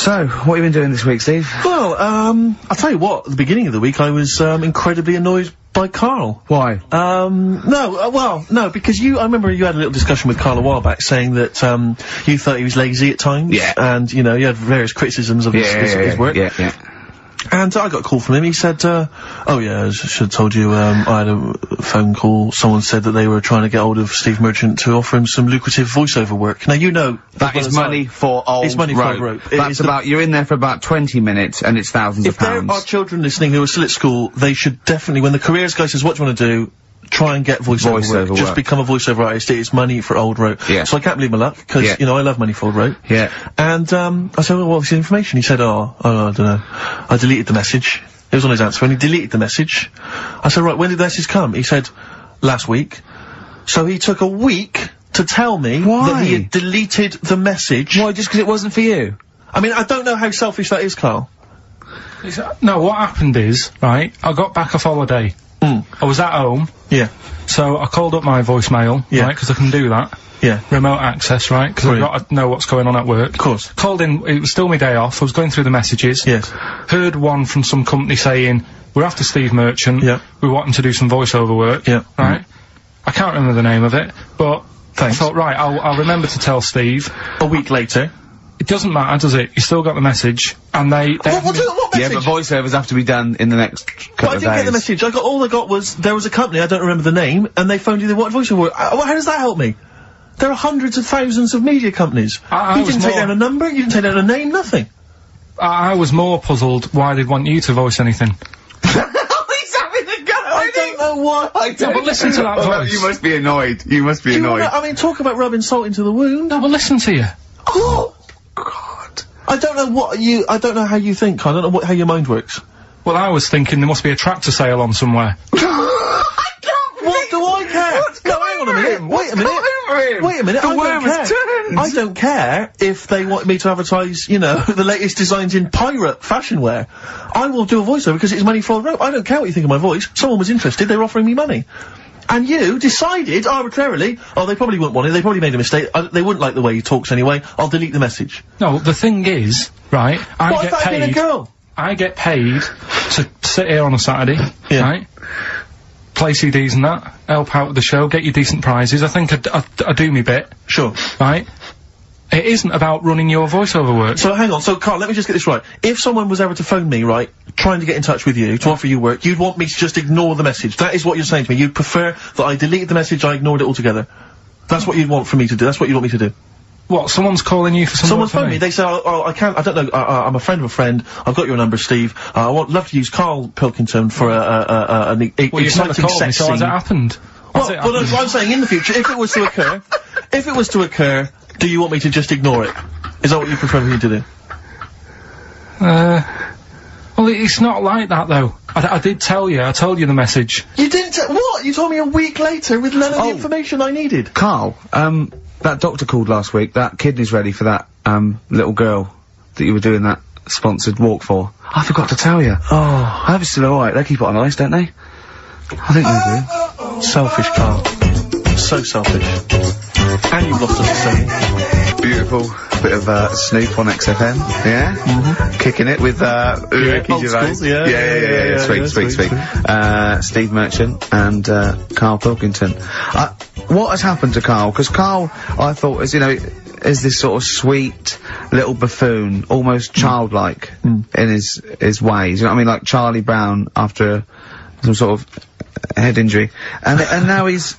So, what have you been doing this week, Steve? Well, I'll tell you what, at the beginning of the week I was, incredibly annoyed by Karl. Why? No, because I remember you had a little discussion with Karl a while back saying that, you thought he was lazy at times. Yeah. And, you know, you had various criticisms of his work. Yeah. And I got a call from him, he said, oh yeah, I should have told you, I had a phone call, someone said that they were trying to get hold of Steve Merchant to offer him some lucrative voiceover work. Now, you know... That is money for old rope. It's money for old rope. That's you're in there for about 20 minutes, and it's thousands of pounds. If there are children listening who are still at school, they should definitely, when the careers guy says, what do you want to do? Try and get voiceover work. Just become a voiceover artist. It's money for old rope. Yeah. So I can't believe my luck, because, you know, I love money for old rope. Yeah. And, I said, well, what's the information? He said, I don't know. I deleted the message. It was on his answer, and he deleted the message. I said, right, when did the message come? He said, last week. So he took a week to tell me that he had deleted the message. Why, just because it wasn't for you? I mean, I don't know how selfish that is, Karl. No, what happened is, right, I got back off holiday. I was at home. Yeah. So I called up my voicemail, right, because I can do that. Yeah. Remote access, right, because I've got to know what's going on at work. Of course. Called in, it was still my day off, I was going through the messages. Yes. Heard one from some company saying, we're after Steve Merchant. Yeah. We want him to do some voiceover work. Yeah. Right? I can't remember the name of it, but thanks. I thought, right, I'll remember to tell Steve. A week later. It doesn't matter, does it? You still got the message, and they what message? Yeah, but voiceovers have to be done in the next couple of days. I didn't get the message. All I got was, there was a company, I don't remember the name, and they phoned you, they wanted voiceover work. How does that help me? There are hundreds of thousands of media companies. You didn't take down a number, you didn't take down a name, nothing. I was more puzzled why they'd want you to voice anything. He's having a go! I don't know why. No, but listen to that voice. No, you must be annoyed. You must be annoyed. I mean, talk about rubbing salt into the wound. No, but listen to you. Oh, God. I don't know how you think, I don't know how your mind works. Well, I was thinking there must be a tractor sale on somewhere. What do I care? Hang on a minute. Wait a minute. The worm has turned. I don't care if they want me to advertise, you know, the latest designs in pirate fashion wear. I will do a voiceover because it's money for old rope. I don't care what you think of my voice. Someone was interested, they were offering me money. And you decided arbitrarily, oh, they probably wouldn't want it, they probably made a mistake, they wouldn't like the way he talks anyway, I'll delete the message. No, the thing is, right, I get paid. Being a girl? I get paid to sit here on a Saturday, right? Play CDs and that, help out with the show, get you decent prizes. I think I do me bit. Sure. Right? It isn't about running your voiceover work. So hang on, so Karl, let me just get this right. If someone was ever to phone me, right, trying to get in touch with you, to offer you work, you'd want me to just ignore the message. That is what you're saying to me. You'd prefer that I deleted the message, I ignored it altogether. That's what you'd want for me to do. That's what you want me to do. What, someone's calling you for some Someone's phoned me, they say, oh, I can't, I don't know, I'm a friend of a friend, I've got your number, Steve, I would love to use Karl Pilkington for an exciting sex scene. So has it happened? Well, I'm saying in the future, if it was to occur, do you want me to just ignore it? Is that what you prefer me to do? Well, it's not like that, though. I did tell you, I told you the message. You didn't what? You told me a week later with none of the information I needed. Karl, that doctor called last week, that kidney's ready for that, little girl that you were doing that sponsored walk for. I forgot to tell you. Oh. I hope it's still alright. They keep it on ice, don't they? I think they do. Selfish, Karl. So selfish. And you've lost us the same. Beautiful. Bit of, Snoop on XFM. Yeah? Mm-hmm. Kicking it with, Ricky Gervais. Yeah. Sweet. Steve Merchant and, Karl Pilkington. What has happened to Karl? Because Karl, I thought, is this sort of sweet little buffoon, almost childlike in his ways. You know what I mean? Like Charlie Brown after some sort of head injury. And now he's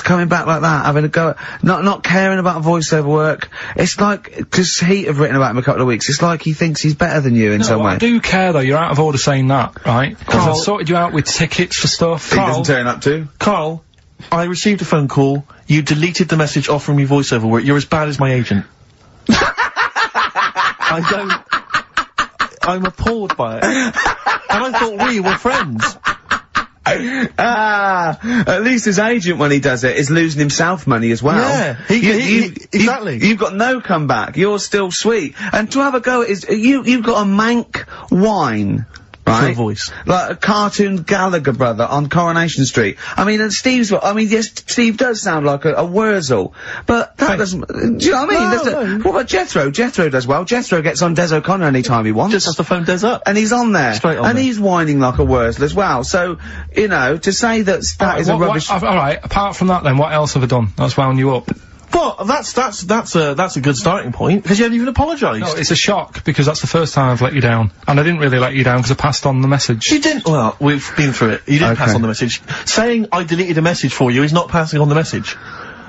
coming back like that, having a go at, not caring about voiceover work. It's like, cause Heat have written about him a couple of weeks, it's like he thinks he's better than you in some way. I do care though, you're out of order saying that, right? Karl, I've sorted you out with tickets for stuff. He doesn't turn up to. Karl, I received a phone call, you deleted the message offering me voiceover work, you're as bad as my agent. I'm appalled by it. And I thought we were friends. At least his agent, when he does it, is losing himself money as well. Yeah, exactly. You've got no comeback. You're still sweet. And to have a go at you've got a mank whine right? For a voice. Like a cartoon Gallagher brother on Coronation Street. I mean, and yes, Steve does sound like a Wurzel, but that doesn't, do you know what I mean? What about Jethro? Jethro does well. Jethro gets on Des O'Connor anytime he wants. Just has to phone Des up. And he's on there. Straight on and there. he's whining like a Wurzel as well. So, you know, to say that is a rubbish... Alright, apart from that then, what else have I done that's wound you up? Well, that's a good starting point, because you haven't even apologised. No, it's a shock, because that's the first time I've let you down. And I didn't really let you down, because I passed on the message. You didn't, well, we've been through it. You didn't pass on the message. Saying I deleted a message for you is not passing on the message.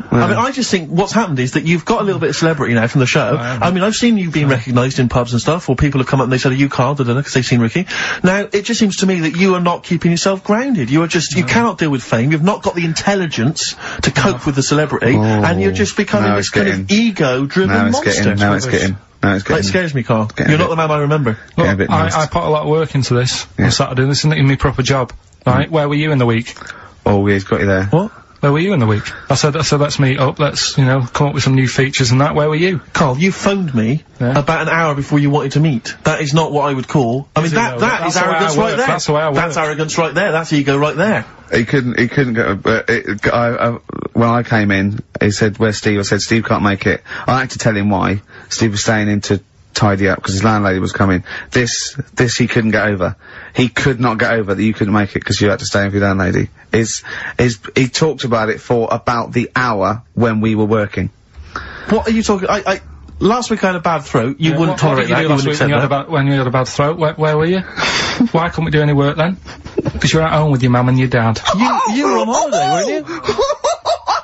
I mean, I just think what's happened is that you've got a little bit of celebrity now from the show. I mean, I've seen you being recognised in pubs and stuff, or people have come up and they said, are you Karl? Because they've seen Ricky. Now, it just seems to me that you are not keeping yourself grounded. You are just, you cannot deal with fame. You've not got the intelligence to cope with the celebrity, and you're just becoming this kind of ego-driven monster. Now it's getting. It scares me, Karl. You're not the man I remember. Look, I put a lot of work into this on Saturday. This isn't even my proper job, right? Where were you in the week? Oh, yeah, he's got you there. What? Where were you in the week? I said, let's meet up, let's, you know, come up with some new features and that. Where were you? Karl, you phoned me about an hour before you wanted to meet. That is not what I would call, I mean, that is arrogance right there. That's the way I work. That's arrogance right there. That's ego right there. He couldn't go, when I came in, he said, where's Steve? I said, Steve can't make it. I had to tell him why. Steve was staying in to tidy up because his landlady was coming. This he couldn't get over. He could not get over that you couldn't make it because you had to stay with your landlady. He talked about it for about the hour when we were working. What are you talking? Last week I had a bad throat. You wouldn't tolerate that. You wouldn't accept that. When you had a bad throat, where were you? Why couldn't we do any work then? Because you're at home with your mum and your dad. You were on holiday, weren't you?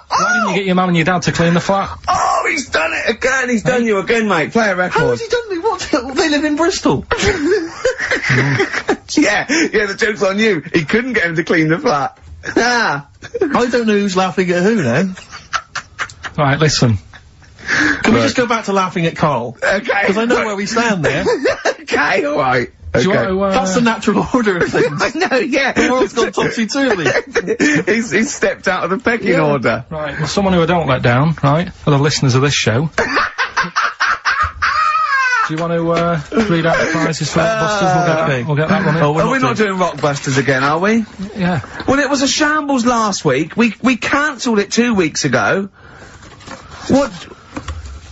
Why didn't you get your mum and your dad to clean the flat? Oh, he's done it again! He's done you again, mate. Play a record. How has he done me? What? They live in Bristol. Yeah, the joke's on you. He couldn't get him to clean the flat. I don't know who's laughing at who now. Right, listen. Can we just go back to laughing at Karl? Okay. Because I know where we stand there. Okay, alright. Do you want to, that's the natural order of things. I know, yeah. The world's gone topsy-turvy. He's stepped out of the pecking order. Right, well, someone who I don't let down, right, are the listeners of this show. Do you want to, read out the prizes for Rockbusters? We'll get that one in. Oh, we're not doing Rockbusters again, are we? Yeah. Well, it was a shambles last week. We cancelled it 2 weeks ago. What?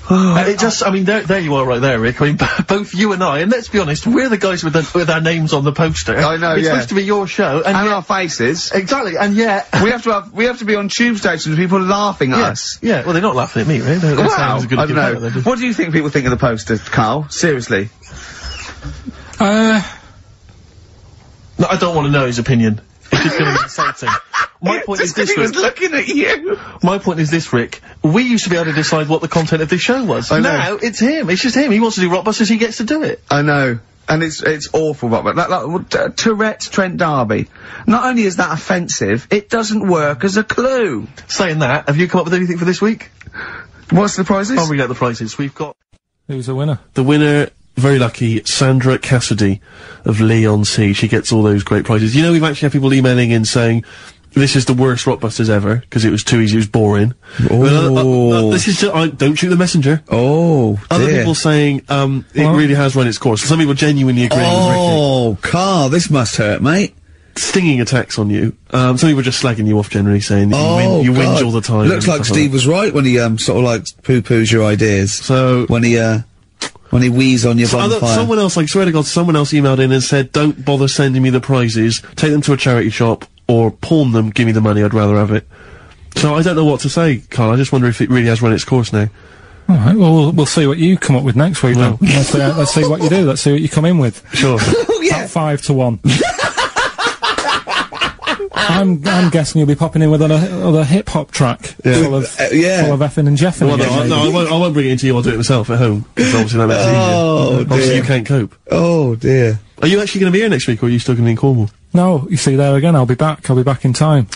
I mean, there you are right there, Rick. I mean, both you and I, and let's be honest, we're the guys with our names on the poster. I know, It's supposed to be your show. And our faces. Exactly, and yet... we have to be on tube stations with people laughing at us. Yeah, well, they're not laughing at me, right? I don't know. What do you think people think of the poster, Karl? Seriously? No, I don't want to know his opinion. It's just going to be insulting. My point is this, Rick. He was looking at you. My point is this, Rick. We used to be able to decide what the content of this show was. Now, it's him. It's just him. He wants to do Rockbusters, he gets to do it. I know. And it's awful, like Tourette's Trent D'Arby. Not only is that offensive, it doesn't work as a clue. Saying that, have you come up with anything for this week? What's the prizes? I'll read out the prizes. We've got... Who's the winner? The winner... Very lucky, Sandra Cassidy of Leon C. She gets all those great prizes. You know, we've actually had people emailing in saying, this is the worst Rockbusters ever, because it was too easy, it was boring. Oh. This is don't shoot the messenger. Oh, Other people saying, it really has run its course. Some people genuinely agreeing with Ricky. Oh, Karl, this must hurt, mate. Stinging attacks on you. Some people just slagging you off generally, saying that you whinge all the time. Looks like Steve was right when he, sort of like poo-poos your ideas. So... When he wheezes on your bonfire. Someone else, I swear to God, someone else emailed in and said, don't bother sending me the prizes, take them to a charity shop, or pawn them, give me the money, I'd rather have it. So I don't know what to say, Karl, I just wonder if it really has run its course now. Alright, well, we'll see what you come up with next week, then. Let's see what you do, let's see what you come in with. Sure. Oh, yeah. About 5 to 1. I'm guessing you'll be popping in with another hip-hop track. Full of effing and jeffing. Well, no, I won't bring it into you, I'll do it myself at home. Because obviously that makes it easier. Obviously you can't cope. Oh, dear. Are you actually going to be here next week, or are you still going to be in Cornwall? No, you see, there again, I'll be back in time.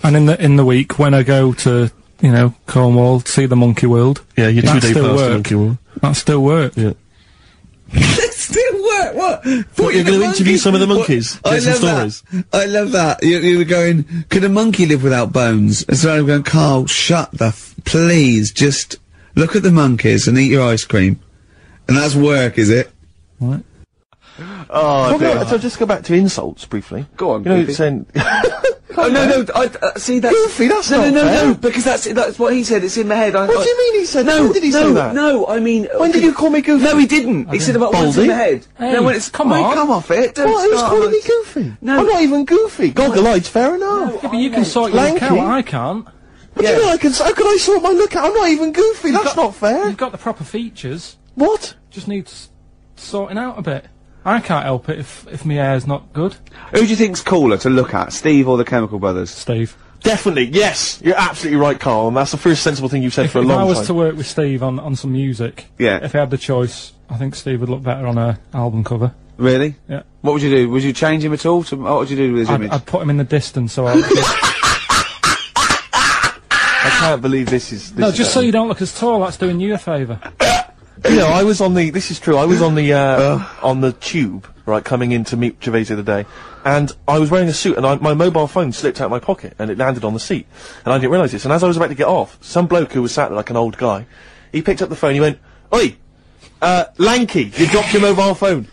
And in the week, when I go to, you know, Cornwall, see the Monkey World. Yeah, you're 2 days past the Monkey World. That still work. Yeah. Still work? What you're going to interview some of the monkeys? Get some stories? I love that. You were going, could a monkey live without bones? And so I'm going, Karl, shut the please, just look at the monkeys and eat your ice cream. And that's work, is it? What? Oh, so just go back to insults briefly. Go on, you know, saying... Oh, no, see, that's... Goofy, that's not fair. No, because that's what he said, it's in my head. What do you mean he said? When did he say that? No, I mean... When did you call me goofy? No, he didn't. He said about what's in my head. Hey, no, when it's... come on. Come off it. What? Who's calling me goofy? No. I'm not even goofy. Goggle-eyed's fair enough. Yeah, but you can sort your look out, I can't. What do you mean how can I sort my look out? I'm not even goofy, that's not fair. You've got the proper features. What? Just needs sorting out a bit. I can't help it if my hair's not good. Who do you think's cooler to look at, Steve or the Chemical Brothers? Steve. Definitely, yes. You're absolutely right, Carl, and that's the first sensible thing you've said for a long time. If I was to work with Steve on some music, if I had the choice, I think Steve would look better on a album cover. Really? Yeah. What would you do? Would you change him at all? What would you do with his image? I'd put him in the distance, so I can't believe this is... No, just so you don't look as tall, that's doing you a favour. You know, I was on the... This is true, I was on the tube, right, coming in to meet Gervais the other day, and I was wearing a suit, and my mobile phone slipped out of my pocket, and it landed on the seat, and I didn't realise this, and as I was about to get off, some bloke who was sat there like an old guy, he picked up the phone, he went, "Oi, Lanky, you dropped your mobile phone."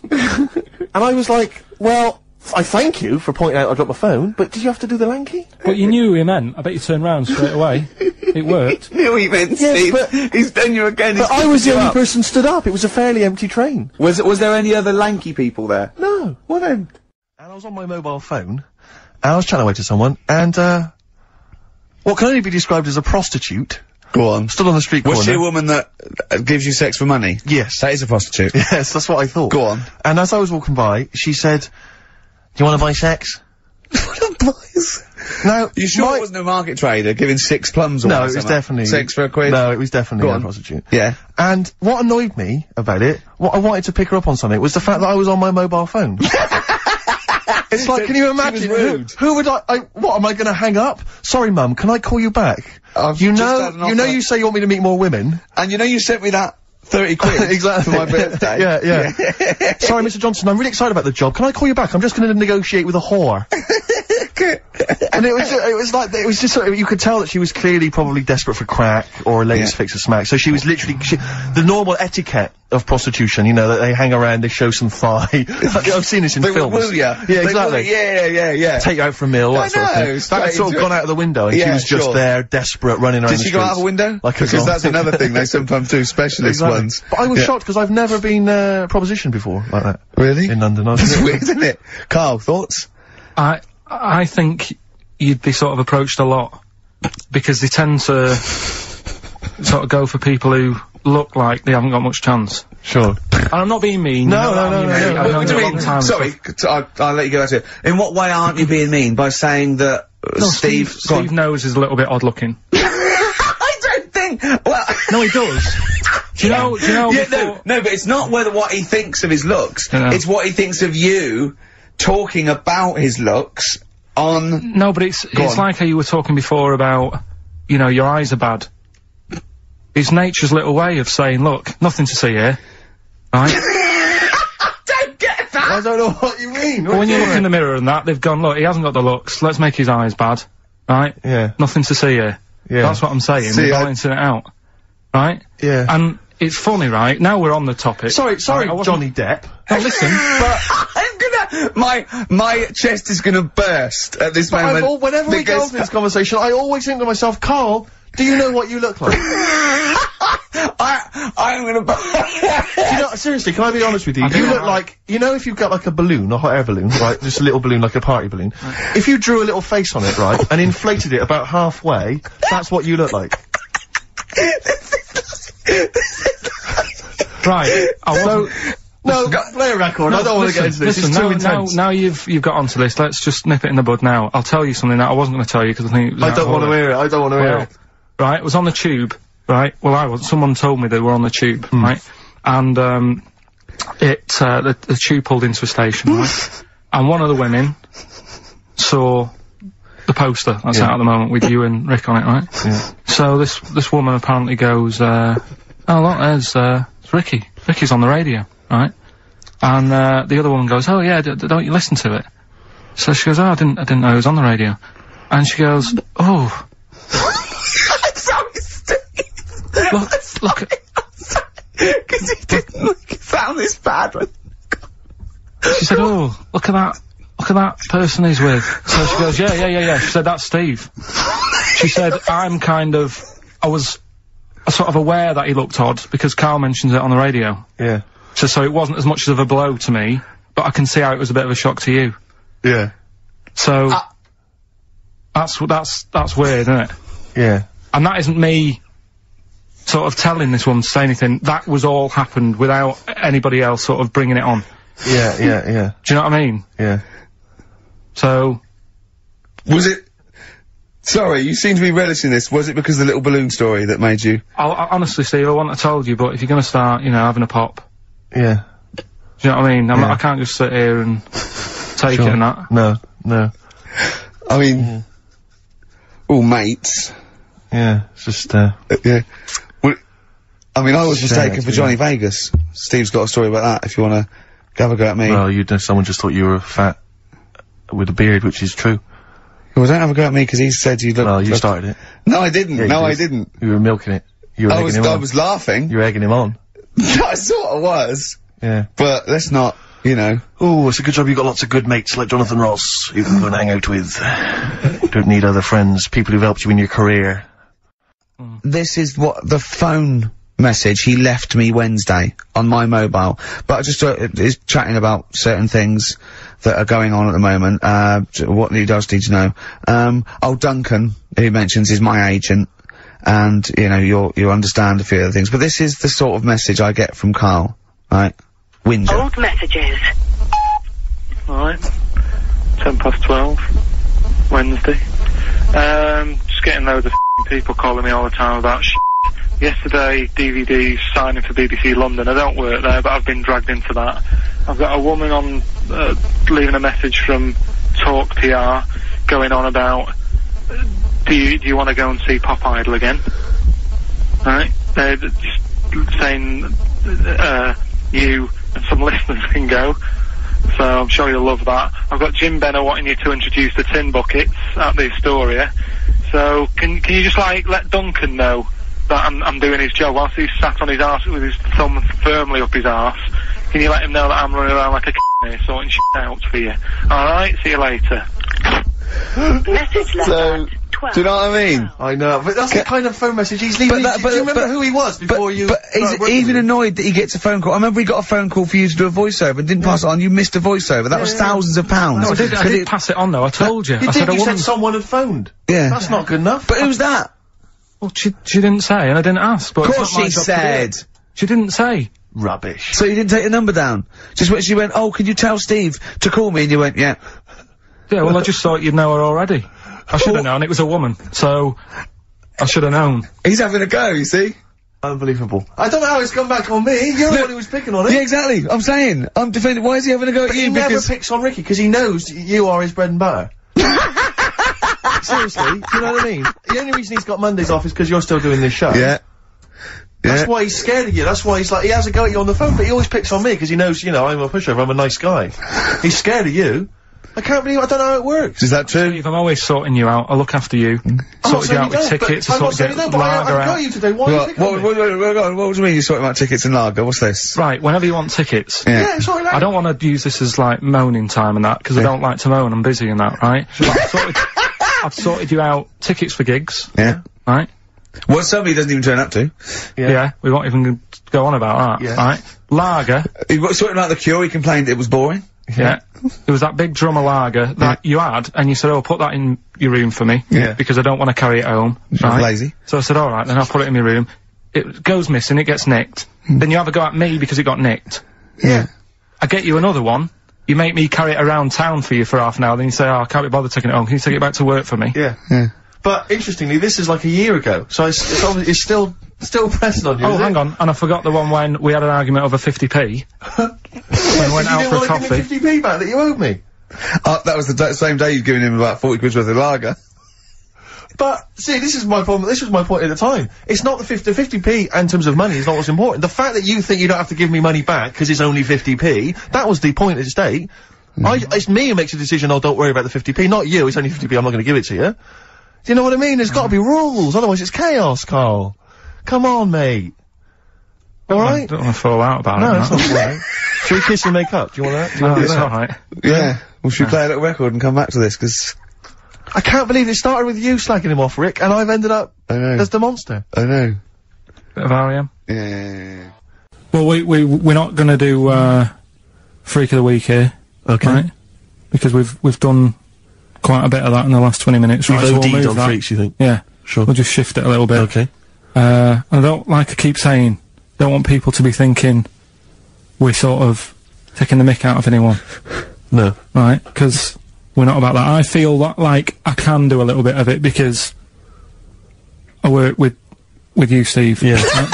And I was like, well... I thank you for pointing out I dropped my phone, but did you have to do the Lanky? But you knew who he meant. I bet you turned round straight away. It worked. Knew what he meant, Steve. But he's done you again. But I was the only person stood up. It was a fairly empty train. Was there any other lanky people there? No. Well then. And I was on my mobile phone, and I was chatting away to someone, and what can only be described as a prostitute. Go on. Stood on the street corner. Was she a woman that gives you sex for money? Yes. That is a prostitute. Yes, that's what I thought. Go on. And as I was walking by, she said, "Do you want to buy sex?" Now, you sure it wasn't a market trader giving 6 plums or no, it was definitely... 6 for a quid? No, it was definitely a prostitute. Yeah. And what annoyed me about it, what I wanted to pick her up on something, was the fact that I was on my mobile phone. It's like, can you imagine, who would what, am I gonna hang up? "Sorry, Mum, can I call you back?" You know you say you want me to meet more women. And you know you sent me that 30 quid exactly. for my birthday. Yeah. "Sorry, Mr. Johnson, I'm really excited about the job. Can I call you back? I'm just gonna negotiate with a whore." And it was just sort of, you could tell that she was clearly probably desperate for crack or a latest fix of smack. So she was literally, the normal etiquette of prostitution, you know, that they hang around, they show some thigh. I've seen this in films. Will ya? Yeah, exactly. Yeah. Take you out for a meal, that sort of thing. That had sort of gone out of the window, and she was just there, desperate, running around the streets. Did she go out of the window? Because that's another thing they sometimes do, specialist ones. But I was shocked, because I've never been, propositioned before, like that. Really? In London. That's weird, isn't it? Carl, thoughts? I think you'd be sort of approached a lot, because they tend to sort of go for people who look like they haven't got much chance. Sure. And I'm not being mean. No. What do you mean? Sorry, I'll let you go back to it. In what way aren't you being mean? By saying that Steve knows is a little bit odd looking. I don't think. Well, no, he does. Do you know? Yeah, no, but it's not what he thinks of his looks. It's what he thinks of you talking about his looks on... No, but it's like how you were talking before about, you know, your eyes are bad. It's nature's little way of saying, look, nothing to see here, right? I don't get that! I don't know what you mean. But when you look in the mirror and that, they've gone, look, he hasn't got the looks, let's make his eyes bad, right? Yeah. Nothing to see here. Yeah. That's what I'm saying, we're balancing it out, right? Yeah. And it's funny, right? Now we're on the topic. Sorry, Johnny Depp. Now listen, but I'm gonna, my chest is gonna burst at this moment. Whenever we go into this conversation, I always think to myself, Carl, do you know what you look like? I'm gonna you know, seriously, can I be honest with you? You look like, you know, if you've got like a balloon, a hot air balloon, right? Just a little balloon, like a party balloon. If you drew a little face on it, right, and inflated it about halfway, that's what you look like. Right. No, play a record. I don't want to get into this. It's too intense. Now you've got onto this. Let's just nip it in the bud now. I'll tell you something that I wasn't going to tell you because I think I don't want to hear it. I don't want to hear it. Right, it was on the tube. Right. Well, someone told me they were on the tube. Right. And the tube pulled into a station. Right. And one of the women saw the poster that's out at the moment with you and Rick on it. Right. Yeah. So this woman apparently goes, "Oh look, there's Ricky. Ricky's on the radio." Right, and the other woman goes, "Oh yeah, don't you listen to it?" So she goes, "Oh, I didn't know it was on the radio," and she goes, "Oh, sorry, Steve. look, because he didn't sound this bad." She said, oh, look at that person he's with. So she goes, yeah. She said, that's Steve. She said, I was sort of aware that he looked odd, because Karl mentions it on the radio. Yeah. So it wasn't as much of a blow to me, but I can see how it was a bit of a shock to you. Yeah. So, that's weird, isn't it? Yeah. And that isn't me sort of telling this woman to say anything. That was all happened without anybody else sort of bringing it on. Yeah. Do you know what I mean? Yeah. So... Was it... Sorry, you seem to be relishing this. Was it because of the little balloon story that made you... I honestly, Steve, I wouldn't have told you, but if you're gonna start, you know, having a pop... Yeah. Do you know what I mean? I can't just sit here and take it and that. No. I mean... all mates. Yeah, it's just, yeah. Well, I mean, I was mistaken for Johnny Vegas. Steve's got a story about that, if you wanna have a go at me. Well, someone just thought you were fat with a beard, which is true. Well, don't have a go at me, because he said you looked... Well, you started it. No, I didn't. Yeah, I didn't. You were milking it. You were egging him on. I was laughing. You were egging him on. I sort of was. Yeah. But let's not, you know... Oh, it's a good job you've got lots of good mates like Jonathan Ross you can go and hang out with. You don't need other friends, people who've helped you in your career. This is what the phone message he left me Wednesday on my mobile. But I just is chatting about certain things that are going on at the moment. What he does need to know. Duncan, who mentions, is my agent. And, you know, you understand a few other things. But this is the sort of message I get from Karl. Right? Whinger. Old messages. Alright. 12:10, Wednesday. Just getting loads of people calling me all the time about shit. Yesterday, DVD's signing for BBC London. I don't work there, but I've been dragged into that. I've got a woman on, leaving a message from Talk PR, going on about, do you want to go and see Pop Idol again? Right? They're just saying, you and some listeners can go. So I'm sure you'll love that. I've got Jim Benner wanting you to introduce the tin buckets at the Astoria. So can you just like let Duncan know that I'm doing his job whilst he's sat on his arse with his thumb firmly up his arse? Can you let him know that I'm running around like a here sorting shit out for you? Alright, see you later. Message letter. Do you know what I mean? I know, but that's the kind of phone message he's leaving. Do you remember who he was before you... But he's even annoyed that he gets a phone call. I remember he got a phone call for you to do a voiceover and didn't pass it on. You missed a voiceover. That was thousands of pounds. No, I did pass it on though, I told you. You said someone had phoned. Yeah. That's not good enough. But who's that? Well, she didn't say, and I didn't ask, but... Of course she said! She didn't say. Rubbish. So you didn't take the number down? Just when she went, oh, can you tell Steve to call me? And you went, yeah. Yeah, well, I just thought you'd know her already. I should have known, it was a woman, so I should have known. He's having a go, you see? Unbelievable. I don't know how it's come back on me. You're the one who was picking on it. Yeah, exactly. I'm saying. I'm defending. Why is he having a go at you? He never picks on Ricky, because he knows you are his bread and butter. Seriously, do you know what I mean? The only reason he's got Mondays off is because you're still doing this show. Yeah. That's why he's scared of you. That's why he's like, he has a go at you on the phone, but he always picks on me, because he knows, you know, I'm a pushover, I'm a nice guy. He's scared of you. I can't believe I don't know how it works. Is that true? Steve, I'm always sorting you out. I look after you. Sort you out with tickets. I sort you out lager out. I've got you today. Why are you picking on me? What do you mean you're sorting out tickets and lager? What's this? Right, whenever you want tickets. Yeah, sorry, like. I don't want to use this as, like, moaning time and that, because I don't like to moan. I'm busy and that, right? I've sorted you out tickets for gigs. Yeah. Right? Well, somebody doesn't even turn up to. Yeah, we won't even go on about that. Yeah. Right? Lager. He was sorting out the Cure, he complained it was boring. Yeah. There was that big drum of lager that you had, and you said, oh, put that in your room for me. Yeah. Because I don't want to carry it home. Right? Lazy. So I said, alright, then I'll put it in my room. It goes missing, it gets nicked. Then you have a go at me because it got nicked. Yeah. I get you another one. You make me carry it around town for you for half an hour, then you say, oh, I can't be bothered taking it home. Can you take it back to work for me? Yeah. Yeah. But, interestingly, this is like a year ago, so it's obviously, it's still pressing on you, Oh, hang on, and I forgot the one when we had an argument over 50p. When we went out for a coffee. You didn't want to give me 50p back that you owed me. That was the same day you'd given him about 40 quid worth of lager. But, see, this is my problem, this was my point at the time. It's not the 50p in terms of money is not what's important. The fact that you think you don't have to give me money back because it's only 50p, that was the point at stake. It's me who makes a decision, oh, don't worry about the 50p, not you, it's only 50p, I'm not gonna give it to you. Do you know what I mean? There's gotta be rules, otherwise it's chaos, Karl. Come on, mate. Alright? Don't want to fall out about it. No, it's not right. Shall we kiss and make up? Do you want that? Do you want It's that? alright. Yeah. Well, should we play a little record and come back to this? Because I can't believe it started with you slagging him off, Rick, and I've ended up I know. as the monster. I know. Bit of R.E.M. Yeah. Well, we're not gonna do, Freak of the Week here. Okay. Right? Because we've done quite a bit of that in the last 20 minutes, right? You've So we'll OD'd move on that. freaks, you think? Yeah. Sure. We'll just shift it a little bit. Okay. And I don't, like I keep saying, don't want people to be thinking we're sort of taking the mick out of anyone. No. Right? Because we're not about that. I feel that, like, I can do a little bit of it because I work with you, Steve. Yeah. Right?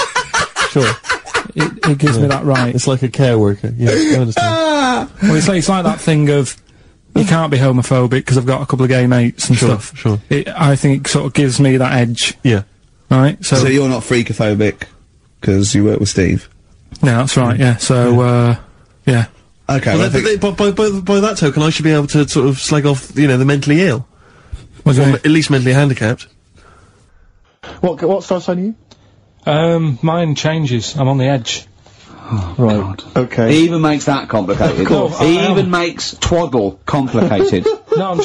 Sure. It gives me that right. It's like a care worker. Yeah, I understand. Well, it's like that thing of, you can't be homophobic because I've got a couple of gay mates and stuff. Sure. I think it sort of gives me that edge. Yeah. Right? So you're not freakophobic because you work with Steve? Yeah, that's right, yeah. So, yeah. Okay, Well, by that token, I should be able to sort of slag off, you know, the mentally ill. What do you Or mean? at least mentally handicapped. What star sign are you? Mine changes. I'm on the edge. Right. Okay. He even makes that complicated. course. He I am. even makes twaddle complicated. No, I'm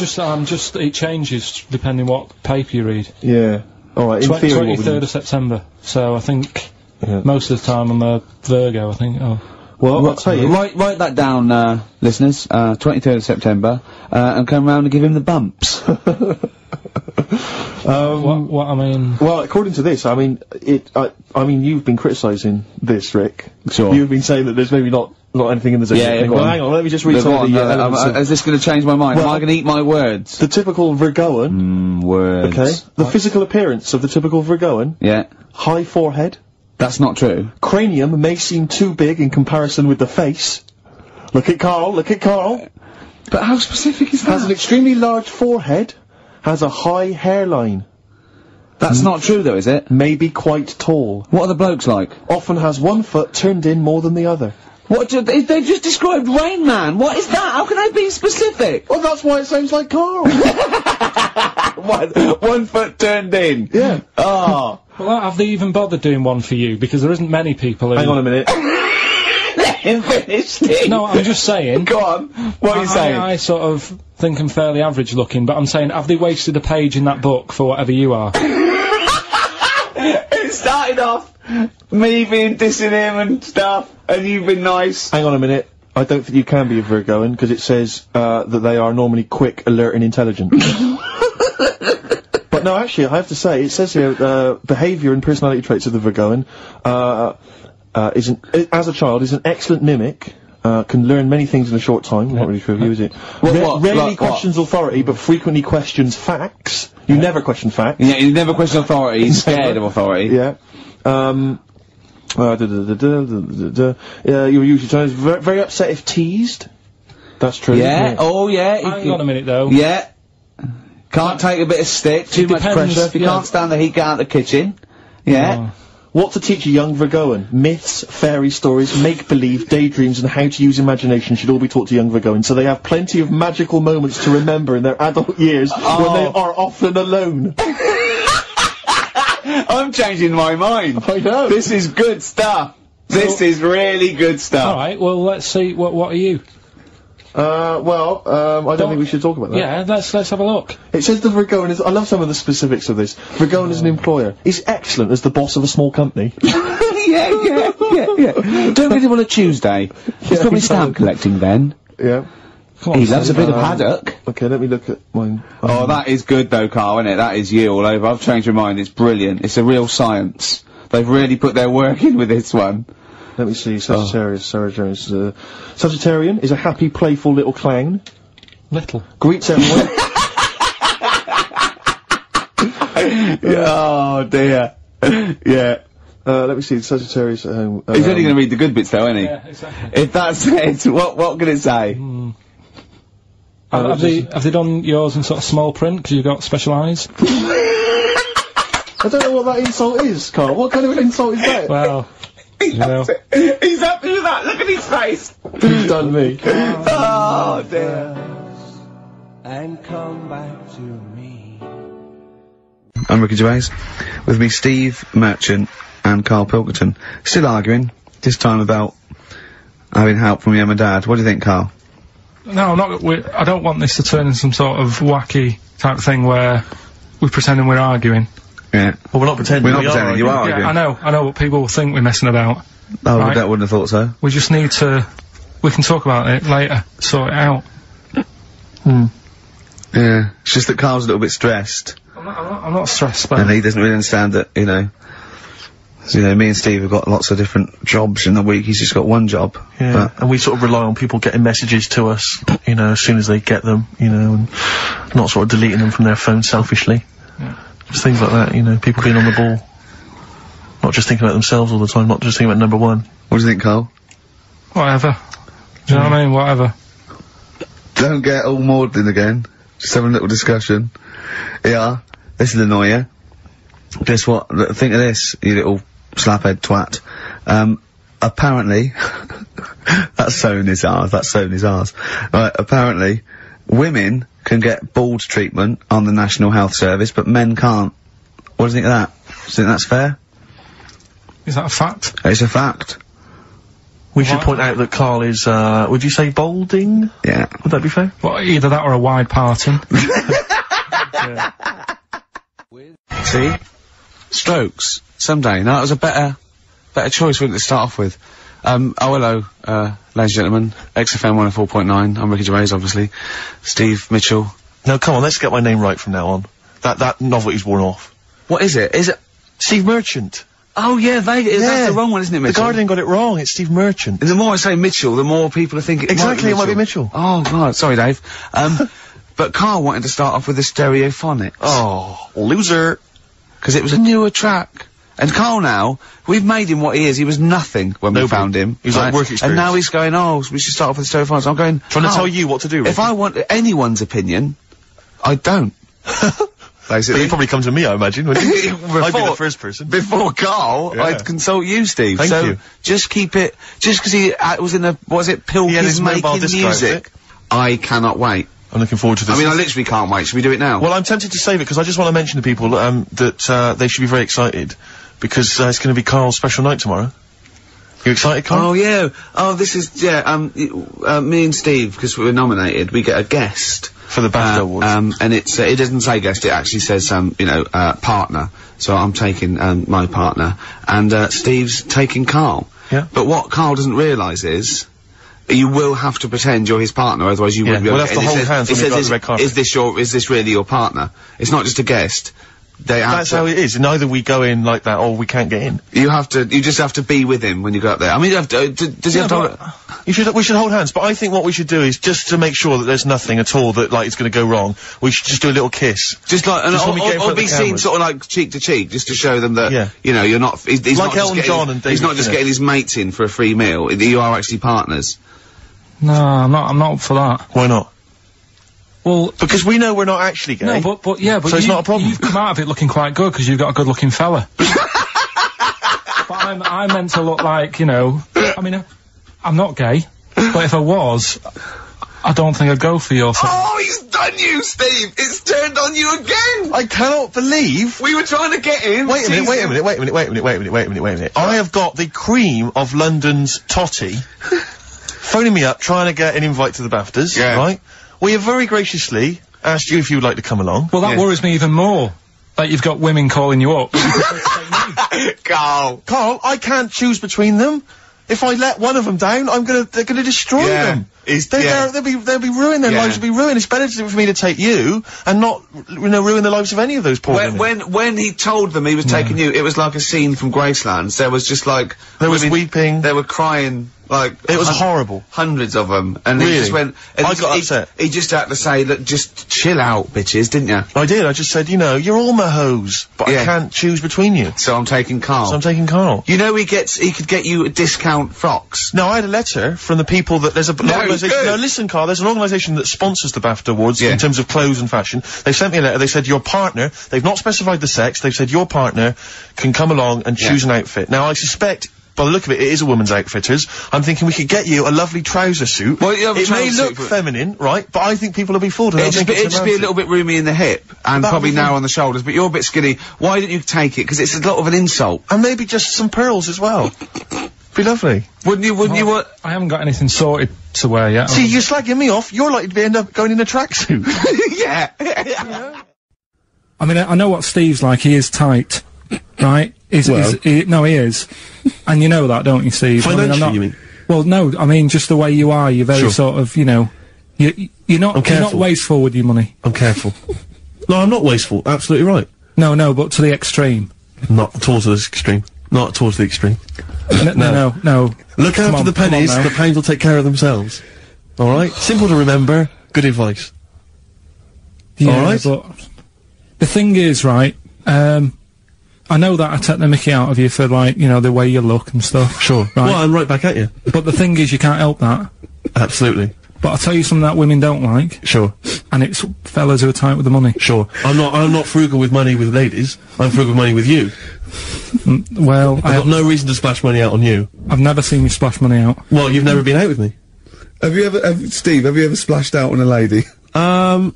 just, it changes depending what paper you read. Yeah. Alright, in theory, what would 23rd you... of September. So I think, Yeah. most of the time I'm a Virgo, I think. Oh. Well, I'll tell you. Write that down, listeners. 23rd of September, and come round and give him the bumps. What I mean... Well, according to this, I mean, I mean, you've been criticising this, Rick. Sure. You've been saying that there's maybe not anything in the zodiac Yeah, thing. go Well, on. hang on, let me just read Go some on, of the elements of... is this going to change my mind? Well, Am I going to eat my words? The typical Virgoan, Words. okay? The physical appearance of the typical Virgoan, Yeah. high forehead, That's not true. cranium may seem too big in comparison with the face. Look at Karl, But how specific is has an that? extremely large forehead, has a high hairline, That's not true though, is it? may be quite tall, What are the blokes like? often has one foot turned in more than the other. They just described Rain Man. What is that? How can I be specific? Well, that's why it sounds like Karl. One foot turned in. Yeah. Oh. Well, have they even bothered doing one for you? Because there isn't many people who... Hang on a minute. Let him finish it. No, I'm just saying... Go on. What are you saying? I sort of think I'm fairly average looking, but I'm saying, have they wasted a page in that book for whatever you are? It started off me being dissing him and stuff, and you've been nice. Hang on a minute. I don't think you can be a Virgoan, because it says, that they are normally quick, alert, and intelligent. But no, actually, I have to say, it says here, behaviour and personality traits of the Virgoan, as a child, is an excellent mimic, can learn many things in a short time. Not really true of you, is it? What? Rarely Like what? questions authority, but frequently questions facts. You never question facts. Yeah, you never question authority. He's scared of authority. Yeah. You're usually trying very upset if teased. That's true. Yeah. Oh, yeah. Hang on a minute, though. Yeah. Can't take a bit of stick. Too much depends, pressure. If you yeah. can't stand the heat, get out of the kitchen. Yeah. What to teach a young Virgoan? Myths, fairy stories, make-believe, daydreams, and how to use imagination should all be taught to young Virgoans, so they have plenty of magical moments to remember in their adult years when they are often alone. I'm changing my mind. I know. This is good stuff. This is really good stuff. Alright, well, let's see, what are you? I don't think we should talk about that. Yeah, let's have a look. It says the Virgoan is, I love some of the specifics of this. Virgoan is an employer. He's excellent as the boss of a small company. yeah. Don't get him on a Tuesday. He's probably stamp collecting then. Yeah. Come on, He loves a bit of Um, haddock. Okay, let me look at mine. Oh, that is good though, Carl, isn't it? That is you all over. I've changed my mind. It's brilliant. It's a real science. They've really put their work in with this one. Let me see, Sagittarian is a happy, playful little clown. Little. Greets everyone. Oh dear. Yeah. Let me see, Sagittarius at home. He's only going to read the good bits though, isn't he? Yeah, exactly. If that's it, what can it say? Have they done yours in sort of small print, because you've got special eyes? I don't know what that insult is, Carl. What kind of an insult is that? Well, you know. He's happy with that. Look at his face. He's done me. Oh dear. And come back to me. I'm Ricky Gervais. With me, Steve Merchant and Karl Pilkington. Still arguing, this time about having help from your mum and dad. What do you think, Karl? No, I don't want this to turn into some sort of wacky type thing where we're pretending we're arguing. Yeah. Well, we're not pretending. We're not pretending, you are arguing. Yeah, I know, but people will think we're messing about. Oh, right? I wouldn't have thought so. We just need to, we can talk about it later, sort it out. Yeah, it's just that Karl's a little bit stressed. I'm not stressed, but... And he doesn't really understand that, you know, me and Steve have got lots of different jobs in the week, he's just got one job. Yeah, and we sort of rely on people getting messages to us, you know, as soon as they get them, you know, and not sort of deleting them from their phone selfishly. Yeah. Just things like that, you know, people being on the ball. Not just thinking about themselves all the time, not just thinking about number one. What do you think, Karl? Whatever. Do you know what I mean? Whatever. Don't get all maudlin again. Just having a little discussion. Yeah, this will annoy you. Guess what? Think of this, you little slaphead twat. Apparently, that's sewn his arse. Right, apparently, women can get bald treatment on the National Health Service, but men can't. What do you think of that? Do you think that's fair? Is that a fact? It's a fact. We should point out that Karl is, would you say balding? Yeah. Would that be fair? Well, either that or a wide parting. See? Strokes. Someday. No, that was a better choice, wouldn't it, to start off with? Hello, ladies and gentlemen. XFM 104.9. I'm Ricky Gervais, obviously. Steve Mitchell. No, come on, let's get my name right from now on. That novelty's worn off. What is it? Is it Steve Merchant? Oh, yeah, that's the wrong one, isn't it, Mitchell? The Guardian got it wrong, it's Steve Merchant. And the more I say Mitchell, the more people are thinking Exactly, it might be Mitchell. Oh, God, sorry, Dave. But Karl wanted to start off with the Stereophonics. Oh, loser. Because it was a newer track. And Karl now, we've made him what he is. He was nothing when we found him. He's like work experience. And now he's going, oh, we should start off with the Stereophonics. I'm going, trying to tell you what to do, Ricky. If I want anyone's opinion, I don't. Basically. But you'd probably come to me, I imagine, wouldn't you? I'd be the first person. Before Karl, yeah. I'd consult you, Steve. Thank you. Just keep it, just because he was in the, Pilkington making music. I cannot wait. I'm looking forward to this. I mean, I literally can't wait. Should we do it now? Well, I'm tempted to save it, because I just want to mention to people, that, they should be very excited, because, it's gonna be Karl's special night tomorrow. You excited, Karl? Oh, yeah. Oh, this is, me and Steve, because we were nominated, we get a guest. For the BAFTA Awards. And it doesn't say guest, it actually says, partner. So I'm taking, my partner. And, Steve's taking Karl. Yeah. But what Karl doesn't realise is, you will have to pretend you're his partner, otherwise you wouldn't be able to. We'll have to hold hands when we go on the red carpet. Is this really your partner? It's not just a guest. That's how it is, and either we go in like that or we can't get in. You just have to be with him when you go up there. I mean, you have to, does he have to we should hold hands, but I think what we should do is, just to make sure that there's nothing at all that, like, it's gonna go wrong, we should just do a little kiss. Just like, or be seen sort of like cheek to cheek, just to show them that, you know, you're not, he's like not Elton John and David he's not just getting his mates in for a free meal, you are actually partners. No, I'm not up for that. Why not? Well, because we know we're not actually gay. No, but so it's not a problem. You've come out of it looking quite good, because you've got a good-looking fella. But I'm meant to look like, you know, I mean, I'm not gay, but if I was, I don't think I'd go for your thing. Oh, he's done you, Steve! It's turned on you again! I cannot believe... We were trying to get in. Wait a minute. I have got the cream of London's totty phoning me up, trying to get an invite to the BAFTAs, right? We have very graciously asked you if you would like to come along. Well, that worries me even more. That you've got women calling you up. Karl, I can't choose between them. If I let one of them down, they're gonna destroy them. They'll be ruined, their lives will be ruined. It's better for me to take you and not, you know, ruin the lives of any of those poor women. When he told them he was taking you, it was like a scene from Graceland. There was just like... There was weeping. They were crying, like... It was horrible. Hundreds of them. And he just went... And I got upset. He just had to say, look, just chill out, bitches, didn't you? I did. I just said, you know, you're all my hoes, but I can't choose between you. So I'm taking Karl. You know he could get you discount frocks. No, I had a letter from the people that there's No, listen, Karl, there's an organisation that sponsors the BAFTA Awards in terms of clothes and fashion. They sent me a letter, they said your partner, they've not specified the sex, they've said your partner can come along and choose an outfit. Now, I suspect, by the look of it, it is a woman's outfitters. I'm thinking we could get you a lovely trouser suit. Well, it may look feminine, right, but I think people will be fooled. It'd just be a little bit roomy in the hip, and probably narrow on the shoulders, but you're a bit skinny. Why didn't you take it? Because it's a lot of an insult. And maybe just some pearls as well. Be lovely. Wouldn't you, I haven't got anything sorted to wear yet. See, you're slagging me off. You're likely to end up going in a tracksuit. Yeah. I mean, I know what Steve's like. He is tight, right? He is. And you know that, don't you, Steve? Financially, you mean? Well, no, I mean, just the way you are. You're very sort of, you know, you're not wasteful with your money. I'm careful. No, I'm not wasteful. Absolutely right. No, but to the extreme. Not towards the extreme. Not towards the extreme. No. Look after the pennies, the pounds will take care of themselves. Alright? Simple to remember, good advice. Yeah, alright? But the thing is, right, I know that I take the mickey out of you for, like, you know, the way you look and stuff. Sure. Right? Well, I'm right back at you. But the thing is, you can't help that. Absolutely. But I'll tell you something that women don't like. Sure. And it's fellas who are tight with the money. Sure. I'm not frugal with money with ladies. I'm frugal with money with you. Well, I've got no reason to splash money out on you. I've never seen you splash money out. Well, you've never been out with me. Steve, have you ever splashed out on a lady? No,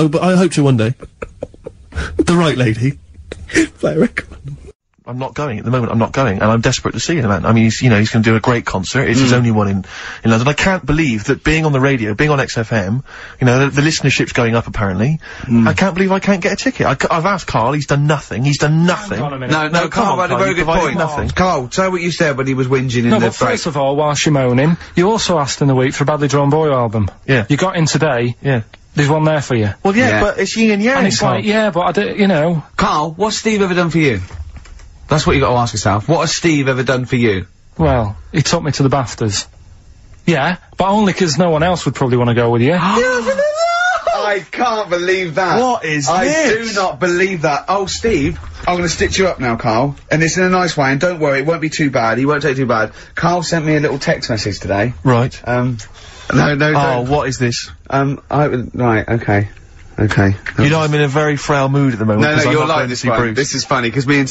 but I hope to one day. The right lady. Play a record. I'm not going at the moment. I'm not going, and I'm desperate to see him, man. I mean, he's going to do a great concert. It's his only one in London. I can't believe that being on the radio, being on XFM, you know, the listenership's going up apparently. I can't believe I can't get a ticket. I've asked Karl. He's done nothing. He's done nothing. No, Karl had a very good point. Nothing. Karl, say what you said when he was whinging in the but first of all, whilst you're moaning, you also asked in the week for a Badly Drawn Boy album. Yeah. You got in today. Yeah. There's one there for you. Well, yeah, but it's yin and yang. And it's like, yeah, but you know. Karl, what's Steve ever done for you? That's what you got to ask yourself. What has Steve ever done for you? Well, he took me to the BAFTAs. Yeah, but only 'cause no one else would probably want to go with you. I can't believe that. What is I this? do not believe that. Oh, Steve, I'm going to stitch you up now, Karl. And it's in a nice way, and don't worry, it won't be too bad. He won't take too bad. Karl sent me a little text message today. Right. No, Oh, what is this? Right, okay. Okay. You know, I'm in a very frail mood at the moment. No, I'm you're not like going to this see one. Bruce. This is funny, because me and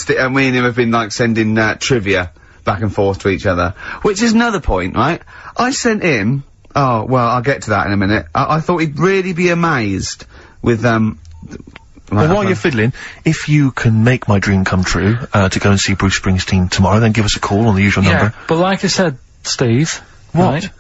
him have been, like, sending, trivia back and forth to each other. Which is another point, right? I sent him... Oh, well, I'll get to that in a minute. I thought he'd really be amazed with, Well, while you're fiddling, if you can make my dream come true, to go and see Bruce Springsteen tomorrow, then give us a call on the usual number. But like I said, Steve... What? Right,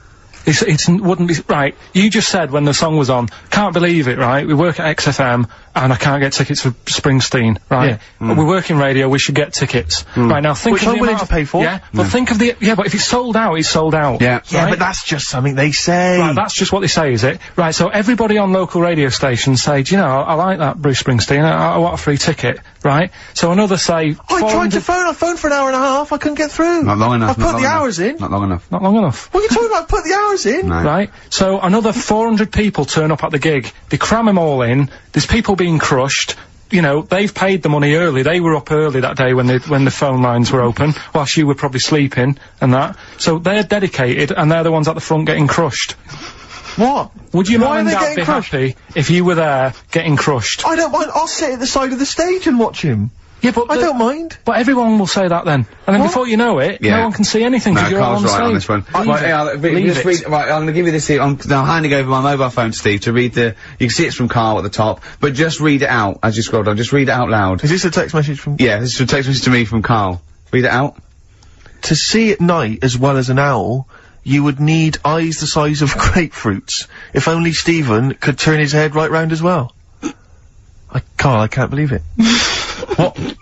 it wouldn't be... Right, you just said when the song was on, can't believe it, right? We work at XFM, and I can't get tickets for Springsteen, right? Yeah. We work in radio, we should get tickets. Right, now think Which of I'm the willing amount to pay for. Yeah, but think of the... Yeah, but if it's sold out, it's sold out. Yeah. Yeah, right? but that's just something they say. Right, that's just what they say, is it? Right, so everybody on local radio stations say, do you know, I like that Bruce Springsteen, I want a free ticket, right? So another say... I tried to phone, I phoned for an hour and a half, I couldn't get through. Not long enough. I put the hours in. Not long enough. Not long enough. What are you talking about? Put the hours in. No. Right? So another 400 people turn up at the gig. They cram them all in. There's people being crushed. You know, they've paid the money early. They were up early that day when the phone lines were open, whilst you were probably sleeping and that. So they're dedicated, and they're the ones at the front getting crushed. What? Would your Why mum and are they dad getting be crushed? happy if you were there getting crushed? I don't mind. I'll sit at the side of the stage and watch him. Yeah, but I don't mind. But everyone will say that then, and then before you know it, no one can see anything No, because you're all on Karl's the right stage. on this one. Right, right, I'm gonna give you this here. I'm handing over my mobile phone to Steve to read the... You can see it's from Karl at the top, but just read it out as you scroll down. Just read it out loud. Is this a text message from... Yeah, this is a text message to me from Karl. Read it out. To see at night as well as an owl, you would need eyes the size of grapefruits. If only Stephen could turn his head right round as well. Karl, I can't believe it.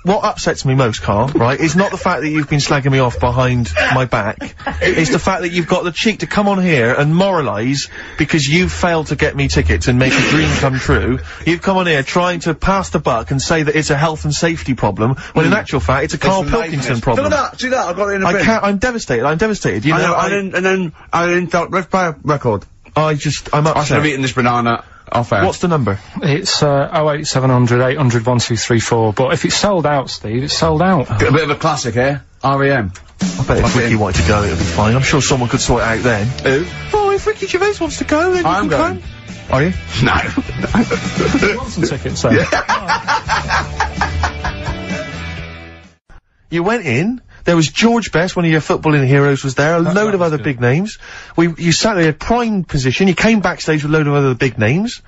What upsets me most, Karl, right, is not the fact that you've been slagging me off behind my back. It's the fact that you've got the cheek to come on here and moralise because you've failed to get me tickets and make a dream come true. You've come on here trying to pass the buck and say that it's a health and safety problem, when in actual fact it's a Karl Pilkington problem. Do that, I've got it in a bin. I'm devastated, you know. I didn't felt, let's play a record. I'm upset. I should have eaten this banana off air. What's the number? It's 08700 800 1234. But if it's sold out, Steve, it's sold out. A bit of a classic here. R.E.M. I bet if Ricky wanted to go, it would be fine. I'm sure someone could sort it out then. Who? Oh, if Ricky Gervais wants to go, then I'm you can going. come. Are you? No. You want some tickets, so. You went in. There was George Best, one of your footballing heroes, was there. A load of other big names. You sat there in a prime position. You came backstage with a load of other big names.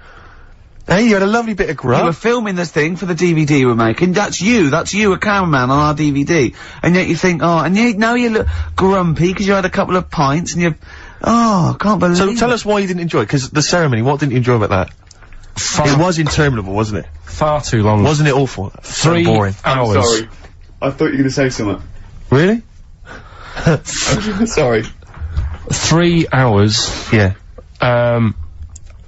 Hey, you had a lovely bit of grub. You were filming this thing for the DVD we were making. That's you, a cameraman on our DVD. And yet you think, oh, and now you look grumpy because you had a couple of pints and I can't believe So tell us why you didn't enjoy it, because the ceremony, what didn't you enjoy about that? It was interminable, wasn't it? Far too long. Wasn't it awful? 3 boring. hours. I'm sorry. I thought you were going to say something. Really? Sorry. 3 hours. Yeah.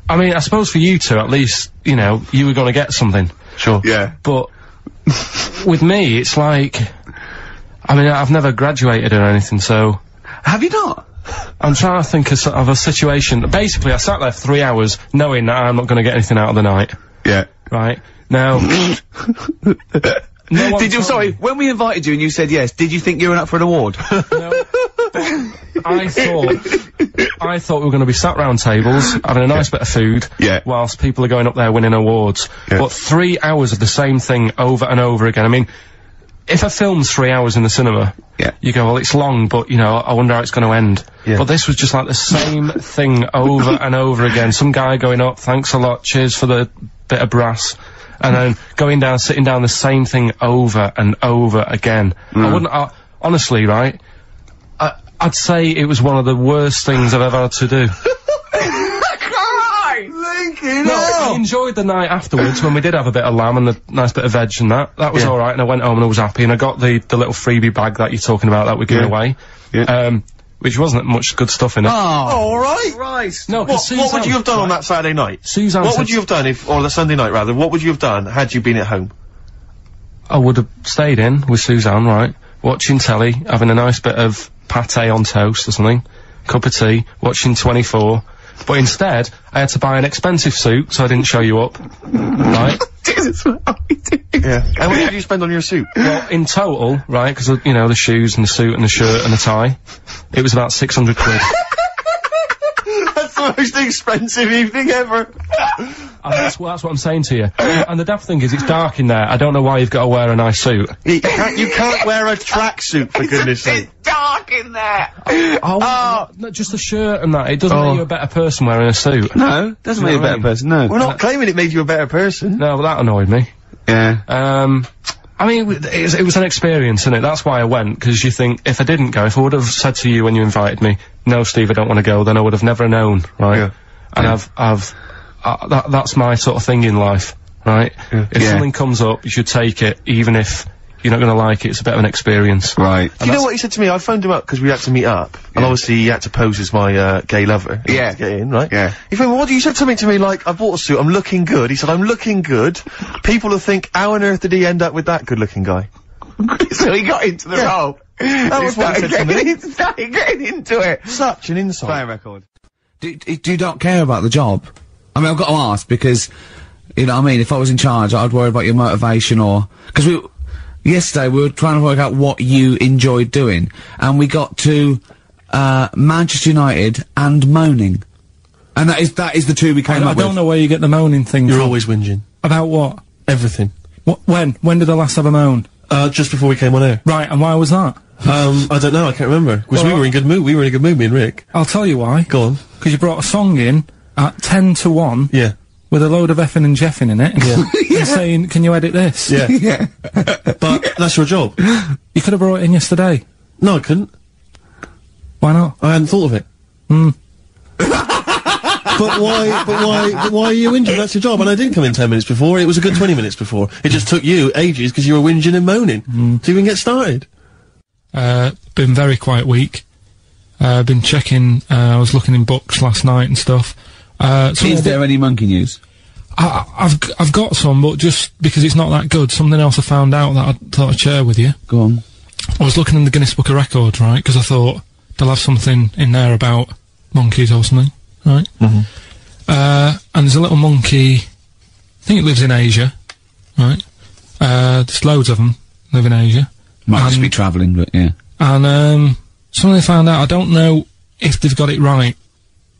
I mean, I suppose for you two, at least, you know, you were gonna get something. Sure. Yeah. But, with me, it's like, I mean, I've never graduated or anything, so... Have you not? I'm trying to think of a situation. Basically, I sat there for 3 hours, knowing that I'm not gonna get anything out of the night. Yeah. Right? Now... Sorry, when we invited you and you said yes, did you think you were up for an award? No. I thought we were going to be sat round tables, having a nice bit of food, whilst people are going up there winning awards. But 3 hours of the same thing over and over again. I mean, if a film's 3 hours in the cinema, you go, well, it's long, but, you know, I wonder how it's going to end. But this was just like the same thing over and over again. Some guy going up, thanks a lot, cheers for the bit of brass. And then going down, sitting down, the same thing over and over again. Honestly, right, I'd say it was one of the worst things I've ever had to do. I enjoyed the night afterwards when we did have a bit of lamb and a nice bit of veg and that. That was alright, and I went home and I was happy, and I got the little freebie bag that you're talking about that we're giving away. Which wasn't much good stuff in it. Oh, alright. Christ. No, what would you have done on that Saturday night? Suzanne What would you have done or the Sunday night rather, what would you have done had you been at home? I would have stayed in with Suzanne, right? Watching telly, having a nice bit of pâté on toast or something, cup of tea, watching 24. But instead, I had to buy an expensive suit, so I didn't show you up. Right? Jesus, what are we doing? Yeah. And what did you spend on your suit? Well, in total, right, because, you know, the shoes and the suit and the shirt and the tie, it was about 600 quid. That's the most expensive evening ever. And that's what I'm saying to you. And the daft thing is, it's dark in there. I don't know why you've got to wear a nice suit. You can't wear a tracksuit, for goodness sake. It's dark in there! No, just a shirt and that. It doesn't make you a better person wearing a suit. No, doesn't make you a better person, no. We're not claiming it made you a better person. No, but that annoyed me. Yeah. I mean, it was an experience, innit? That's why I went, because you think, if I didn't go, if I would have said to you when you invited me, no, Steve, I don't want to go, then I would have never known, right? Yeah. And that's my sort of thing in life, right? Yeah. If something comes up, you should take it, even if you're not gonna like it. It's a bit of an experience. Right. Do you know what he said to me? I phoned him up because we had to meet up, and obviously he had to pose as my, gay lover. Yeah. To get in, right? Yeah. He phoned me, what do you said something to me like, I bought a suit, I'm looking good. He said, I'm looking good. People will think, how on earth did he end up with that good-looking guy? So he got into the role. That was what he said to me. He started getting into it. Such an insight. Play a record. Do you not care about the job? I mean, I've got to ask, because, you know what I mean, if I was in charge, I'd worry about your motivation because yesterday we were trying to work out what you enjoyed doing, and we got to, Manchester United and moaning. And that is the two we came up with. I don't know where you get the moaning thing You're from. always whinging. About what? Everything. When did I last have a moan? Just before we came on air. Right, and why was that? I don't know, I can't remember. Because we were in good mood, me and Rick. I'll tell you why. Go on. Because you brought a song in at 10 to 1. Yeah. With a load of effing and jeffing in it. Yeah. And saying, can you edit this? Yeah. Yeah. But that's your job. You could have brought it in yesterday. No, I couldn't. Why not? I hadn't thought of it. But why are you whinging? That's your job. And I didn't come in 10 minutes before. It was a good 20 minutes before. It just took you ages because you were whinging and moaning to even get started. Been very quiet week. Been checking, I was looking in books last night and stuff. Is there any monkey news? I've got some, but just because it's not that good, something else I found out that I thought I'd share with you. Go on. I was looking in the Guinness Book of Records, right, because I thought they'll have something in there about monkeys or something, right? And there's a little monkey, I think it lives in Asia, right? There's loads of them live in Asia. Might just be travelling, but yeah. And, something I found out, I don't know if they've got it right,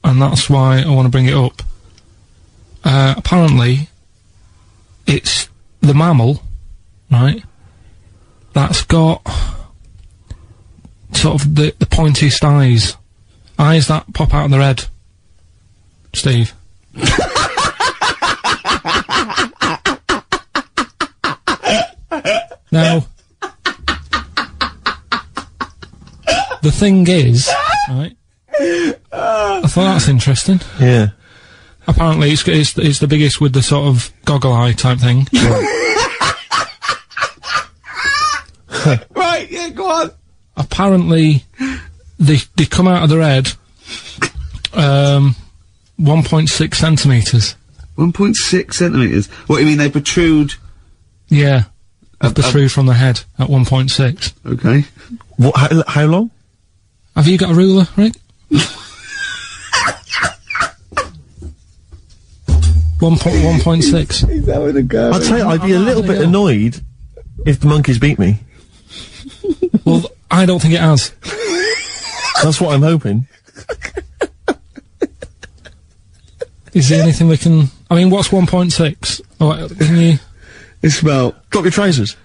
and that's why I want to bring it up. Apparently, it's the mammal, right, that's got sort of the pointiest eyes that pop out of their head. Steve. Now, the thing is, right, I thought that's interesting. Yeah. Apparently it's the biggest with the sort of goggle eye type thing. Right, yeah, go on. Apparently, they come out of their head, 1.6 centimetres. 1.6 centimetres? What, you mean they protrude? Yeah. They protrude from the head at 1.6. Okay. What, how long? Have you got a ruler, Rick? 1.6. He's having a go. I'd say I'd be a little bit annoyed if the monkeys beat me. Well, I don't think it has. That's what I'm hoping. Is there anything we can... I mean, what's 1.6? Oh, can you... It's about... Drop your trousers.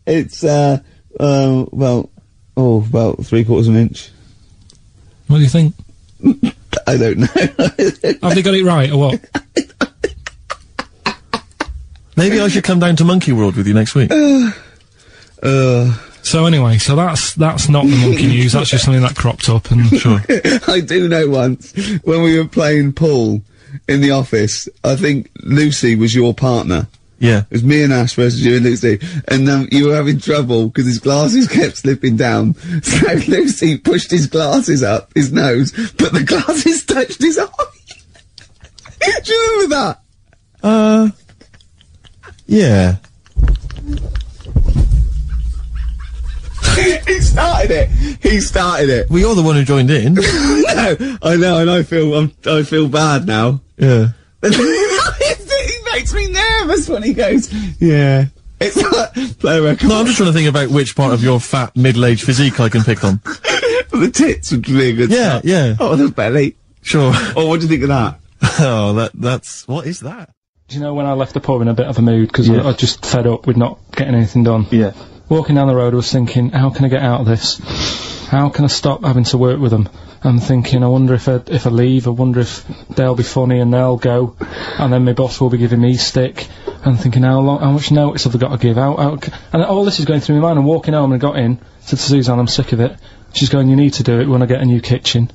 It's, about 3/4 of an inch. What do you think? I don't know. Have they got it right, or what? Maybe I should come down to Monkey World with you next week. So anyway, so that's not the monkey news, that's just something that cropped up, and... Sure. I do know once, when we were playing pool in the office, I think Lucy was your partner. Yeah. It was me and Ash versus you and Lucy, and you were having trouble because his glasses kept slipping down. So Lucy pushed his glasses up his nose, but the glasses touched his eye. Do you remember that? Yeah. He started it. Well, you're the one who joined in. No, I know, and I feel bad now. Yeah. He makes me nervous when he goes, yeah. It's like, play a record. No, I'm just trying to think about which part of your fat, middle-aged physique I can pick on. The tits would be a good start. Yeah. Oh, the belly. Sure. Oh, what do you think of that? Oh, that's, what is that? Do you know when I left the pub in a bit of a mood, because I just fed up with not getting anything done? Yeah. Walking down the road, I was thinking, how can I get out of this? How can I stop having to work with them? I'm thinking, I wonder if I leave, I wonder if they'll be funny and they'll go, and then my boss will be giving me stick. I'm thinking, how much notice have I got to give out? And all this is going through my mind. I'm walking home and I got in, said to Suzanne, I'm sick of it. She's going, you need to do it when I get a new kitchen.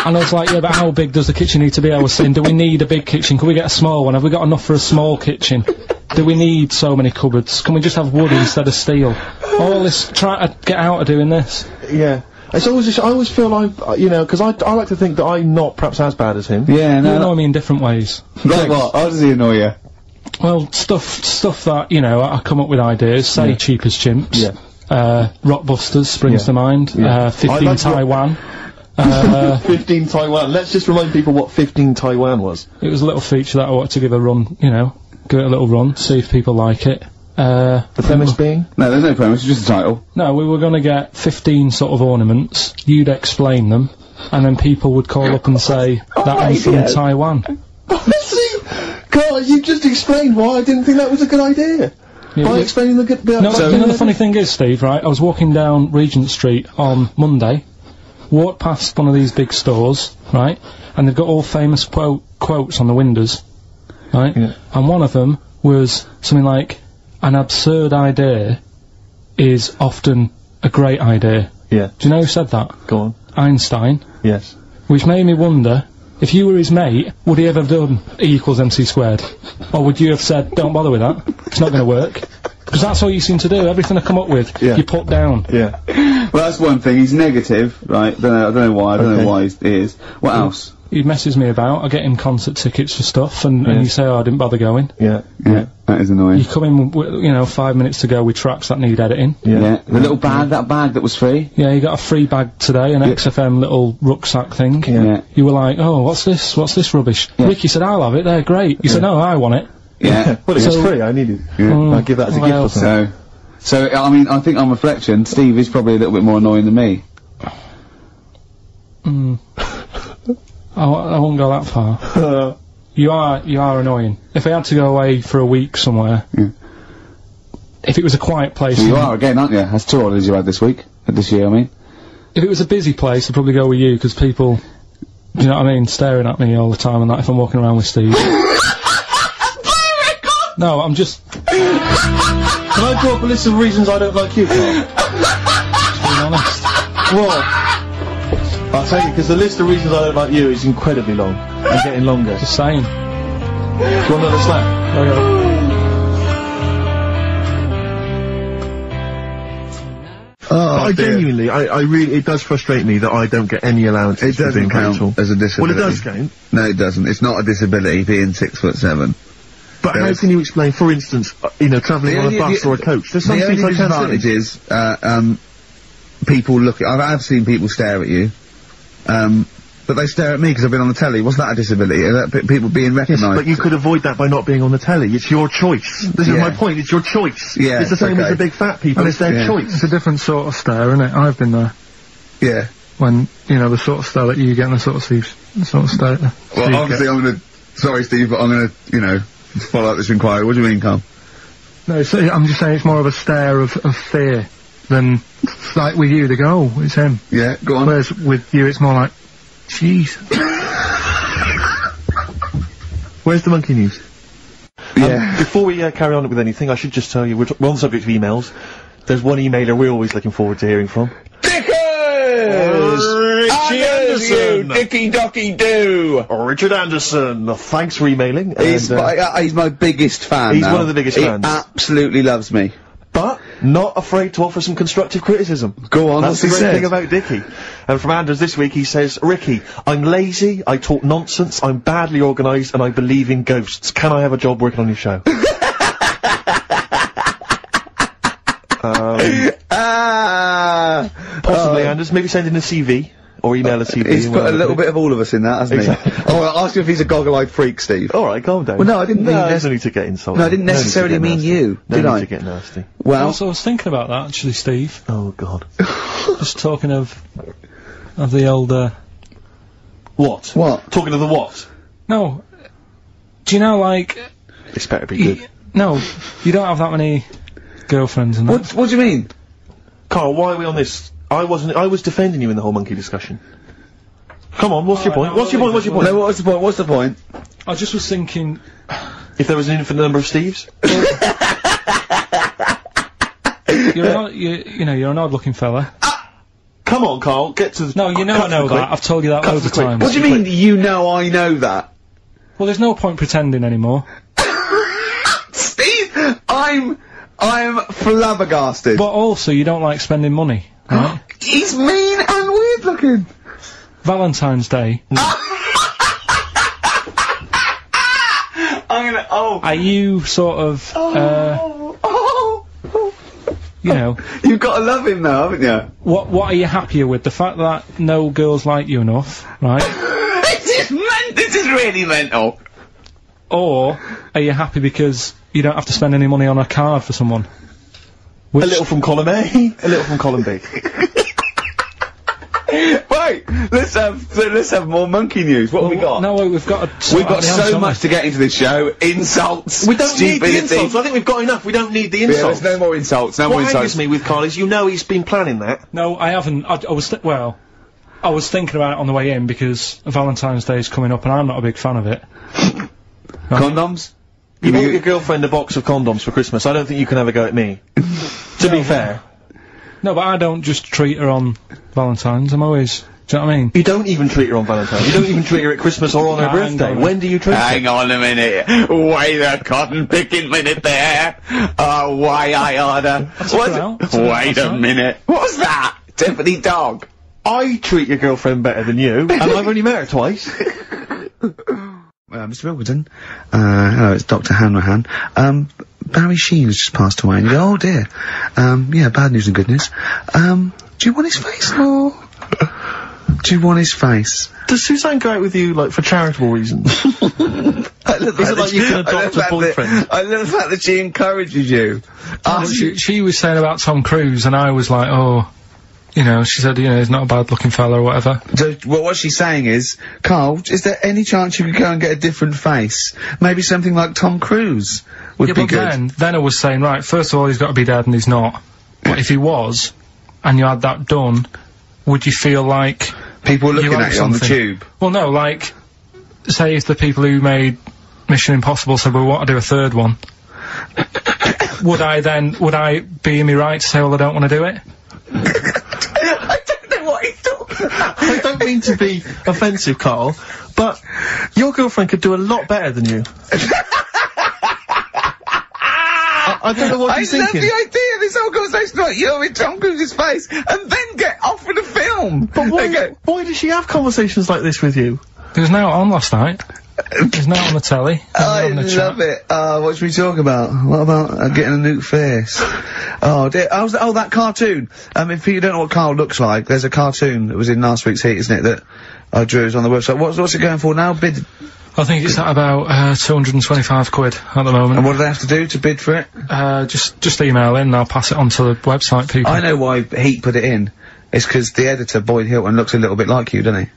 And I was like, yeah, but how big does the kitchen need to be? I was saying, do we need a big kitchen? Can we get a small one? Have we got enough for a small kitchen? Do we need so many cupboards? Can we just have wood instead of steel? All this, try to get out of doing this. Yeah. It's always just, I always feel like, you know, because I like to think that I'm not perhaps as bad as him. Yeah, no. You annoy me in different ways. Like what? How does he annoy you? Well, stuff that, you know, I come up with ideas, say Cheap as Chimps. Yeah. Rockbusters springs to mind. Yeah. 15 Taiwan. 15 Taiwan. Let's just remind people what 15 Taiwan was. It was a little feature that I wanted to give a run, you know, give it a little run, see if people like it. The premise being? No, there's no premise, it's just a title. No, we were gonna get 15 sort of ornaments, you'd explain them, and then people would call up and say, that one's from Taiwan. See? Carl, you just explained why I didn't think that was a good idea. Yeah, by explaining the good bit. No, you know the funny thing is, Steve, right, I was walking down Regent Street on Monday, walked past one of these big stores, right, and they've got all famous quotes on the windows, right, and one of them was something like, an absurd idea is often a great idea. Yeah. Do you know who said that? Go on. Einstein. Yes. Which made me wonder, if you were his mate, would he ever have done E=MC²? Or would you have said, don't bother with that, it's not going to work? Because that's all you seem to do, everything I come up with, you put down. Yeah. Well, that's one thing, he's negative, right, I don't know why, I don't know why he is. What else? He messes me about, I get him concert tickets for stuff, and you say, oh, I didn't bother going. Yeah. That is annoying. You come in, you know, 5 minutes to go with tracks that need editing. Yeah. The little bag, that bag that was free. Yeah, you got a free bag today, an XFM little rucksack thing. Yeah. You were like, oh, what's this rubbish? Yeah. Ricky said, I'll have it, they're great. You said, no, I want it. Yeah. Well, it was free, I need it. I'll give that as a gift or something. So, I mean, I think on reflection, Steve is probably a little bit more annoying than me. I won't go that far. You are annoying. If I had to go away for a week somewhere, if it was a quiet place... Well, you are again, aren't you? That's 2 holidays you had this week, this year, I mean. If it was a busy place, I'd probably go with you, because people, do you know what I mean, staring at me all the time and that if I'm walking around with Steve. No, I'm just... Can I draw up a list of reasons I don't like you, Carl? Just being honest. What? I'll tell you, because the list of reasons I don't like you is incredibly long. And getting longer. Just saying. Do you want another slap? Okay. I genuinely, I really, it does frustrate me that I don't get any allowance. It doesn't count as a disability. Well, it does count. No, it doesn't. It's not a disability being 6'7". But how can you explain, for instance, you know, travelling on a bus or a coach? There's some things I can't disadvantage is, people look at, I've seen people stare at you, but they stare at me because I've been on the telly. Was that a disability? Is that people being recognised? Yes, but you could avoid that by not being on the telly. It's your choice. This is my point. It's your choice. Yeah, it's the same as the big fat people. It's their choice. It's a different sort of stare, isn't it? I've been there. Yeah. When, you know, the sort of stare that you get and the sort of stare Well, obviously I'm gonna, sorry Steve, but I'm gonna, you know, follow up this inquiry. What do you mean, Carl? No, I'm just saying it's more of a stare of fear than, like with you, they go, oh, it's him. Yeah, go on. Whereas with you, it's more like, jeez. Where's the monkey news? Yeah. Before we carry on with anything, I should just tell you, we're on the subject of emails. There's one emailer we're always looking forward to hearing from. Cheers, Dicky Docky Doo! Richard Anderson, thanks for emailing. He's my biggest fan. He's one of the biggest fans. He absolutely loves me. But not afraid to offer some constructive criticism. Go on, that's the great thing about Dicky. And from Anders this week he says, Ricky, I'm lazy, I talk nonsense, I'm badly organised, and I believe in ghosts. Can I have a job working on your show? Possibly, Anders. Maybe send in a CV. Or email a CV. He's put a little bit of all of us in that, hasn't he? Oh, I'll ask you if he's a goggle-eyed freak, Steve. Alright, calm down. Well, no, I didn't mean there's no need to get insulted. No, I didn't necessarily mean you, did I? No need to get nasty. Well... Also, I was thinking about that, actually, Steve. Oh, God. Just talking of the old, What? What? Talking of the what? No. Do you know, like... This better be good. No, you don't have that many girlfriends and that. What do you mean? Carl, why are we on this? I was defending you in the whole monkey discussion. Come on, what's your point? What's your point? What's your point? No, what's the point? What's the point? I just was thinking... If there was an infinite number of Steves? You're an odd-looking fella. Come on, Carl, get to the... No, you know I know that. I've told you that loads of times. What do you mean, you know I know that? Well, there's no point pretending anymore. Steve, I'm flabbergasted. But also, you don't like spending money, right? He's mean and weird looking. Valentine's Day. Are you sort of, you know... You've got to love him now, haven't you? What are you happier with? The fact that no girls like you enough, right? This is really mental. Or, are you happy because you don't have to spend any money on a card for someone? A little from column A, a little from column B. Right, let's have more monkey news. What have we got? No, we've got so much to get into this show. Insults. We don't need the insults. I think we've got enough. We don't need the insults. Yeah, there's no more insults. No more insults. What angers me with Carl is, you know, he's been planning that. No, I haven't. I was thinking about it on the way in because Valentine's Day is coming up, and I'm not a big fan of it. Condoms? You bought your girlfriend a box of condoms for Christmas. I don't think you can have a go at me. To be fair. No, but I don't just treat her on Valentine's. I'm always... Do you know what I mean? You don't even treat her on Valentine's. You don't even treat her at Christmas or on her birthday. When do you treat her? Hang on a minute. Wait a cotton picking minute there. Why I order. Wait a minute. What was that? Tiffany dog. I treat your girlfriend better than you, and I've only met her twice. Mr. Wilkerton. Hello, it's Dr. Hanrahan. Barry Sheen has just passed away, and you go, oh dear. Yeah, bad news and good news. Do you want his face, or... Do you want his face? Does Suzanne go out with you, like, for charitable reasons? Is it like you can adopt a boyfriend? I love the fact that she encourages you. She was saying about Tom Cruise, and I was like, oh... You know, she said, you know, he's not a bad-looking fella or whatever. So, well, what she's saying is, Carl, is there any chance you could go and get a different face? Maybe something like Tom Cruise would be good. Then I was saying, right, first of all, he's got to be dead and he's not. But if he was, and you had that done, would you feel like... People looking at you on the tube? Well, no, like, say if the people who made Mission Impossible said, well, we want to do a third one. would I be in my right to say, well, I don't want to do it? I don't know what he's talking about. I don't mean to be offensive, Carl, but your girlfriend could do a lot better than you. I don't know what you're thinking. I love the idea of this whole conversation about you in Tom Cruise's face, and then get offered a film. But why does she have conversations like this with you? It was now on last night. It was now on the telly. I love it. What should we talk about? What about getting a new face? Oh dear. Oh, that cartoon. If you don't know what Carl looks like, there's a cartoon that was in last week's Heat, isn't it, that I drew on the website. What's it going for now? Bid? I think it's at about 225 quid at the moment. And what do they have to do to bid for it? Just email in and I'll pass it on to the website people. I know why Heat put it in. It's 'cause the editor, Boyd Hilton, looks a little bit like you, doesn't he?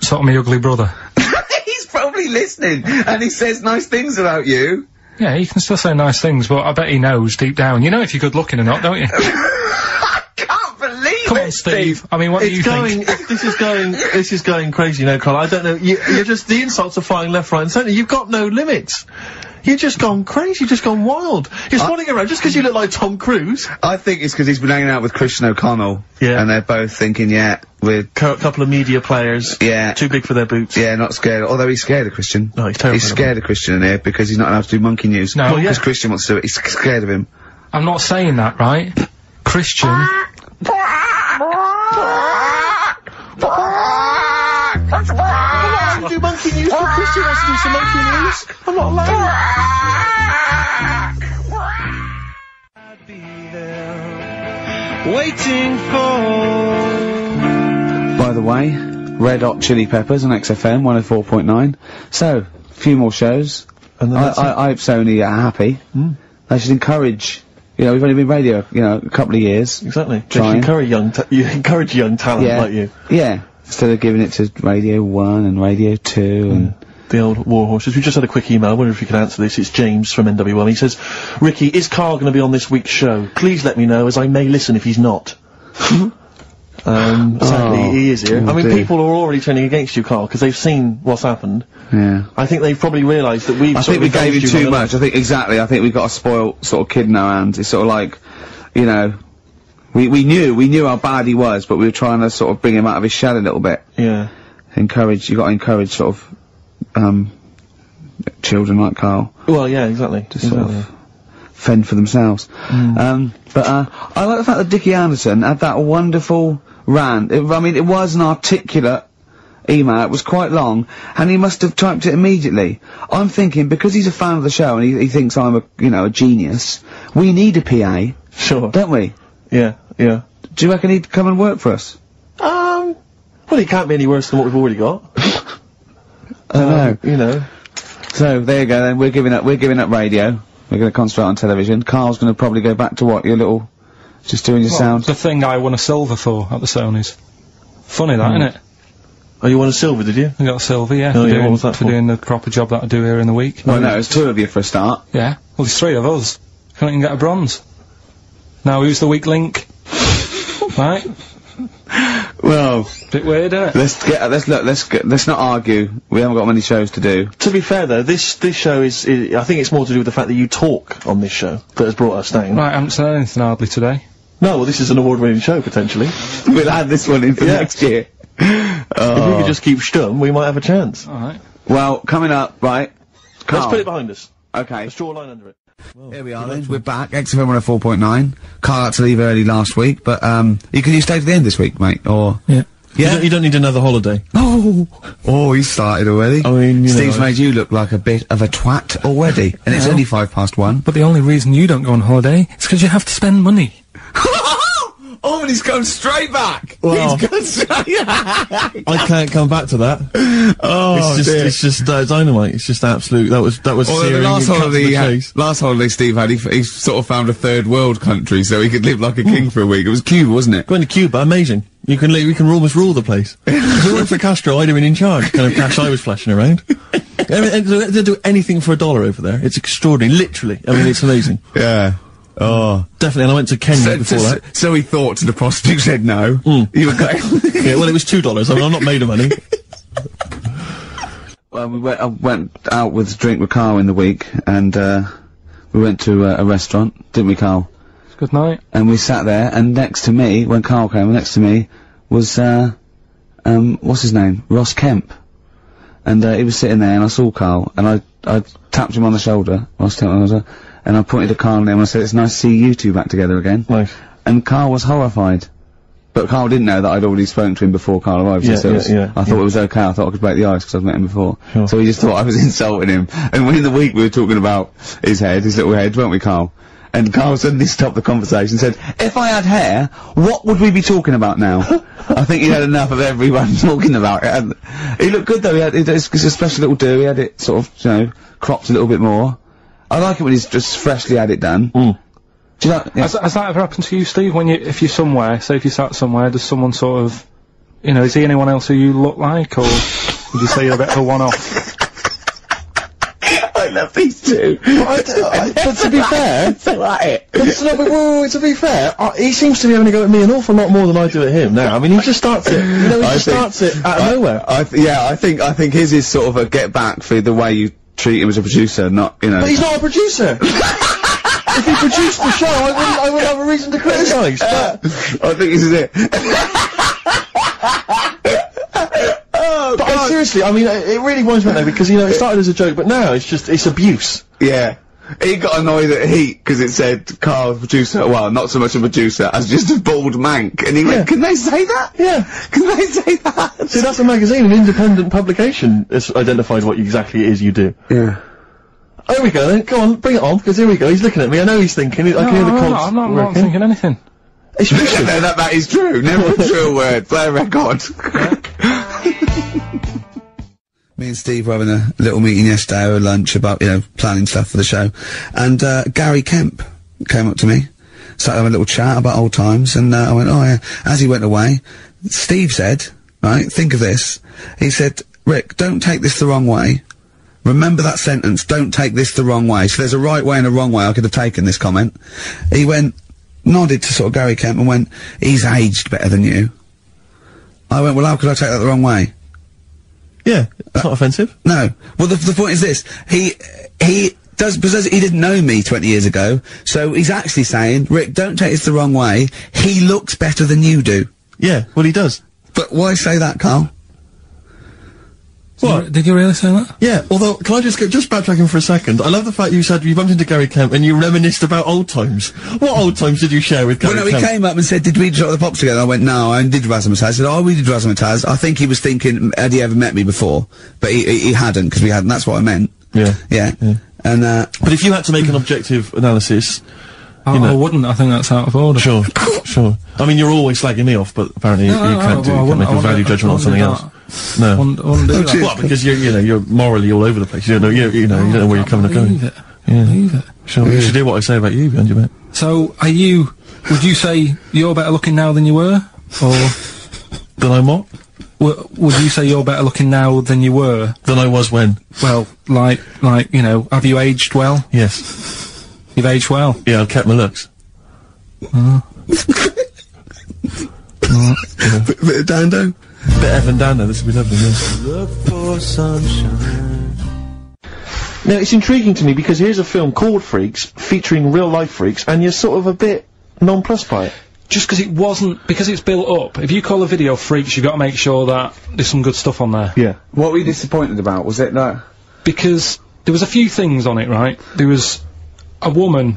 Sort of my ugly brother. He's probably listening, and he says nice things about you. Yeah, he can still say nice things, but I bet he knows deep down. You know if you're good looking or not, don't you? I can't believe Come on, Steve. I mean, what do you think? This is going crazy now, Carl. I don't know. You're just, the insults are flying left, right and centre. You've got no limits. You've just gone crazy, just gone wild. You're swanning around just 'cause you look like Tom Cruise. I think it's 'cause he's been hanging out with Christian O'Connell. Yeah. And they're both thinking, yeah, we're... Couple of media players. Yeah. Too big for their boots. Yeah, not scared. Although he's scared of Christian. No, he's terrible. He's scared of Christian in here because he's not allowed to do monkey news. No. Because Christian wants to do it. He's scared of him. I'm not saying that, right? Christian... to do monkey news, but Christian wants to do some monkey news. I'm not allowed. I'd be there, waiting for. By the way, Red Hot Chili Peppers on XFM 104.9. So, a few more shows. And I hope Sony are happy. They should encourage. You know, we've only been radio, a couple of years. Exactly. You encourage young talent like you. Yeah. Instead of giving it to Radio 1 and Radio 2 and... The old war horses. We just had a quick email. I wonder if you can answer this. It's James from NW1. He says, Ricky, is Carl going to be on this week's show? Please let me know, as I may listen if he's not. Sadly, he is here. I mean, people are already turning against you, Carl, because they've seen what's happened. Yeah. I think they've probably realised that I think we gave you too much. I think we've got a spoiled sort of kid in our hands. It's sort of like, we knew how bad he was, but we were trying to sort of bring him out of his shell a little bit. Yeah. You got to encourage sort of, children like Carl. Well, yeah, exactly. To sort of fend for themselves. I like the fact that Dickie Anderson had that wonderful rant. It was an articulate email. It was quite long, and he must have typed it immediately. I'm thinking, because he's a fan of the show and he thinks I'm a genius, we need a PA. Sure. Don't we? Yeah, yeah. Do you reckon he'd come and work for us? Well, he can't be any worse than what we've already got. I know. So, there you go then, we're giving up radio. We're gonna concentrate on television. Carl's gonna probably go back to what, just doing your sound? The thing I won a silver for at the Sonys. Funny that, isn't it? Oh, you won a silver, did you? I got a silver, yeah. Oh, what was that for doing the proper job that I do here in the week. Well, no, it's two of you for a start. Yeah. Well, there's three of us. Can't even get a bronze. Now, who's the weak link? Right? Well, bit weird, isn't let's it? not argue. We haven't got many shows to do. To be fair though, this show is I think it's more to do with the fact that you talk on this show that has brought us down. Right, I haven't said anything hardly today. No, well, this is an award-winning show, potentially. We'll add this one in for next year. If we could just keep stum, we might have a chance. Alright. Well, coming up, right. Let's put it behind us. Okay. Let's draw a line under it. Here we are then, we're back, XFM 104.9. Carl had to leave early last week, but, you stay to the end this week, mate, or... Yeah. Yeah? You don't need another holiday. Oh, he started already. I mean, Steve's made you look like a bit of a twat already, and it's only 1:05. But the only reason you don't go on holiday is because you have to spend money. Oh, and he's gone straight back! Well, he's gone straight back! I can't come back to that. Oh, it's just dynamite. It's just absolute, that was searing. Last holiday Steve had, he sort of found a third world country so he could live like a king for a week. It was Cuba, wasn't it? Going to Cuba, amazing. We can almost rule the place. If it weren't for Castro, I'd have been in charge. Kind of cash I was flashing around. They do anything for $1 over there. It's extraordinary, literally. I mean, it's amazing. Yeah. Oh. Definitely, and I went to Kenya before that. So he thought, to the prostitute said no. You were going... Yeah, well, it was $2. I mean, I'm not made of money. Well, I went out with a drink with Carl in the week, and, we went to a restaurant, didn't we, Carl? Good night. And we sat there, and next to me, when Carl came, next to me was, what's his name? Ross Kemp. And, he was sitting there, and I saw Carl, and I tapped him on the shoulder, Ross Kemp on the shoulder, and I pointed to Carl and him, and I said, it's nice to see you two back together again. Nice. And Carl was horrified. But Carl didn't know that I'd already spoken to him before Carl arrived. I thought it was okay, I thought I could break the ice because I'd met him before. Sure. So he just thought I was insulting him. And in the week we were talking about his little head, weren't we, Carl? And Carl suddenly stopped the conversation and said, if I had hair, what would we be talking about now? I think he had enough of everyone talking about it. And he looked good though, it's a special little do, he had it sort of, you know, cropped a little bit more. I like it when he's just freshly had it done. Mm. Do you know, yeah. Has that ever happened to you, Steve, if you're somewhere, say if you sat somewhere, does someone sort of, you know, is he anyone else who you look like, or would you say you're a bit of a one-off? I love these two. But to be fair, to be fair, he seems to be having a go at me an awful lot more than I do at him now. I mean, he just starts it, you know, starts it out of nowhere. I think his is sort of a get back for the way you treat him as a producer, not, you know. But he's not a producer! If he produced the show, I wouldn't have a reason to criticise. I think this is it. But seriously, I mean, it really winds me up though, because, you know, it started as a joke, but now it's abuse. Yeah. He got annoyed at Heat, because it said Carl, producer, well, not so much a producer, as just a bald mank. And he went, can they say that? Yeah. Can they say that? See, that's a magazine, an independent publication has identified what exactly it is you do. Yeah. Oh, here we go then, go on, bring it on, because here we go, he's looking at me, I know he's thinking, I can hear the cogs. I'm not thinking anything. It's fiction. No, that is true, never a true word, play a record. Me and Steve were having a little meeting yesterday over lunch about, you know, planning stuff for the show. And, Gary Kemp came up to me, started having a little chat about old times, and, I went, oh yeah. As he went away, Steve said, right, think of this. He said, Rick, don't take this the wrong way. Remember that sentence, don't take this the wrong way. So there's a right way and a wrong way I could have taken this comment. He went, nodded to sort of Gary Kemp and went, he's aged better than you. I went, well, how could I take that the wrong way? Yeah, it's not offensive. No. Well, the point is this. He because he didn't know me 20 years ago, so he's actually saying, Rick, don't take this the wrong way. He looks better than you do. Yeah, well, he does. But why say that, Carl? What? Did you really say that? Yeah, although, can I just backtracking for a second? I love the fact you said you bumped into Gary Kemp and you reminisced about old times. What old times did you share with Gary Kemp? Well, no, he came up and said, did we drop the pops together? I went, no, I did Razzmatazz. I said, oh, we did Razzmatazz. I think he was thinking, had he ever met me before? But he hadn't, because we hadn't. That's what I meant. Yeah. Yeah. And, but if you had to make an objective analysis, you know, I wouldn't. I think that's out of order. Sure, sure. I mean, you're always slagging me off, but apparently you can't make a value judgment on something else. No. I wouldn't do that. Well, because you're morally all over the place. You don't know where you're coming or going. Yeah. Leave it. Sure. You should hear what I say about you, behind your back. So, would you say you're better looking now than you were? Or? Than I'm what? Would you say you're better looking now than you were? Than I was when? Well, like, you know, have you aged well? Yes. You've aged well? Yeah, I've kept my looks. bit of Dando? Bit Evan Dando, this would be lovely, yes. Look for sunshine. Now, it's intriguing to me because here's a film called Freaks, featuring real-life freaks, and you're sort of a bit nonplussed by it. Just because it's built up. If you call a video Freaks, you've got to make sure that there's some good stuff on there. Yeah. What were you disappointed about? Was it that? Because there was a few things on it, right? There was a woman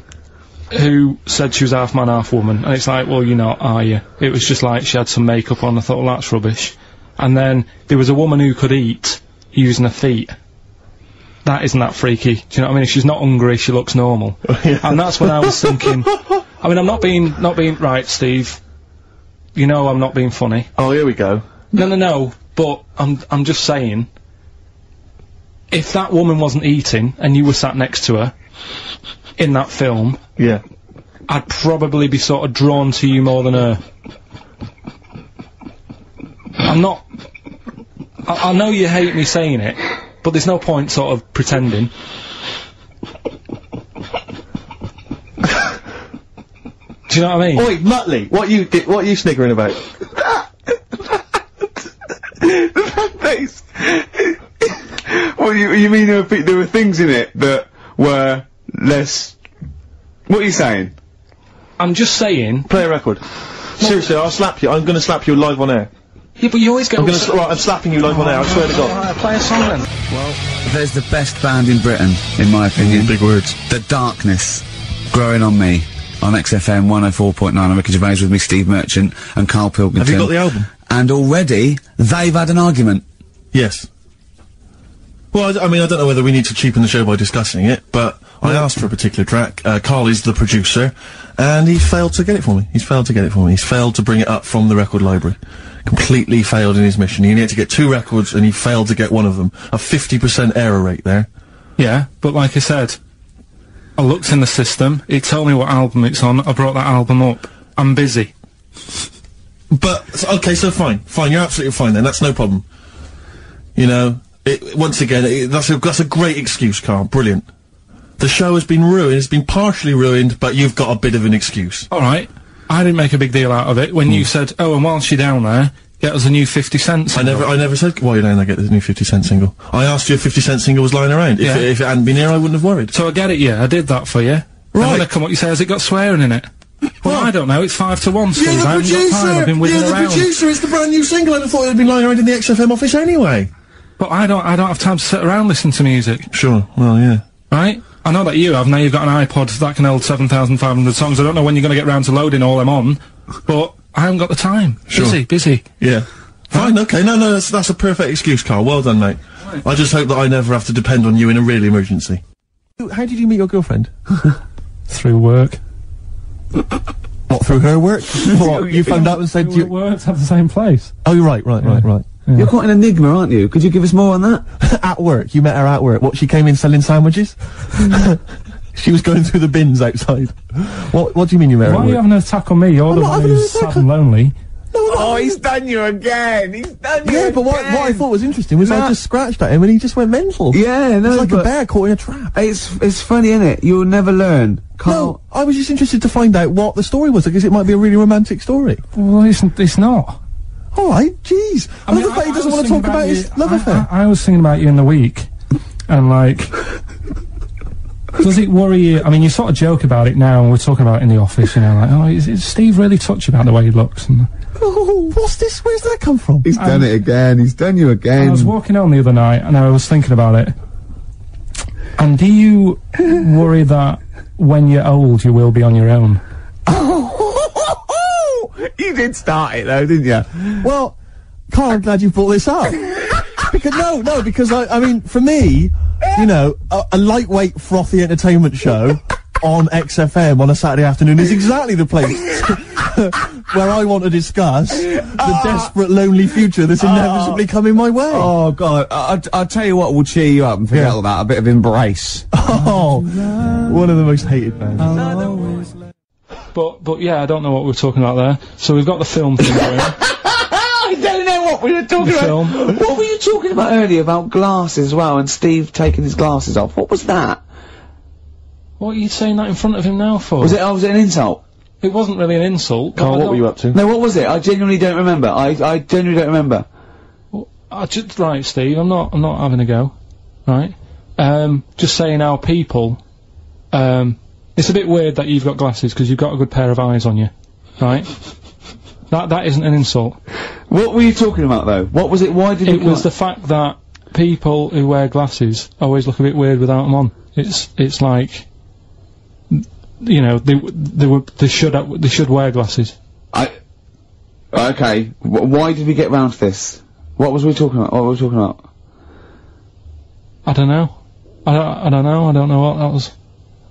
who said she was half man, half woman, and it's like, well, you're not, are you? It was just like she had some makeup on. I thought, well, that's rubbish. And then there was a woman who could eat using her feet. That isn't that freaky. Do you know what I mean? If she's not hungry, she looks normal. And that's when I was thinking, I mean, I'm not being right, Steve. You know I'm not being funny. Oh, here we go. No, but I'm just saying, if that woman wasn't eating and you were sat next to her in that film, yeah, I'd probably be sort of drawn to you more than her. I'm not. I know you hate me saying it, but there's no point sort of pretending. Do you know what I mean? Oi, Muttley, what are you sniggering about? That face. Well, you mean there were things in it that were less What are you saying? I'm just saying... Play a record. Seriously, I'll slap you. I'm gonna slap you live on air. Yeah, but you always go... I'm slapping you live on air, I swear to God. Alright, play a song then. Well, there's the best band in Britain, in my opinion. Big words. The Darkness, Growing on Me, on XFM 104.9. I'm Ricky Gervais with me, Steve Merchant, and Karl Pilkington. Have you got the album? And already, they've had an argument. Yes. Well, I mean, I don't know whether we need to cheapen the show by discussing it, but I asked for a particular track. Karl is the producer, and he failed to get it for me. He's failed to get it for me. He's failed to bring it up from the record library. Completely failed in his mission. He needed to get 2 records, and he failed to get one of them. A 50% error rate there. Yeah, but like I said, I looked in the system, it told me what album it's on, I brought that album up. I'm busy. But, okay, so fine. Fine, you're absolutely fine then, that's no problem. You know, once again, that's a great excuse, Karl. Brilliant. The show has been ruined, it's been partially ruined, but you've got a bit of an excuse. Alright, I didn't make a big deal out of it when you said, oh, and whilst you're down there, get us a new 50 Cent single. I never said, while you're down there, get the new 50 Cent single. I asked you if 50 Cent single was lying around. Yeah. If it hadn't been here, I wouldn't have worried. So I get it, yeah, I did that for you. Right. And when I come up, you say, has it got swearing in it? Well, I don't know, it's 5 to 1, Steve. You're the I haven't got time, I've been whizzing You're the around. producer, it's the brand new single. I'd have thought it had been lying around in the XFM office anyway. But I don't have time to sit around listening to music. Sure, well, yeah. Right? I know that you have, now you've got an iPod that can hold 7,500 songs. I don't know when you're gonna get round to loading all them on, but I haven't got the time. Sure. Busy. Yeah. Fine, okay, no, that's a perfect excuse, Karl. Well done, mate. Right. I just hope that I never have to depend on you in a real emergency. How did you meet your girlfriend? Through work. What, through her work? What, you found out and said you... worked at the same place. Oh, you're right. Yeah. You're quite an enigma, aren't you? Could you give us more on that? At work, you met her at work. What, she came in selling sandwiches? She was going through the bins outside. What do you mean you met her at work? Why are you having an attack on me? You're the one who's sad and lonely. Oh, he's done you again! He's done you Yeah, but what I thought was interesting was I just scratched at him and he just went mental. Yeah, no, it's like a bear caught in a trap. It's funny, innit? You'll never learn. No, I was just interested to find out what the story was, because it might be a really romantic story. Well, it's not. Alright, jeez. I love the fact he doesn't want to talk about his love affair. I was thinking about you in the week, and like... Does it worry you? I mean, you sort of joke about it now, and we're talking about it in the office, you know, like, oh, is Steve really touchy about the way he looks? And oh, what's this? Where's that come from? He's done it again. He's done you again. I was walking home the other night, and I was thinking about it. And do you worry that when you're old, you will be on your own? You did start it, though, didn't you? Well, Karl, I'm glad you brought this up. Because I mean, for me, you know, a lightweight, frothy entertainment show on XFM on a Saturday afternoon is exactly the place where I want to discuss the desperate, lonely future that's inevitably coming my way. Oh, God. I'll tell you what will cheer you up and forget all that. A bit of Embrace. Oh, one of the most hated bands. But yeah, I don't know what we were talking about there. So we've got the film thing going. I don't know what we were talking about. Film. What were you talking about earlier about glasses as well, and Steve taking his glasses off? What was that? What are you saying that in front of him now for? Was it an insult? It wasn't really an insult. Karl, what were you up to? No, what was it? I genuinely don't remember. I genuinely don't remember. Well, right, Steve, I'm not having a go. Right? Just saying how people, it's a bit weird that you've got glasses because you've got a good pair of eyes on you. Right? That isn't an insult. What were you talking about, though? What was it? Why did it was the fact that people who wear glasses always look a bit weird without them on. It's like, you know, they should wear glasses. Okay. Why did we get round to this? What was we talking about? What were we talking about? I don't know. I don't know what that was.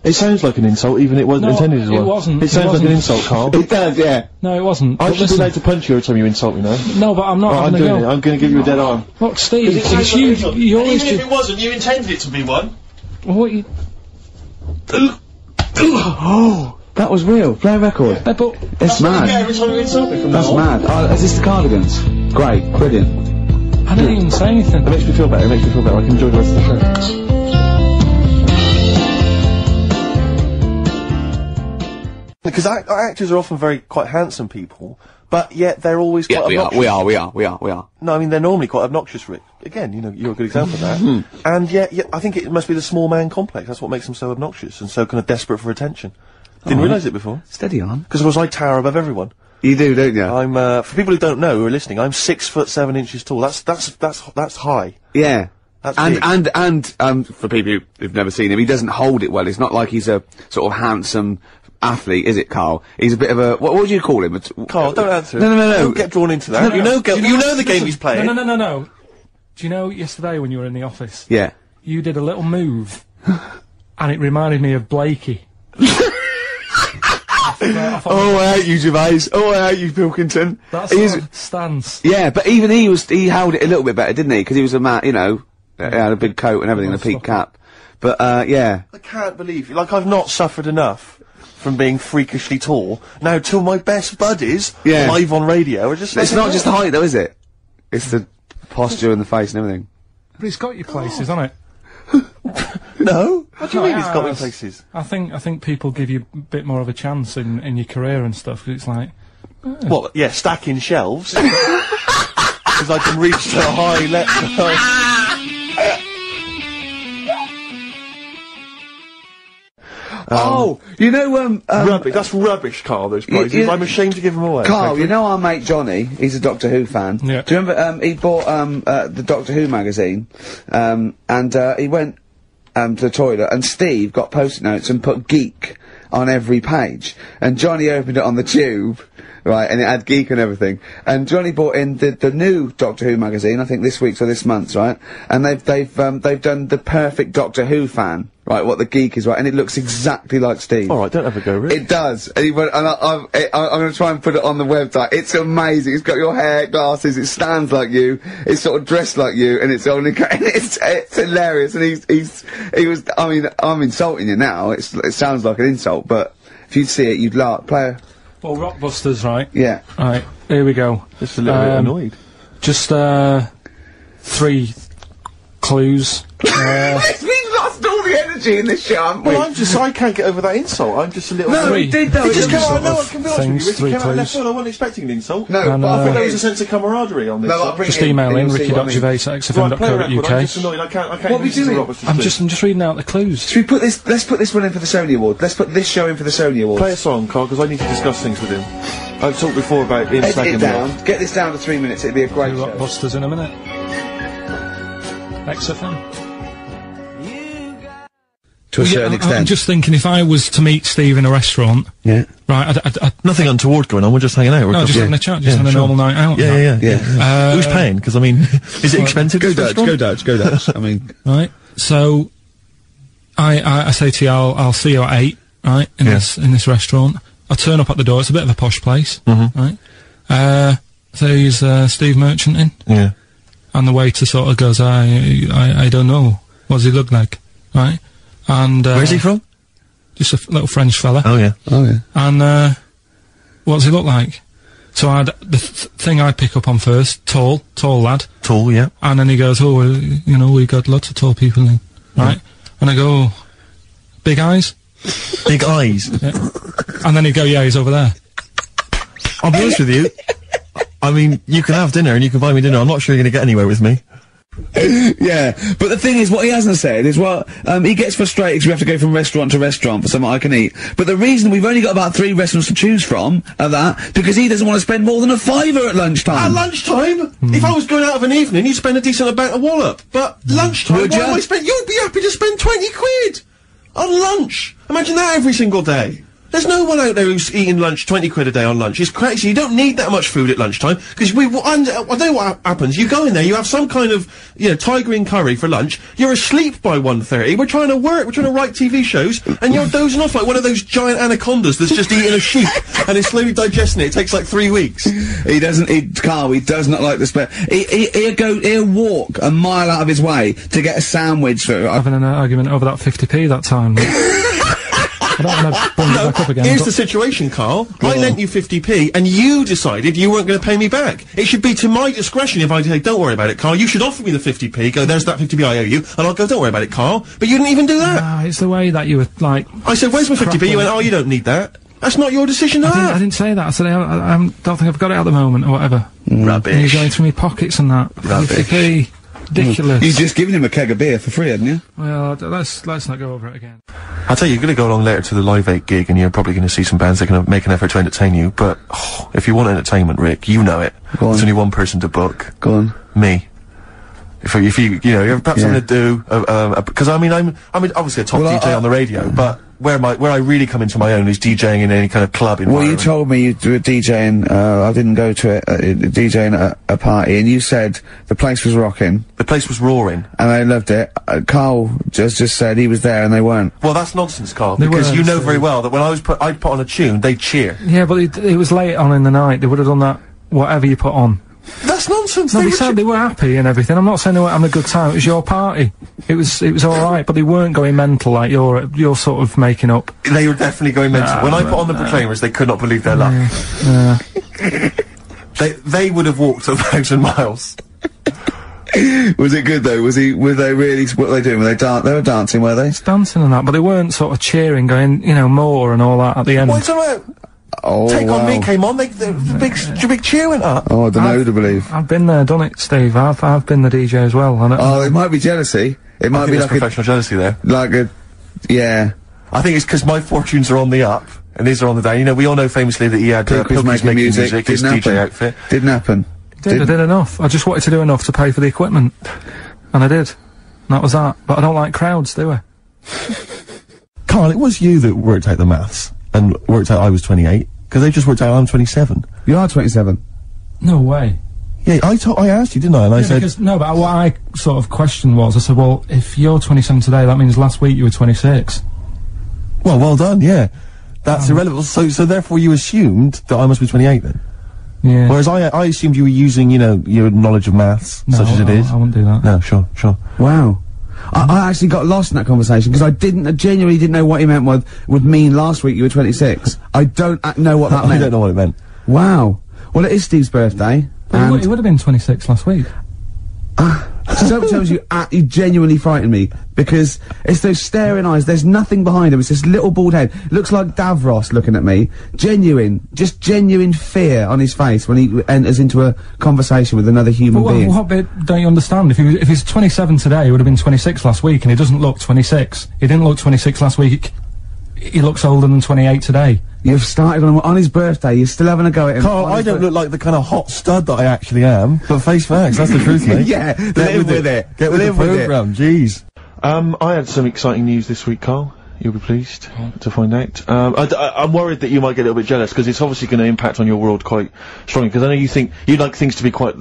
It sounds like an insult, even it wasn't intended as well. It wasn't. It sounds like an insult, Karl. It does, yeah. No, it wasn't. I should be allowed to punch you every time you insult me now. No, but I'm not. I'm doing it. I'm going to give you a dead arm. Look, Steve, it's you. You always even if it wasn't, you intended it to be one. Well, what you? Oh, that was real. Play a record. But it's mad. Every time you insult me from That's mad. Is this the Cardigans? Great, brilliant. I didn't even say anything. It makes me feel better. I can enjoy the rest of the show. Because actors are often quite handsome people, but yet they're always quite obnoxious. We are. No, I mean, they're normally quite obnoxious, Rick. Again, you know, you're a good example of that. And yet, I think it must be the small man complex. That's what makes them so obnoxious and so kind of desperate for attention. Didn't realise it before. Steady on. Because of course I tower above everyone. You do, don't you? I'm, for people who don't know, who are listening, I'm 6'7" tall. That's high. Yeah. That's And for people who've never seen him, he doesn't hold it well. It's not like he's a sort of handsome athlete, is it, Carl? He's a bit of a, what would you call him? Carl, don't answer. No. Don't get drawn into that. You know the game he's playing. No. Do you know yesterday when you were in the office? Yeah. You did a little move, and it reminded me of Blakey. Oh, I hate you, Gervais. Oh, I hate you, Pilkington. That's his stance. Yeah, but even he held it a little bit better, didn't he? Because he was a man, you know, he had a big coat and everything, and a peak cap. But, yeah. I can't believe, like, I've not suffered enough from being freakishly tall. Now, till my best buddies, live on radio, are just... It's not just the height, though, is it? It's the posture and the face and everything. But it's got you places, hasn't it? No? What do you mean it's got me places? I think people give you a bit more of a chance in your career and stuff, 'cause it's like... What, yeah, stacking shelves? Because I can reach to a high level. Oh, you know, rubbish. That's rubbish, Carl, those prizes. I'm ashamed to give them away. Carl, frankly. you know our mate Johnny? He's a Doctor Who fan. Yeah. Do you remember, he bought, the Doctor Who magazine, and, he went, to the toilet, and Steve got post-it notes and put geek on every page. And Johnny opened it on the tube, right, and it had geek and everything. And Johnny bought in the new Doctor Who magazine, I think this week's or this month's, right? And they've done the perfect Doctor Who fan, right, what the geek is, right, and it looks exactly like Steve. Alright, don't have a go, really. It does. And he went, and I'm gonna try and put it on the website. It's amazing. It's got your hair, glasses, it stands like you, it's sort of dressed like you, and it's only, it's hilarious. And he was, I mean, I'm insulting you now, it sounds like an insult, but if you'd see it, you'd laugh. Play Well, Rockbusters, right? Yeah. Right, here we go. Just a little bit annoyed. Just, 3 clues. We've lost all the energy in this show, haven't we? Well, I can't get over that insult. I'm just a little... No, we did though. It just came out, no, I can be honest with you, it 3 came out of left clues. field. I wasn't expecting an insult. No, And, but I I thought think there was a sense of camaraderie on this. Just email in, ricky.gervais@xfm.co.uk. Right, play a record, I'm just annoyed, I can't What are we listen to doing? Robert's I'm just reading out the clues. Should we put this, let's put this one in for the Sony Award. Let's put this show in for the Sony Award. Play a song, Carl, because I need to discuss things with him. I've talked before about him Edit slagging it me down. off. Get this down to 3 minutes, it'd be a great show. Rockbusters in a minute. XFM. To a certain I'm extent. just thinking, if I was to meet Steve in a restaurant, Yeah. right, I'd Nothing untoward going on, we're just hanging out. no, just having a chat, just having a normal night out. Yeah. Who's paying? Because, I mean, is it expensive? Go Dutch. I mean... Right, so, I say to you, I'll see you at 8, right, in this restaurant. I turn up at the door, it's a bit of a posh place, right? So he's, Steve Merchant in. Yeah. And the waiter sort of goes, I don't know, what does he look like, right? And, Where's he from? Just a little French fella. Oh, yeah. And, what does he look like? So the thing I pick up on first, tall lad. Tall, yeah. And then he goes, oh, well, you know, we got lots of tall people in, right? And I go, big eyes? Big eyes? Yeah. And then he'd go, yeah, he's over there. I'll be honest with you. I mean, you can have dinner and you can buy me dinner. I'm not sure you're going to get anywhere with me. Yeah, but the thing is, what he hasn't said is, well, he gets frustrated because we have to go from restaurant to restaurant for something I can eat. But the reason we've only got about 3 restaurants to choose from are that, because he doesn't want to spend more than a £5 at lunchtime. At lunchtime? If I was going out of an evening, you'd spend a decent amount of wallop. But lunchtime, Would why ya? am I spend? You'd be happy to spend 20 quid on lunch. Imagine that every single day. There's no one out there who's eating lunch 20 quid a day on lunch. It's crazy. You don't need that much food at lunchtime because I don't know what happens. You go in there, you have some kind of, you know, tiger in curry for lunch. You're asleep by 1:30. We're trying to work. We're trying to write TV shows, and you're dozing off like one of those giant anacondas that's just eating a sheep and is slowly digesting it. It takes like 3 weeks. He does not like the spare. He'll walk a mile out of his way to get a sandwich for. Having an argument over that 50p that time. I don't want to bring it back up again. Here's the situation, Carl. I lent you 50p, and you decided you weren't going to pay me back. It should be to my discretion if I say, don't worry about it, Carl. You should offer me the 50p, go, there's that 50p I owe you, and I'll go, don't worry about it, Carl. But you didn't even do that. No, it's the way that you were, like... I said, where's my 50p? You went, oh, you don't need that. That's not your decision to have. I didn't say that. I said, I don't think I've got it at the moment, or whatever. Rubbish. And you're going through my pockets and that. Rubbish. 50p. Ridiculous. You've just given him a keg of beer for free, hadn't you? Well, let's not go over it again. I'll tell you, you're gonna go along later to the Live 8 gig, and you're probably gonna see some bands that are gonna make an effort to entertain you, but, if you want entertainment, Rick, you know it. There's only one person to book. Go on. Me. If you know, you're perhaps something to do, because I mean, I'm obviously a top DJ on the radio, but where I really come into my own is DJing in any kind of club environment. Well, you told me you were DJing, I didn't go to it, DJing at a party, and you said the place was rocking. The place was roaring. And I loved it. Carl just said he was there and they weren't. Well, that's nonsense, Carl, because you know very well that when I'd put on a tune, they'd cheer. Yeah, but it was late on in the night. They would have done that, whatever you put on. That's nonsense. No, they said they were happy and everything. I'm not saying they weren't having a good time. It was your party. It was alright, but they weren't going mental like you're sort of making up. They were definitely going mental. When I put on the Proclaimers, they could not believe their luck. Yeah. They would have walked 1,000 miles. Was it good though? Were they really, what were they doing? They were dancing, were they? Dancing and that, but they weren't sort of cheering, going, you know, more and all that at the end. What are you talking about? Oh, Take On Me came on, the big cheer went up. Oh, I don't know who to believe. I've been there, done it, Steve. I've been the DJ as well. Oh, it might be jealousy. It might be like professional jealousy there. Yeah. I think it's because my fortunes are on the up, and his are on the down. You know, we all know famously that he had Pilkington making music, his DJ outfit. Didn't happen. I did enough. I just wanted to do enough to pay for the equipment. And I did. And that was that. But I don't like crowds, do I? Carl, it was you that worked out the maths, and worked out I was 28. Because they just worked out I'm 27. You are 27. No way. Yeah, I asked you, didn't I? And I said... No, but what I sort of questioned was, I said, well, if you're 27 today, that means last week you were 26. Well done, yeah. That's irrelevant. So therefore you assumed that I must be 28 then? Yeah. Whereas I assumed you were using, you know, your knowledge of maths, such as it is. I wouldn't do that. No, sure. Wow. I actually got lost in that conversation because I genuinely didn't know what he meant would mean last week you were 26. I don't know what that meant. I don't know what it meant. Wow. Well, it is Steve's birthday. But he would have been 26 last week. Sometimes you genuinely frighten me because it's those staring eyes. There's nothing behind him. It's this little bald head. Looks like Davros looking at me. Genuine fear on his face when he enters into a conversation with another human being. What bit don't you understand? If he's 27 today, he would have been 26 last week, and he doesn't look 26. He didn't look 26 last week. He looks older than 28 today. You've started on his birthday, you're still having a go at him. Carl, I don't look like the kind of hot stud that I actually am, but face facts, that's the truth, mate. Yeah, live with it. Get with the programme, jeez. I had some exciting news this week, Carl. You'll be pleased to find out. I'm worried that you might get a little bit jealous, because it's obviously going to impact on your world quite strongly, because I know you think you'd like things to be quite,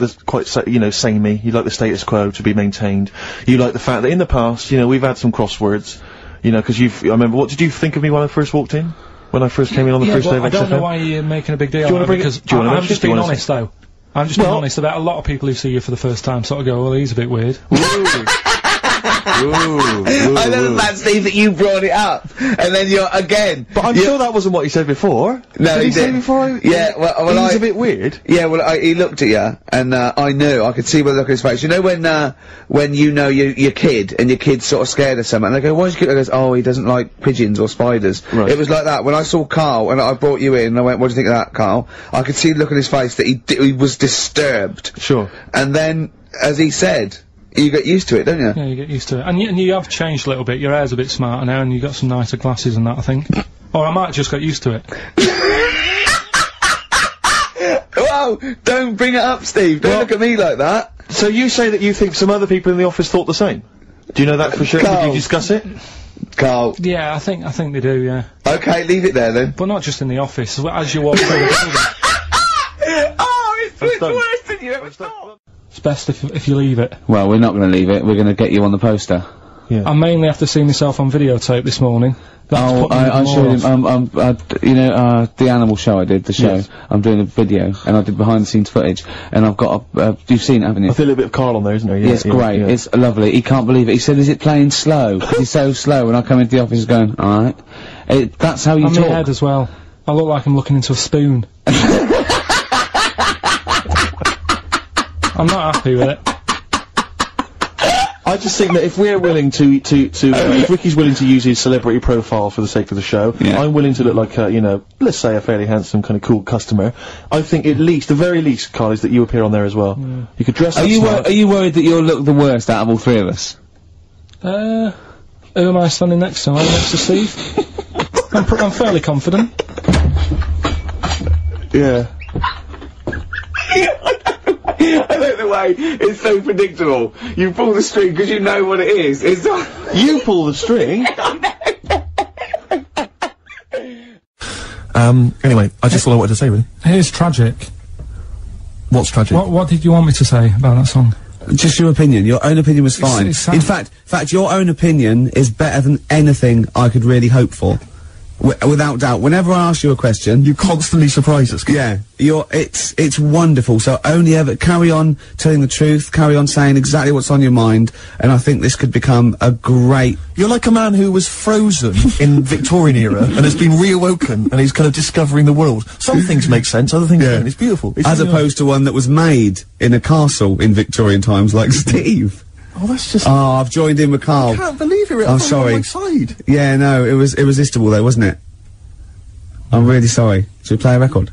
you know, samey. You'd like the status quo to be maintained. You like the fact that in the past, you know, we've had some crosswords, you know, because I remember, what did you think of me when I first walked in? When I first came in on the first day of XFM? I don't know why you're making a big deal Do you want to bring because it? I'm just being honest, though. I'm just being honest about a lot of people who see you for the first time sort of go, well, he's a bit weird. I love that, Steve, that you brought it up, and then you're again. But I'm sure that wasn't what he said before. No, did he say before? Yeah, well, he's a bit weird. Yeah, well, he looked at you, and I knew. I could see by the look of his face. You know when you know your kid, and your kid's sort of scared of something, and they go, "Why's your kid?" And goes, "Oh, he doesn't like pigeons or spiders." Right. It was like that when I saw Carl, and I brought you in, and I went, "What do you think of that, Carl?" I could see the look on his face that he was disturbed. Sure. And then, as he said, you get used to it, don't you? Yeah, you get used to it. And you have changed a little bit. Your hair's a bit smarter now, and you got some nicer glasses and that, I think. Or I might just get used to it. Whoa! Don't bring it up, Steve. Don't look at me like that. So you say that you think some other people in the office thought the same? Do you know that for sure? Carl. Did you discuss it? Carl. Yeah, I think they do, yeah. Okay, leave it there then. But not just in the office, as you walk through the building. Oh, it's worse than you ever thought. It's best if you leave it. Well, we're not going to leave it. We're going to get you on the poster. Yeah. I mainly have to see myself on videotape this morning. I showed him, you know, the animal show I did, the show. Yes. I'm doing a video, and I did behind the scenes footage, and I've got you've seen it, haven't you? I feel a little bit of Carl on there, isn't there? Yeah, it's great. Yeah. It's lovely. He can't believe it. He said, is it playing slow? Because he's so slow, and I come into the office going, alright. That's how you talk. I'm in my head as well. I look like I'm looking into a spoon. I'm not happy with it. I just think that if we're willing if Ricky's willing to use his celebrity profile for the sake of the show, I'm willing to look like a, you know, let's say a fairly handsome, kind of cool customer. I think the very least, Carl, is that you appear on there as well. You could dress up smart. Are you worried that you'll look the worst out of all three of us? Who am I standing next to? Am I next to Steve? I'm fairly confident. Yeah. I like the way it's so predictable. You pull the string because you know what it is. It's not. You pull the string. Anyway, I just all I wanted to say, really. Here's tragic. What's tragic? What did you want me to say about that song? Just your opinion. Your own opinion was fine. It's In fact, your own opinion is better than anything I could really hope for. Without doubt. Whenever I ask you a question, you constantly surprise us. Yeah, it's wonderful. So only ever carry on telling the truth, carry on saying exactly what's on your mind, and I think this could become a great. You're like a man who was frozen in Victorian era and has been reawoken, and he's kind of discovering the world. Some things make sense, other things don't. It's beautiful. As opposed to one that was made in a castle in Victorian times, like Steve. Oh, that's just. Oh, I've joined in with Carl. I can't believe you're I'm sorry. on my side. Yeah, no, it was irresistible though, wasn't it? I'm really sorry. Should we play a record?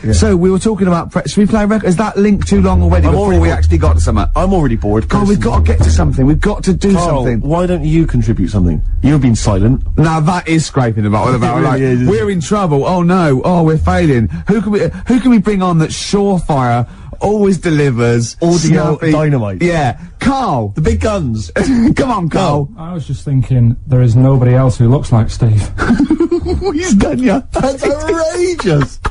Yeah. So, we were talking about should we play a record? Is that link too long already before we actually got to something? I'm already bored. God, we've got to get to something. We've got to do something. Why don't you contribute something? You've been silent. Now that is scraping the bottom about like, we're in trouble. Oh no. Oh, we're failing. Who can we bring on that's surefire? Always delivers. Audio dynamite. Yeah. Carl. The big guns. Come on, Carl. I was just thinking, there is nobody else who looks like Steve. He's done ya. That's outrageous.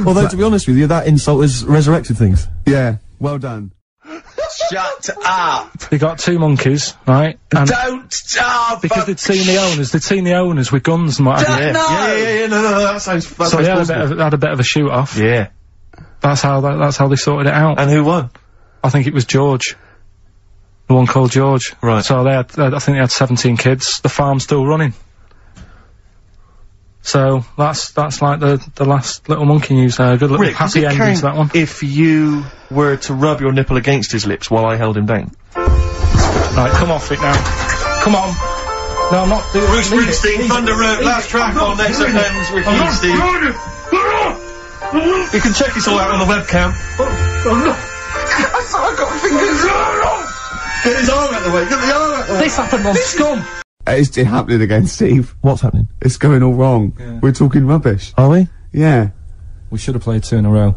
Although, to be honest with you, that insult has resurrected things. Yeah. Well done. Shut up! They got two monkeys, right? And don't stop! Because they'd seen the owners with guns and what have you. No, that sounds. So they had a bit of a shoot off. Yeah. That's how they sorted it out. And who won? I think it was George. The one called George. Right. So I think they had 17 kids. The farm's still running. So that's like the last little monkey news there. Good little happy ending to that one. If you were to rub your nipple against his lips while I held him down. Right, come off it now. Come on. No, I'm not doing Bruce Springsteen, Thunder Road, last track on XFM's Ricky and Steve. You can check this all out on the webcam. I've got fingers. Get his arm out the way. Get the arm out the way. This happened on Scum. It's happening again, Steve. What's happening? It's going all wrong. Yeah. We're talking rubbish. Are we? Yeah. We should have played two in a row.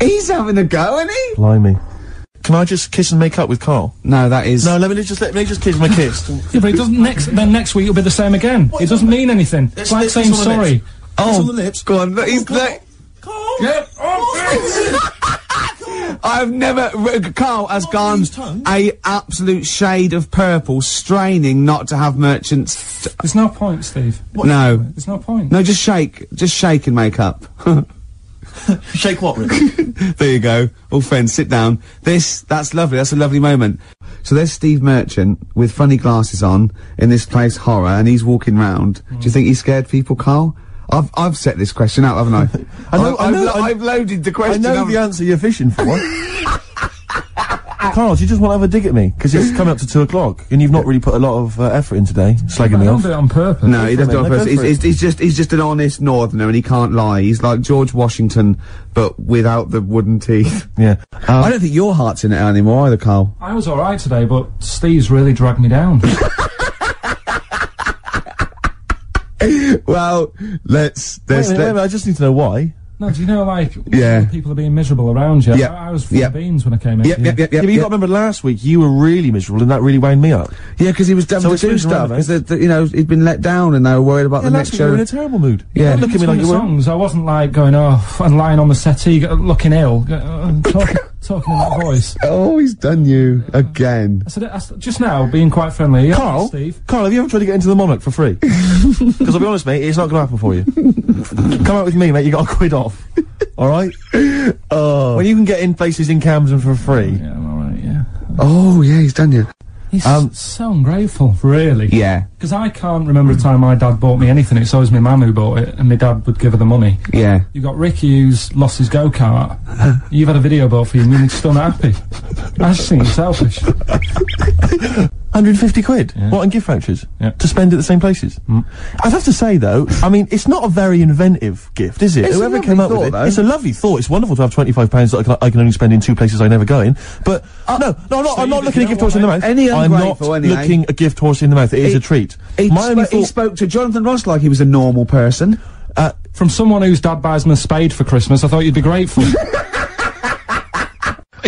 He's having a go, isn't he? Blimey. Can I just kiss and make up with Carl? No, that is. No, let me just kiss my kiss. Yeah, but it doesn't next week it'll be the same again. It doesn't mean anything. It's like saying sorry. Oh, on the lips. Go on. He's like. Carl. Yeah. I've never. Carl has gone a absolute shade of purple, straining not to have merchants. There's no point, Steve. No. There's no point. No, just shake and make up. Shake what, Rick? There you go. All friends, sit down. That's lovely. That's a lovely moment. So there's Steve Merchant with funny glasses on in this place horror, and he's walking round. Do you think he scared people, Carl? I've set this question out, haven't I? I've loaded the question. I know the answer you're fishing for. Carl, do you just want to have a dig at me? Because it's coming up to 2 o'clock, and you've not really put a lot of effort in today, slagging me off. I don't do it on purpose. No, he doesn't do it on purpose. He's just an honest northerner, and he can't lie. He's like George Washington, but without the wooden teeth. Yeah. I don't think your heart's in it anymore either, Carl. I was alright today, but Steve's really dragged me down. Well, wait a minute, I just need to know why. No, do you know, like, yeah, people are being miserable around you? Yeah. I was full of beans when I came in. Yeah, but you got to remember last week, you were really miserable, and that really wound me up. Yeah, because he was done to do stuff, because, you know, he'd been let down, and they were worried about the next show. You were in a terrible mood. Yeah. Look at me like you were. I wasn't, like, going off and lying on the settee, looking ill, talking in that voice. Oh, he's done you again. I said just now, being quite friendly. Carl, Steve. Carl, have you ever tried to get into the Monarch for free? Because I'll be honest, mate, it's not going to happen for you. Come out with me, mate, you got a quid off. Alright? Oh. When you can get in places in Camden for free. Yeah, I'm alright, yeah. Oh, yeah, he's done you. He's so ungrateful, really. Yeah. Because I can't remember a time my dad bought me anything. It's always my mum who bought it, and my dad would give her the money. Yeah. You've got Ricky who's lost his go-kart. You've had a video bought for you, and you're still not happy. I just think it's selfish. 150 quid? Yeah. What, on gift vouchers? Yeah. To spend at the same places? I'd have to say, though, I mean, it's not a very inventive gift, is it? It's Whoever a came up lovely with it, thought, though. it's a lovely thought. It's wonderful to have £25 that I can only spend in 2 places I never go in. But, no, I'm not looking a gift horse in the mouth. Any I'm not ungrateful, anyway. looking a gift horse in the mouth. It is a treat. He spoke to Jonathan Ross like he was a normal person. From someone whose dad buys him a spade for Christmas, I thought you'd be grateful.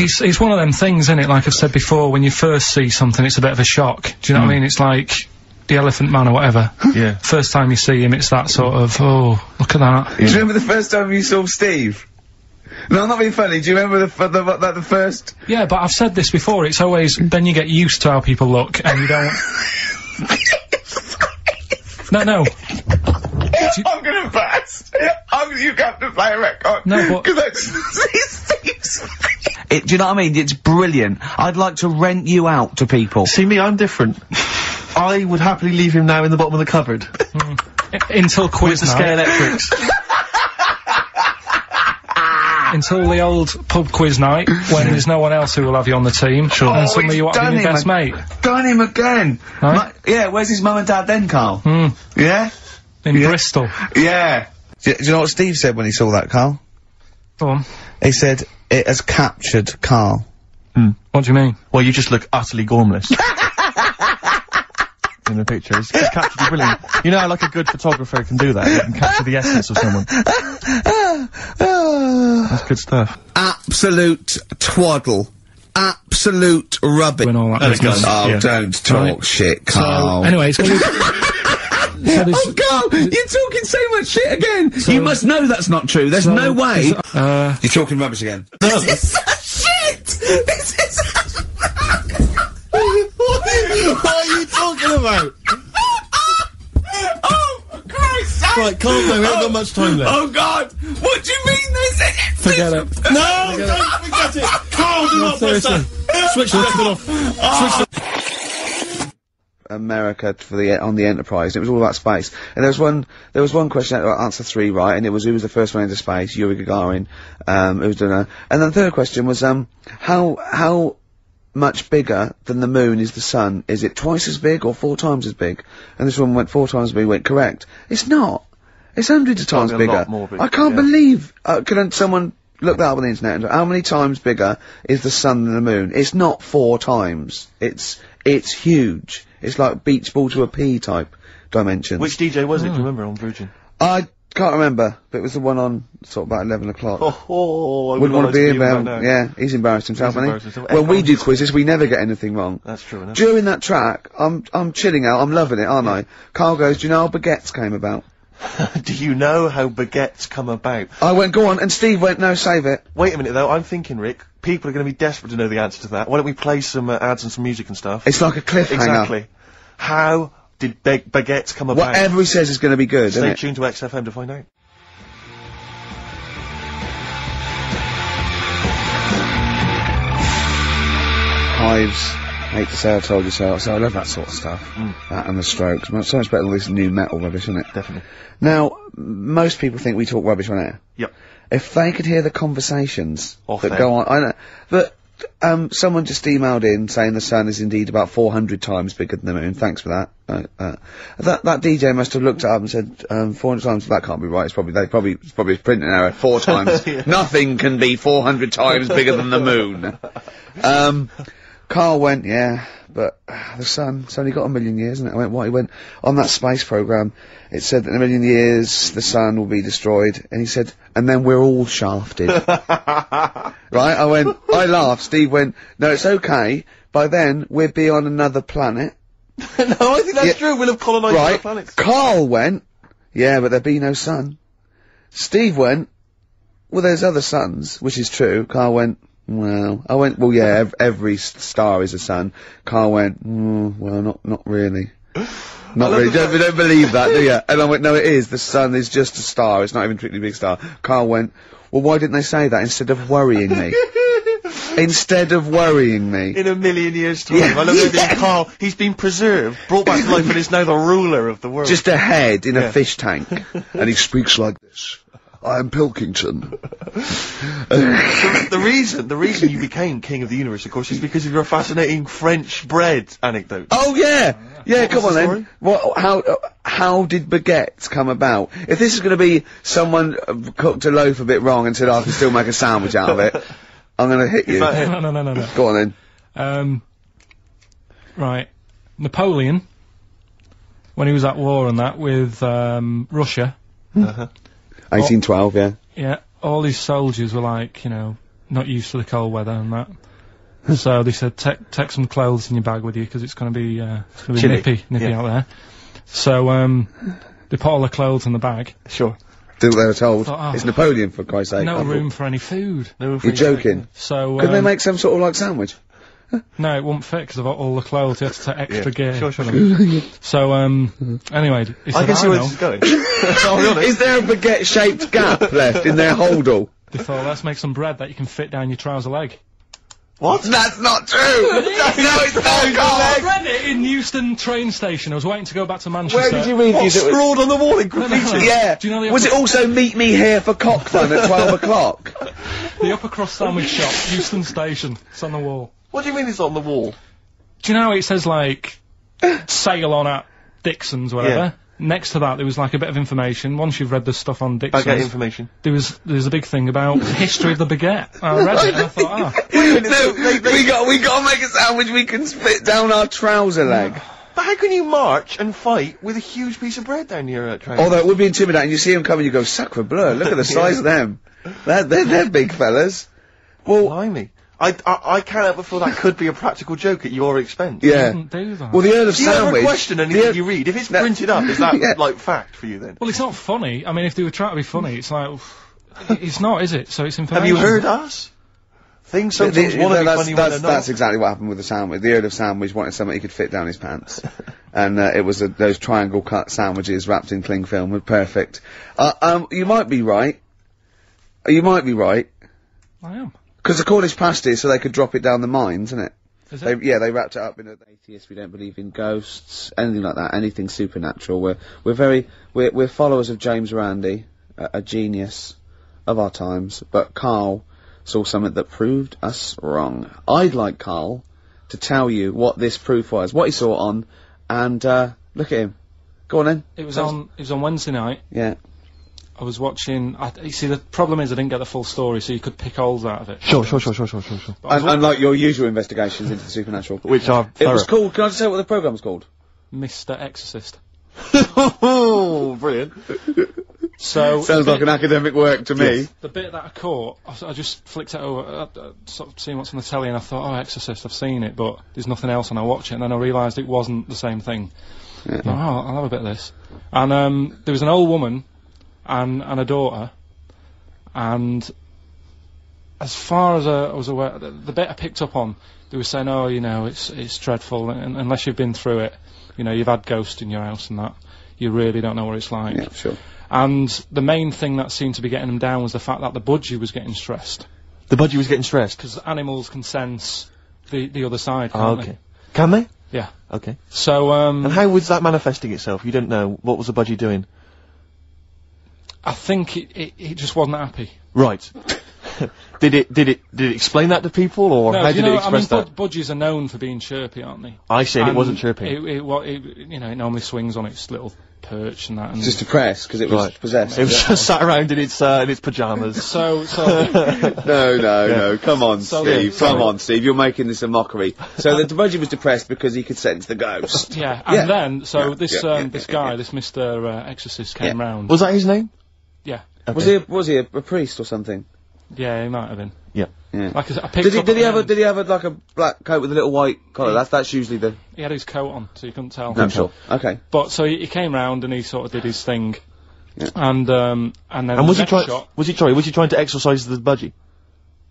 It's one of them things, isn't it? Like I've said before, when you first see something, it's a bit of a shock. Do you know what I mean? It's like the Elephant Man or whatever. Yeah. First time you see him, it's that sort of, oh, look at that. Do you remember the first time you saw Steve? No, I'm not being funny. Do you remember the first? Yeah, but I've said this before, it's always, then you get used to how people look, and you don't... No. I'm gonna burst. You have to play a record. No, but... Do you know what I mean? It's brilliant. I'd like to rent you out to people. See me, I'm different. I would happily leave him now in the bottom of the cupboard. Until quiz With the night. Scalextrics. Until the old pub quiz night, when there's no one else who will have you on the team. Sure. And suddenly you want to done be your him best mate. Done him again. Right? Yeah, where's his mum and dad then, Carl? Yeah? In Bristol. Yeah. Do you know what Steve said when he saw that, Carl? Go on. He said, it has captured Carl. What do you mean? Well, you just look utterly gormless. In the picture. It's captured you brilliant. You know how, like, a good photographer can do that? You can capture the essence of someone. That's good stuff. Absolute twaddle. Absolute rubbish. When all that There it business. goes. Oh, Yeah. don't talk shit, Carl. So, anyway, it's gonna be... Oh, Carl, you're talking so much shit again. You must know that's not true. There's no way. You're talking rubbish again. No. This is shit. This is. What are you talking about? Oh, for Christ's sake. Right, calm down, we haven't got much time left. Oh, God. What do you mean there's it? Forget it. No, don't forget it! Carl, do not press that! Switch the record off. Switch the... America on the Enterprise. It was all about space. And there was one question, answer 3, right? And it was who was the first one into space? Yuri Gagarin. Who was doing that? And then the third question was, how much bigger than the moon is the sun? Is it twice as big or 4 times as big? And this one went 4 times as big, went correct. It's not. It's hundreds of times bigger. Lot more big, I can't believe, can someone look that up on the internet and how many times bigger is the sun than the moon? It's not 4 times. It's huge. It's like beach ball to a pea type dimensions. Which DJ was it, do you remember, on Virgin? I can't remember, but it was the one on sort of about 11 o'clock. I Wouldn't want to be about now. Yeah, he's embarrassed himself, hasn't he? When we do quizzes, we never get anything wrong. That's true enough. During that track, I'm chilling out, I'm loving it, aren't I? Carl goes, do you know how baguettes came about? Do you know how baguettes come about? I went, go on, and Steve went, no, save it. Wait a minute though, I'm thinking, Rick, people are going to be desperate to know the answer to that. Why don't we play some ads and some music and stuff? It's like a cliffhanger. Exactly. How did baguettes come about? Whatever he says is going to be good, isn't Stay it? tuned to XFM to find out. Hives, hate to say I told you so, so I love that sort of stuff. That and the Strokes. So much better than this new metal rubbish, isn't it? Definitely. Now, most people think we talk rubbish on air. Yep. If they could hear the conversations Off that air. go on, I know, but someone just emailed in saying the sun is indeed about 400 times bigger than the moon. Thanks for that. That DJ must have looked it up and said 400 times. That can't be right. It's probably it's probably a printing error. 4 times. Yeah. Nothing can be 400 times bigger than the moon. Carl went, yeah, but the sun's only got 1 million years, isn't it? I went, what? He went, on that space program, it said that in 1 million years, the sun will be destroyed. And he said, and then we're all shafted. Right? I went, I laughed. Steve went, no, it's okay. By then, we'll be on another planet. No, I think that's true. We'll have colonised other Right. planets. Carl went, yeah, but there'll be no sun. Steve went, well, there's other suns, which is true. Carl went, well, I went, well, yeah, every star is a sun. Carl went, well, not really. Not really. Don't believe that, do you? And I went, no, it is. The sun is just a star. It's not even a particularly big star. Carl went, well, why didn't they say that instead of worrying me? Instead of worrying me. In 1 million years' time. Yeah. I love that Carl, he's been preserved, brought back to life, and is now the ruler of the world. Just a head in a fish tank. And he speaks like this. I'm Pilkington. The reason you became King of the Universe, of course, is because of your fascinating French bread anecdote. Oh yeah! Yeah, come on the then. How did baguettes come about? If this is gonna be someone cooked a loaf a bit wrong and said I can still make a sandwich out of it, I'm gonna hit you. No. Go on then. Right. Napoleon, when he was at war and that with, Russia. 1812, yeah. Yeah, all his soldiers were like, you know, not used to the cold weather and that. So they said, take some clothes in your bag with you, because it's gonna be nippy out there. So, they put all the clothes in the bag. Sure. Do what they were told. Thought, It's Napoleon, for Christ's sake. No room for any food. You're joking. So, Couldn't they make some sort of, like, sandwich? No, it wouldn't fit because of all the clothes. You had to take extra gear. Sure. So, anyway, he said, I can see where this is going. I'll be honest. Is there a baguette-shaped gap left in their holdall? They thought, let's make some bread that you can fit down your trouser leg. What? That's not true! No, it's not, I read it in Euston train station. I was waiting to go back to Manchester. Where did you read What, scrawled on the wall in graffiti? Yeah. Do you know the Was it also meet me here for cock fun at 12 o'clock? The upper cross sandwich shop, Euston station. It's on the wall. What do you mean it's on the wall? Do you know how it says, like, sail on at Dixon's, whatever? Yeah. Next to that, there was, like, a bit of information. Once you've read the stuff on Dixon's... Baguette information. There was a big thing about history of the baguette. I read it and I thought, We gotta make a sandwich we can spit down our trouser leg. But how can you march and fight with a huge piece of bread down your train? Although it would be intimidating. You see them coming, you go, sacre bleu, look at the size of them. They're big fellas. Well, blimey. I can't help but feel that could be a practical joke at your expense. yeah. do that. Well, the Earl of Do you ever Sandwich... question anything you read? If it's printed up, is that, like, fact for you then? Well, it's not funny. I mean, if they were trying to be funny, it's like... it's not, is it? So it's information. Have you heard us? Things sometimes want to be funny when they're not. That's exactly what happened with the sandwich. The Earl of Sandwich wanted something he could fit down his pants. And, it was those triangle cut sandwiches wrapped in cling film were perfect. You might be right. You might be right. I am. Because the Cornish pasty, so they could drop it down the mines, isn't it? Is it? They wrapped it up in atheists. We don't believe in ghosts, anything like that, anything supernatural. We're followers of James Randi, a genius of our times. But Karl saw something that proved us wrong. I'd like Karl to tell you what this proof was, what he saw it on, and look at him. Go on then. It was on Wednesday night. Yeah. I was watching. You see, the problem is I didn't get the full story, so you could pick holes out of it. Sure. Unlike your usual investigations into the supernatural. Which are It was called, can I just say what the programme was called? Mr. Exorcist. Oh, brilliant. So Sounds like an academic work to me. The bit that I caught, I just flicked it over, sort of seeing what's on the telly, and I thought, oh, Exorcist, I've seen it, but there's nothing else, and I watch it, and then I realised it wasn't the same thing. Yeah. Oh, I'll have a bit of this. And there was an old woman and a daughter, and as far as I was aware, the bit I picked up on, they were saying, oh, you know, it's dreadful, and unless you've been through it, you know, you've had ghosts in your house and that, you really don't know what it's like. Yeah, sure. And the main thing that seemed to be getting them down was the fact that the budgie was getting stressed. The budgie was getting stressed? Because animals can sense the other side, can't they? Can they? Yeah. Okay. So, and how was that manifesting itself? You don't know. What was the budgie doing? I think it just wasn't happy. Right. Did it explain that to people, or no, how did it express that? Budgies are known for being chirpy, aren't they? I said it wasn't chirpy. It normally swings on its little perch and that. And just depressed because it was possessed. It was just sat around in its pajamas. So no, come on, Steve. Come on, Steve. You're making this a mockery. So the budgie was depressed because he could sense the ghost. Yeah, and then this guy, this Mr. Exorcist, came round. Was that his name? Yeah. Okay. Was he a priest or something? Yeah, he might have been. Yeah. Like I picked up. Did he have like a black coat with a little white collar? That's usually the. He had his coat on, so you couldn't tell. No, sure. Okay. But so he came round and he sort of did his thing, and then. And was he trying to exorcise the budgie?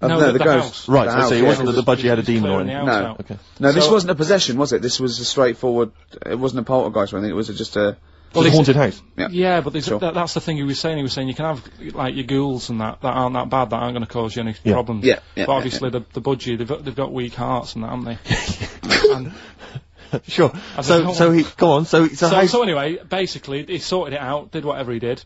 No, the ghost. Right. So it wasn't that the budgie had a demon or anything. No. Okay. No, this wasn't a possession, was it? This was a straightforward. It wasn't a poltergeist or anything. It was just a. Well, a haunted house. Yeah, but that's the thing he was saying. He was saying you can have like your ghouls and that aren't that bad, that aren't going to cause you any problems. Yeah. But obviously the budgie, they've got weak hearts and that, haven't they? And sure. So he go on. So anyway, basically he sorted it out, did whatever he did,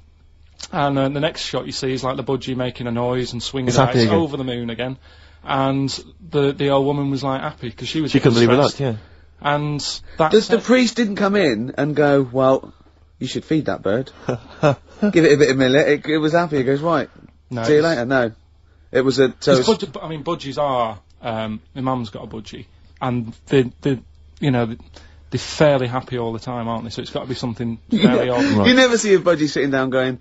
And the next shot you see is like the budgie making a noise and swinging It's the happy ice again. over the moon again. And the old woman was like happy because she was. She couldn't believe her luck, yeah. And that. Does the priest didn't come in and go, well, you should feed that bird. Give it a bit of millet. It was happy. He goes, right. No, See you later. No. It was a toast. I mean, budgies are. My mum's got a budgie, and they're fairly happy all the time, aren't they? So it's got to be something fairly odd. Right. You never see a budgie sitting down going,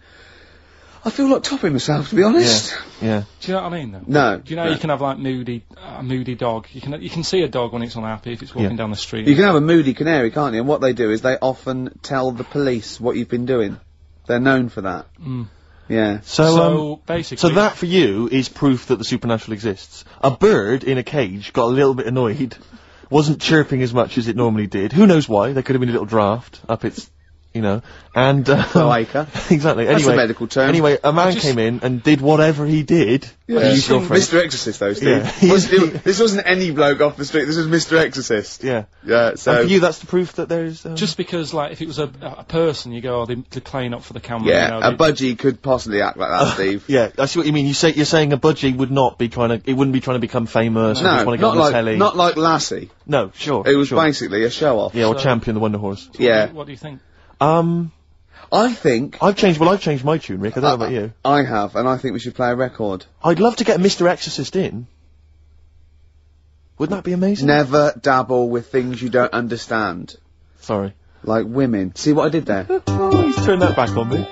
I feel like topping myself, to be honest. Yeah. Do you know what I mean, though? No. Do you know you can have like a moody dog? You can see a dog when it's unhappy if it's walking down the street. You can have a moody canary, can't you? And what they do is they often tell the police what you've been doing. They're known for that. Mm. Yeah. So basically, so that for you is proof that the supernatural exists. A bird in a cage got a little bit annoyed, wasn't chirping as much as it normally did. Who knows why? There could have been a little draft up its, and cloaca. Exactly. That's Anyway, a medical term. Anyway, a man came in and did whatever he did. Yeah. Mr. Exorcist, though, Steve. Yeah. This wasn't any bloke off the street. This was Mr. Exorcist. Yeah. Yeah. So and for you, that's the proof that there's. Just because, like, if it was a person, you go, oh, they're playing up for the camera. Yeah, a budgie could possibly act like that, Steve. Yeah, I see what you mean. You're saying a budgie would not be it wouldn't be trying to become famous. No, or just want to get on the telly. not like Lassie. No, sure. It was basically a show off. Yeah, or Champion the Wonder Horse. Yeah. What do you think? I think I've changed my tune, Rick. I don't know about you. I have, and I think we should play a record. I'd love to get Mr. Exorcist in. Wouldn't that be amazing? Never dabble with things you don't understand. Sorry. Like women. See what I did there? Oh, he's turned that back on me.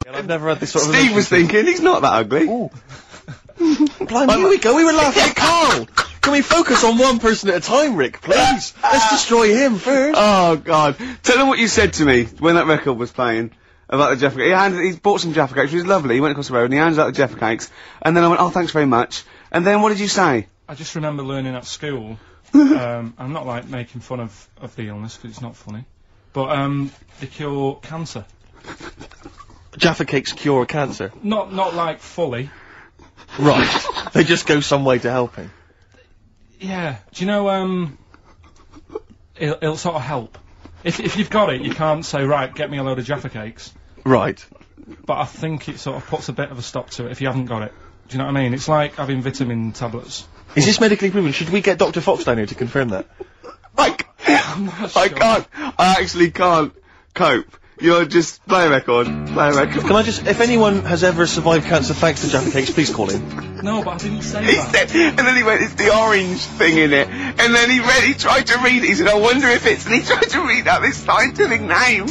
I've never had this sort of. Steve was thinking he's not that ugly. Blimey, here we go. We were laughing at Karl. Can we focus on one person at a time, Rick, please? Let's destroy him first. Oh, God. Tell him what you said to me when that record was playing about the Jaffa Cakes. He bought some Jaffa Cakes, which was lovely. He went across the road and he handed out the Jaffa Cakes. And then I went, oh, thanks very much. And then what did you say? I just remember learning at school, I'm not, like, making fun of the illness, because it's not funny, but, they cure cancer. Jaffa Cakes cure cancer? Not like, fully. Right. They just go some way to helping. Yeah. Do you know, it'll sort of help. If you've got it, you can't say, right, get me a load of Jaffa Cakes. Right. But I think it sort of puts a bit of a stop to it if you haven't got it. Do you know what I mean? It's like having vitamin tablets. Is this medically proven? Should we get Dr. Fox down here to confirm that? I can't. I actually can't cope. You're just play a record. Play a record. Can I just, if anyone has ever survived cancer thanks to Jaffa Cakes, please call in. No, but I didn't say He that. said, and then he went, it's the orange thing in it. And then he tried to read it. He said, I wonder if it's, and he tried to read out this scientific name.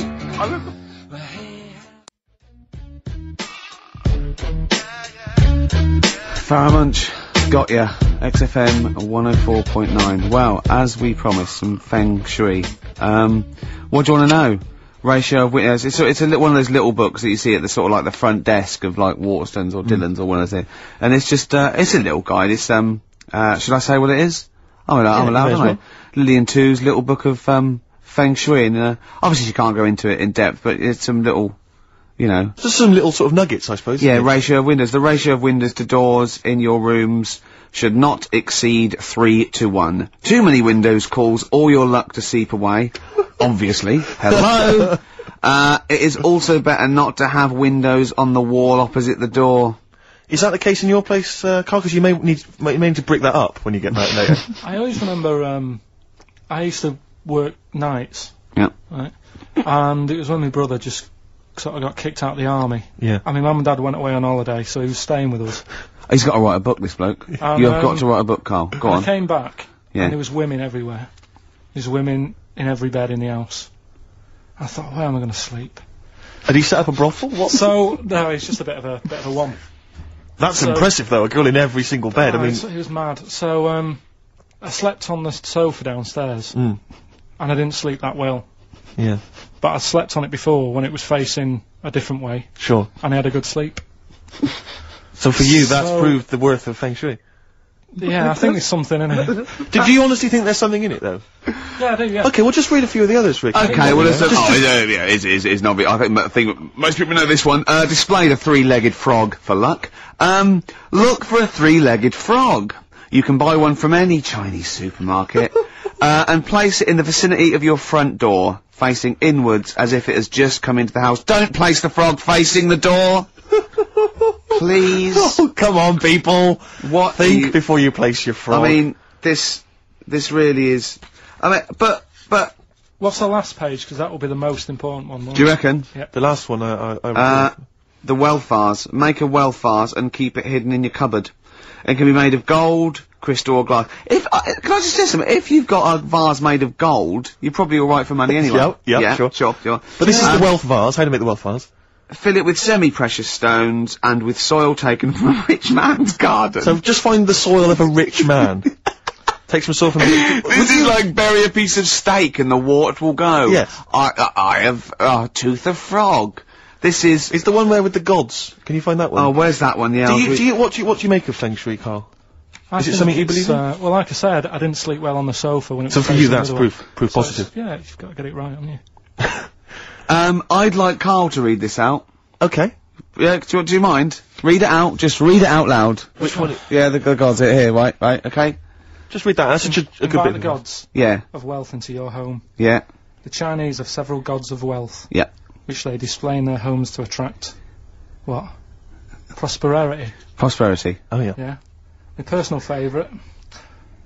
Farrah Munch, got ya. XFM 104.9. Well, as we promised, some feng shui. What do you want to know? Ratio of witness. It's one of those little books that you see at the sort of like the front desk of like Waterstones or Dillon's or one of those. And it's just, it's a little guide. It's, should I say what it is? I'm allowed, aren't I? Lillian Two's little book of, feng shui. And, obviously you can't go into it in depth, but it's some little, Just some little sort of nuggets, I suppose. Yeah, ratio of windows. The ratio of windows to doors in your rooms should not exceed 3 to 1. Too many windows cause all your luck to seep away. Obviously. Hello. It is also better not to have windows on the wall opposite the door. Is that the case in your place, Karl? Because you may need to brick that up when you get back later. I always remember, I used to work nights. Yeah. Right? And it was when my brother just sort of got kicked out of the army. Yeah. And my mum and dad went away on holiday, so he was staying with us. He's got to write a book, this bloke. You have got to write a book, Karl. Go on. I came back, Yeah. and there was women everywhere. There's women in every bed in the house. I thought, where am I going to sleep? Had he set up a brothel? What? So, no, it's just a bit of a one. That's impressive, though. A girl in every single bed. I mean, he was mad. So, I slept on the sofa downstairs, and I didn't sleep that well. Yeah. But I slept on it before when it was facing a different way. Sure. And I had a good sleep. So for you, that's proved the worth of feng shui. Yeah, I think there's something in it. Did you honestly think there's something in it, though? Yeah, I do, yeah. Okay, we'll just read a few of the others, Rick. Okay, well, it's not big. I think most people know this one. Display the three-legged frog for luck. Look for a three-legged frog. You can buy one from any Chinese supermarket, and place it in the vicinity of your front door. facing inwards as if it has just come into the house. Don't place the frog facing the door! Please. Oh, come on, people. What? Think before you place your frog. I mean, this really is... I mean, but... What's the last page? Because that will be the most important one. Do you reckon? Yep. The last one, I the wealth vase. Make a wealth vase and keep it hidden in your cupboard. It can be made of gold, crystal or glass. Can I just say something? If you've got a vase made of gold, you're probably alright for money anyway. Yeah, sure. But this is the wealth vase. How do you make the wealth vase? Fill it with semi-precious stones and with soil taken from a rich man's garden. So just find the soil of a rich man. Take some soil from This is like bury a piece of steak and the water will go. Yes. I have a tooth of frog. This is... It's the one where with the gods. Can you find that one? Oh, where's that one? Yeah. What do you make of Feng Shui, Carl? Is it something you believe in? Well, like I said, I didn't sleep well on the sofa when it was... So for you, that's proof positive. Yeah, you've got to get it right, haven't you? I'd like Carl to read this out. Okay. Yeah, do you mind? Read it out. Just read it out loud. Which one? Yeah, the gods are here. Right, okay. Just read that. That's such a good bit. The gods. Yeah. Of wealth into your home. Yeah. The Chinese have several gods of wealth. Yeah. Which they display in their homes to attract what? Prosperity. Prosperity. Oh yeah. Yeah. My personal favourite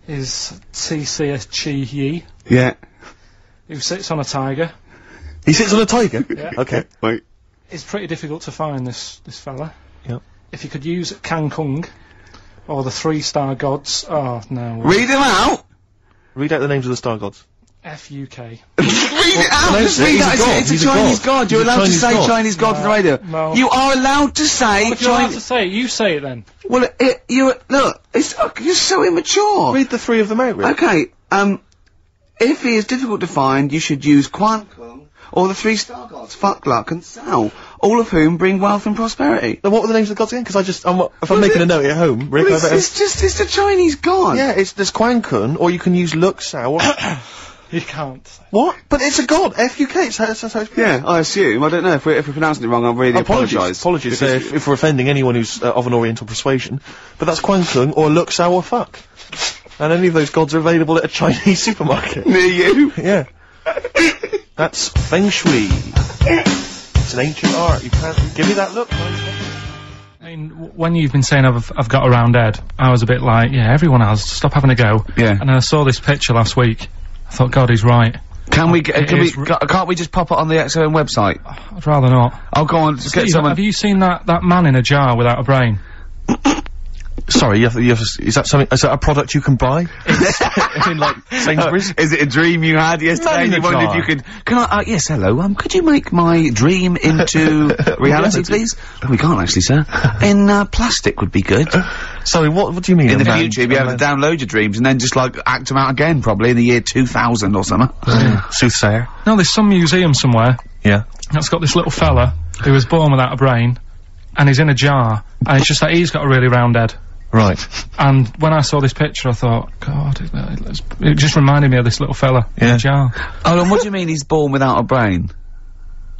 is C.C.S. Chi Yi. Yeah. Who sits on a tiger. He sits on a tiger? Yeah. Okay. Wait. It's pretty difficult to find this fella. Yep. If you could use Kang Kung or the 3-star gods. Oh no. Read them out. Read out the names of the star gods. F.U.K. Read it out! Just read it! It's a Chinese god! You're allowed to say Chinese god on the radio. No. You are allowed to say If you're allowed to say it, you say it then. Well, look, you're so immature! Read the 3 of them out, really. Okay, if he is difficult to find, you should use Quan Kung or the 3-star gods, Fuck, Luck and Sao, all of whom bring wealth and prosperity. Then what were the names of the gods again? Because if I'm making a note at home, Rick, it's a Chinese god! Yeah, there's Quan Kun, or you can use Luk Sao, or... You can't. What? But it's a god. F.U.K. That's how it's pronounced. Yeah, I assume. I don't know if we're pronouncing it wrong. I really apologise. Apologies if we're offending anyone who's of an Oriental persuasion. But that's Quan Kung or Luk Sao or Fuck. And any of those gods are available at a Chinese supermarket. Near you. Yeah. That's Feng Shui. It's an ancient art. You can't give me that look. I mean, when you've been saying I've got a round head, I was a bit like, yeah, everyone has. Stop having a go. Yeah. And then I saw this picture last week. I thought, God, he's right. Can't we just pop it on the XFM website? I'd rather not. I'll go on, just Steve, get someone... have you seen that man in a jar without a brain? Sorry, is that something, is that a product you can buy? In like, Sainsbury's? Is it a dream you had yesterday and you wondered if you could... yes, hello, could you make my dream into reality, please? Oh, we can't actually, sir. In, plastic would be good. Sorry, what do you mean? In the future, you'll be able to download your dreams and then just, like, act them out again, probably, in the year 2000 or something. Soothsayer. No, there's some museum somewhere. Yeah. That's got this little fella who was born without a brain, and he's in a jar, and it's just that he's got a really round head. Right. And when I saw this picture, I thought, God, it just reminded me of this little fella in a jar. Oh, and what do you mean he's born without a brain?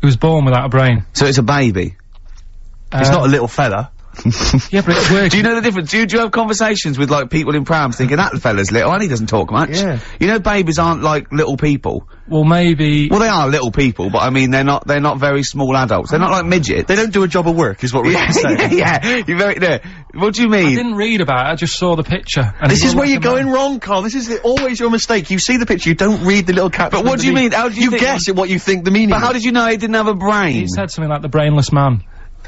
He was born without a brain. So it's a baby? It's not a little fella. Yeah, but it's weird. Do you know the difference? Do you have conversations with, like, people in prams thinking, that fella's little, and he doesn't talk much? Yeah. You know babies aren't, like, little people. Well, maybe... Well, they are little people, but I mean, they're not very small adults. They're not like midgets. They don't do a job of work, is what we're saying. Yeah, you're very, no. What do you mean? I didn't read about it, I just saw the picture. And this is where you're going wrong, Carl. This is always your mistake. You see the picture, you don't read the little caption. But what do you mean? How do you think guess at what you think the meaning is. But how did you know he didn't have a brain? He said something like the brainless man.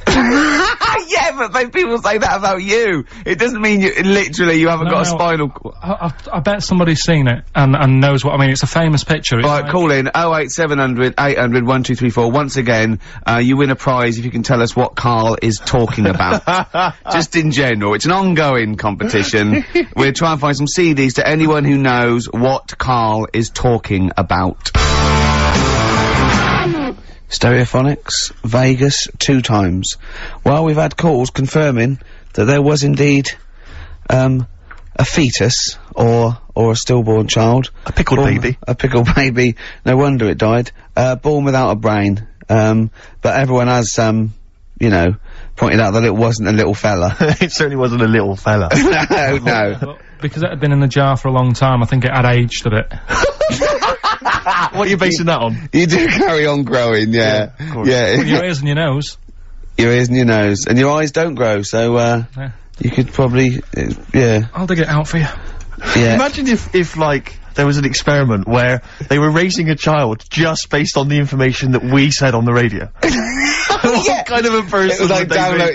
Yeah, but people say that about you. It doesn't mean you haven't got a spinal cord. I bet somebody's seen it and knows what I mean. It's a famous picture. Right, call in 08700 800 1234. Once again, you win a prize if you can tell us what Carl is talking about. Just in general. It's an ongoing competition. We're trying to find some CDs to anyone who knows what Carl is talking about. Stereophonics, Vegas, 2 times. Well, we've had calls confirming that there was indeed, a fetus, or a stillborn child. A pickled baby. A pickled baby. No wonder it died. Born without a brain. But everyone has, pointed out that it wasn't a little fella. It certainly wasn't a little fella. No. Because it had been in the jar for a long time, I think it had aged a bit. What are you basing that on? You do carry on growing, yeah. Yeah. Your ears and your nose. Your ears and your nose. And your eyes don't grow, so, you could probably, yeah. I'll dig it out for you. Yeah. Imagine if, like, there was an experiment where they were raising a child just based on the information that we said on the radio. What kind of a person It was like would they download,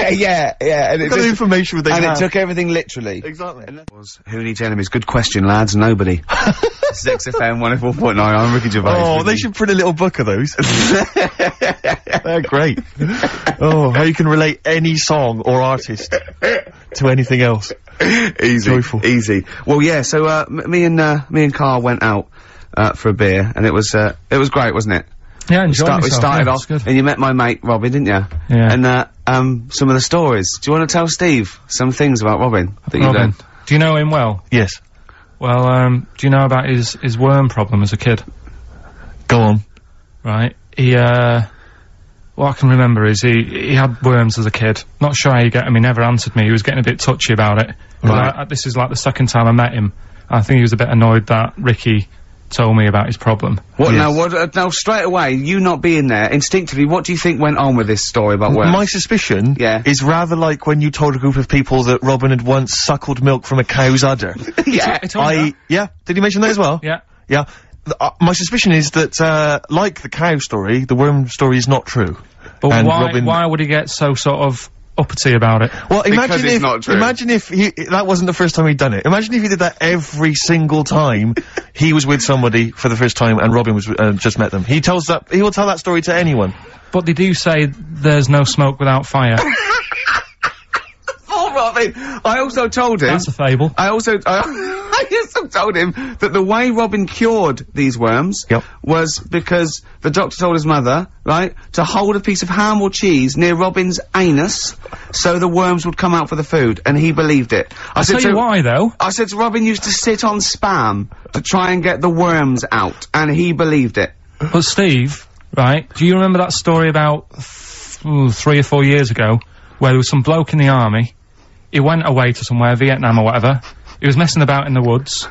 be? yeah. And What kind of information would they and have? it took everything literally. Exactly. And that was Who Needs Enemies? Good question, lads. Nobody. This is XFM 104.9. I'm Ricky Gervais. Oh, they should print a little book of those. They're great. Oh, how you can relate any song or artist to anything else. Easy. Joyful. Easy. Well, yeah, so, me and Karl went out, for a beer, and it was great, wasn't it? Yeah, enjoyed myself. We started yeah, off, good. and you met my mate, Robin, didn't you? Yeah. And, some of the stories. Do you want to tell Steve some things about Robin that you Robin. learned? Do you know him well? Yes. Well, do you know about his worm problem as a kid? Go on. Right. He, what I can remember is he had worms as a kid. Not sure how you get him, he never answered me, he was getting a bit touchy about it. Right. This is like the second time I met him. I think he was a bit annoyed that Ricky told me about his problem. What now straight away, you not being there, instinctively, what do you think went on with this story about worms? My suspicion Yeah. is rather like when you told a group of people that Robin had once suckled milk from a cow's udder. Yeah. He told me that. Yeah, did he mention that as well? Yeah. Yeah. My suspicion is that, like the cow story, the worm story is not true. But And why, Robin- why would he get so sort of uppity about it? Well, imagine it's if, not true. imagine if that wasn't the first time he'd done it. Imagine if he did that every single time he was with somebody for the first time and Robin was, just met them. He will tell that story to anyone. But they do say there's no smoke without fire. Oh, Robin! I also told him... That's a fable. I also told him that the way Robin cured these worms was because the doctor told his mother, right, to hold a piece of ham or cheese near Robin's anus so the worms would come out for the food, and he believed it. I'll tell you why, though. I said to Robin used to sit on spam to try and get the worms out, and he believed it. But Steve, right, do you remember that story about 3 or 4 years ago where there was some bloke in the army, he went away to somewhere, Vietnam or whatever, he was messing about in the woods,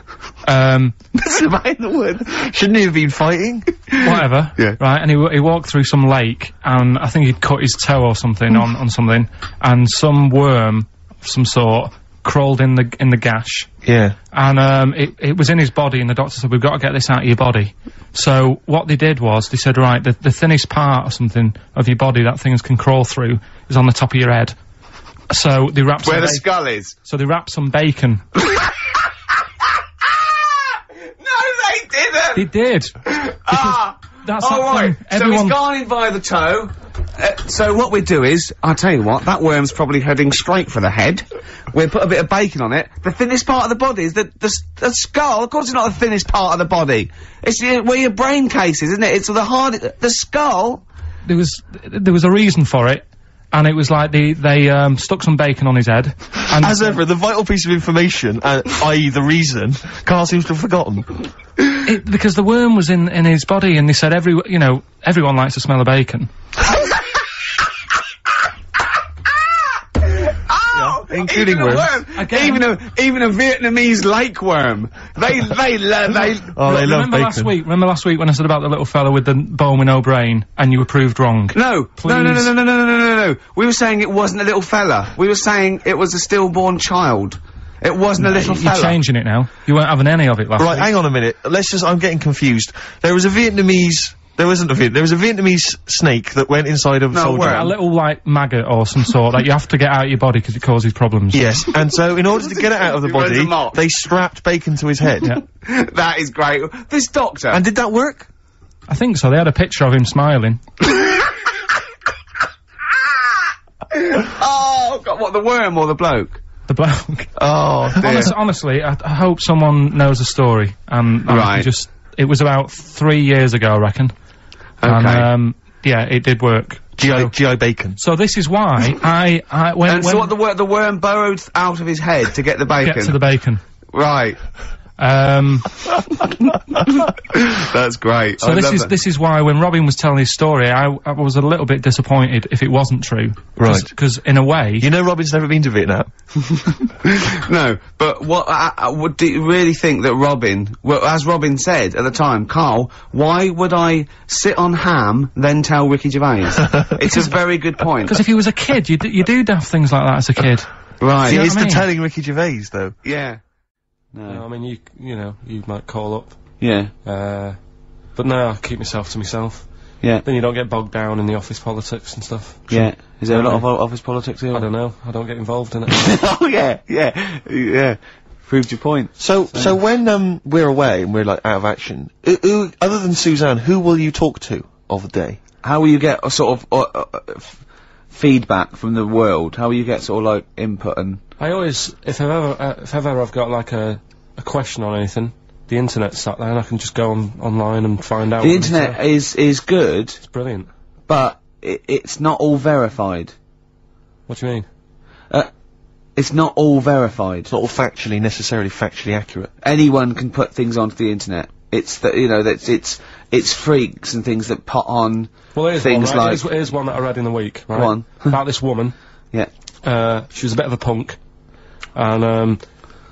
Messing about in the woods? Shouldn't he have been fighting? whatever, Yeah. right, and he walked through some lake, and I think he'd cut his toe or something on something, and some worm of some sort crawled in the gash. Yeah. And, it was in his body, and the doctor said, we've got to get this out of your body. So, what they did was, they said, right, the thinnest part or something of your body that things can crawl through is on the top of your head. So, they wrapped Where the skull is. So they wrapped some bacon. No, they didn't! They did. That's that right. thing. So Everyone... he's gone in by the toe. So what we do is, I'll tell you what, that worm's probably heading straight for the head. We'll put a bit of bacon on it. The thinnest part of the body is the skull. Of course it's not the thinnest part of the body. It's where your brain case is, isn't it? It's the skull. There was a reason for it. And it was like they stuck some bacon on his head. And As ever, the vital piece of information, i.e. the reason, Karl seems to have forgotten. Because the worm was in his body, and they said everyone likes the smell of bacon. Including even worms. A worm. Even a Vietnamese lake worm. They love bacon. Remember last week when I said about the little fella with the bone with no brain, and you were proved wrong? No. Please. No. We were saying it wasn't a little fella. We were saying it was a stillborn child. It wasn't a little fella. You're changing it now. You weren't having any of it last week. Right, hang on a minute. I'm getting confused. There was a Vietnamese snake that went inside of a soldier. A little, like, maggot or some sort that you have to get out of your body because it causes problems. Yes, and so in order to get it out of the body, they strapped bacon to his head. Yeah. That is great. This doctor. And did that work? I think so. They had a picture of him smiling. Oh, God, what, the worm or the bloke? The bloke. Oh, dear. Honestly, I hope someone knows the story. Right. It was about 3 years ago, I reckon. Okay. And, yeah, it did work. GI bacon. So this is why what the worm burrowed out of his head to get the bacon? Get to the bacon. Right. That's great. So this is why when Robin was telling his story, I was a little bit disappointed if it wasn't true. Right. Because in a way, you know, Robin's never been to Vietnam. No, but what do you really think that Robin? Well, as Robin said at the time, Carl, why would I sit on ham then tell Ricky Gervais? It's a very good point. Because if he was a kid, you do daft things like that as a kid. Right. He know is what I the mean? telling Ricky Gervais, though. Yeah. No, I mean, you know, you might call up. Yeah. But no, I keep myself to myself. Yeah. Then you don't get bogged down in the office politics and stuff. Yeah. Is there a lot of office politics here? I don't know. I don't get involved in it. Oh yeah. Proved your point. So when we're away and we're like out of action, who other than Suzanne, who will you talk to of the day? How will you get a sort of feedback from the world? How will you get sort of like input and? I always, if ever I've got like a question on anything, the internet's sat there and I can just go online and find out. The internet is good. It's brilliant. But it's not all verified. What do you mean? It's not all verified. It's not all necessarily factually accurate. Anyone can put things onto the internet. It's that, you know, that it's freaks and things that put on things like. Here's one that I read in the week, right? One. About this woman. Yeah. She was a bit of a punk. And,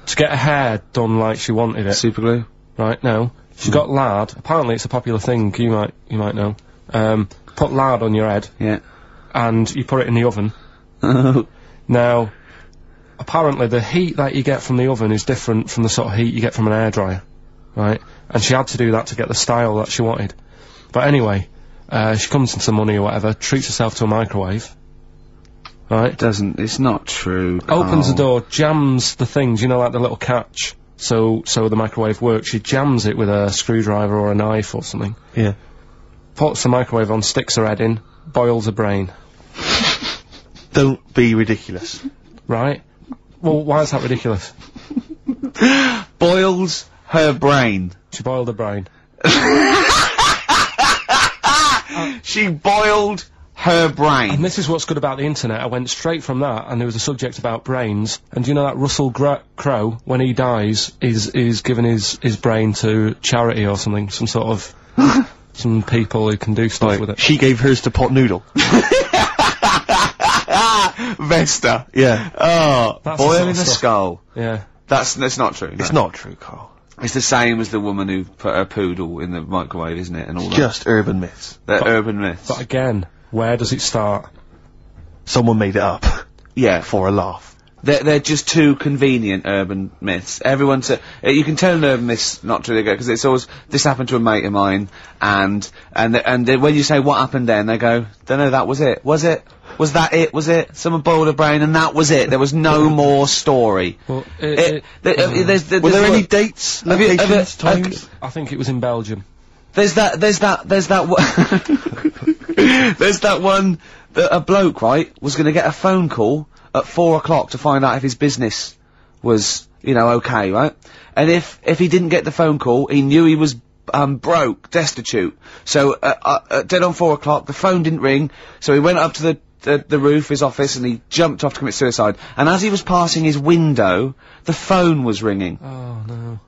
to get her hair done like she wanted it. Super glue. Right, no. She got lard. Apparently it's a popular thing, you might know. Put lard on your head. Yeah. And you put it in the oven. Now, apparently the heat that you get from the oven is different from the sort of heat you get from an hairdryer. Right? And she had to do that to get the style that she wanted. But anyway, she comes into money or whatever, treats herself to a microwave. Right? It's not true. Opens the door, jams the things, you know, like the little catch. So the microwave works. She jams it with a screwdriver or a knife or something. Yeah. Puts the microwave on, sticks her head in, boils her brain. Don't be ridiculous. Right? Well, why is that ridiculous? Boils her brain. She boiled her brain. She boiled her brain. And this is what's good about the internet. I went straight from that, and there was a subject about brains. And do you know that Russell Crowe, when he dies, is giving his brain to charity or something? Some sort of some people who can do stuff with it. She gave hers to Pot Noodle. Vesta. Yeah. Oh, That's boiling the a sort of skull. Yeah. That's not true. It's not true, Carl. It's the same as the woman who put her poodle in the microwave, isn't it? And all that. Just urban myths. They're urban myths. But again, where does it start? Someone made it up. Yeah. For a laugh. They're just too convenient urban myths. Everyone you can tell an urban myth's not true, because it's always, this happened to a mate of mine, and when you say what happened then, they go, don't know, that was it. Was it? Was that it? Was it? Someone boiled a brain and that was it. There was no more story. Well, Were there any dates? Locations? Times? I think it was in Belgium. There's that one, that a bloke, right, was gonna get a phone call at 4 o'clock to find out if his business was, you know, okay, right? And if he didn't get the phone call, he knew he was, broke, destitute. So, dead on 4 o'clock, the phone didn't ring, so he went up to the roof, his office, and he jumped off to commit suicide. And as he was passing his window, the phone was ringing. Oh, no.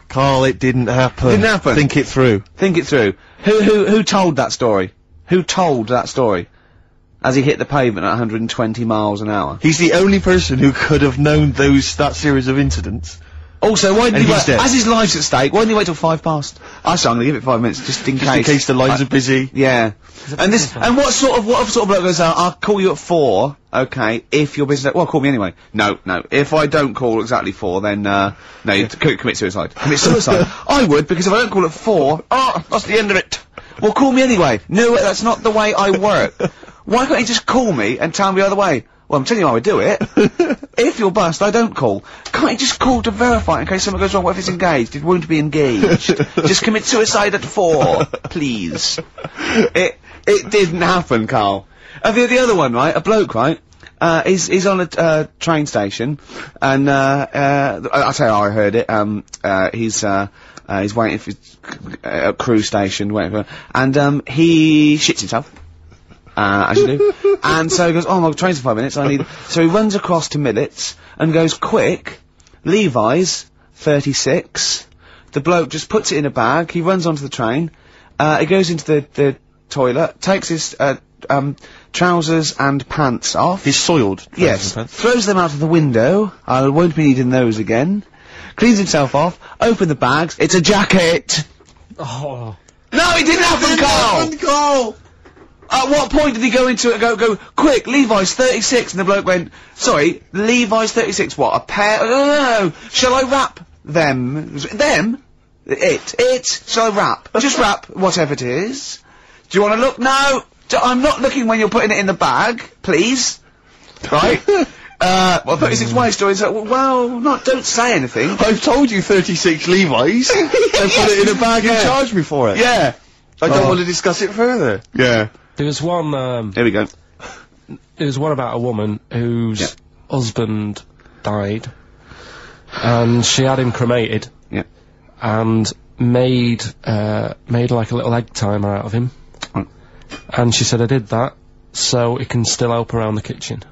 Carl, it didn't happen. Didn't happen. Think it through. Think it through. Who told that story? Who told that story? As he hit the pavement at 120 miles an hour. He's the only person who could have known that series of incidents. Also, why didn't he wait, dead. as his life's at stake, why didn't he wait till 5 past? I'm gonna give it 5 minutes, just in case. In case the lines are busy. Yeah. And what sort of bloke goes out, I'll call you at 4, okay, if your business, well, call me anyway. No. If I don't call exactly 4, then, no, you commit suicide. Commit suicide. I would, because if I don't call at 4, that's the end of it. Well, call me anyway. No, that's not the way I work. Why can't you just call me and tell me the other way? Well, I'm telling you how I do it. If you're bust, I don't call. Can't you just call to verify in case something goes wrong? What if it's engaged? It won't be engaged. Just commit suicide at 4, please. It didn't happen, Carl. The other one, right? A bloke, right? He's on a train station, and I'll tell you how I heard it. He's waiting for a crew station, waiting for, and he shits himself. as you do. And so he goes, oh, my train's in 5 minutes, so he runs across to Millets and goes, quick, Levi's, 36. The bloke just puts it in a bag, he runs onto the train, he goes into the toilet, takes his, trousers and pants off. His soiled trousers and pants. Throws them out of the window, I won't be needing those again, cleans himself off, open the bags, it's a jacket! Oh. No, it didn't happen, Carl! At what point did he go into it and go, quick, Levi's 36, and the bloke went, sorry, Levi's 36, what, a pair? No, shall I wrap them? Them? It, shall I wrap? Just wrap whatever it is. Do you want to look? No! I'm not looking when you're putting it in the bag, please. Right? Well, 36 Y stories, well, don't say anything. I've told you 36 Levi's, and put it in a bag and charged me for it. Yeah. I don't want to discuss it further. Yeah. There was one, Here we go. There was one about a woman whose husband died, and she had him cremated. Yeah. And made like a little egg timer out of him. Right. And she said, I did that, so it can still help around the kitchen.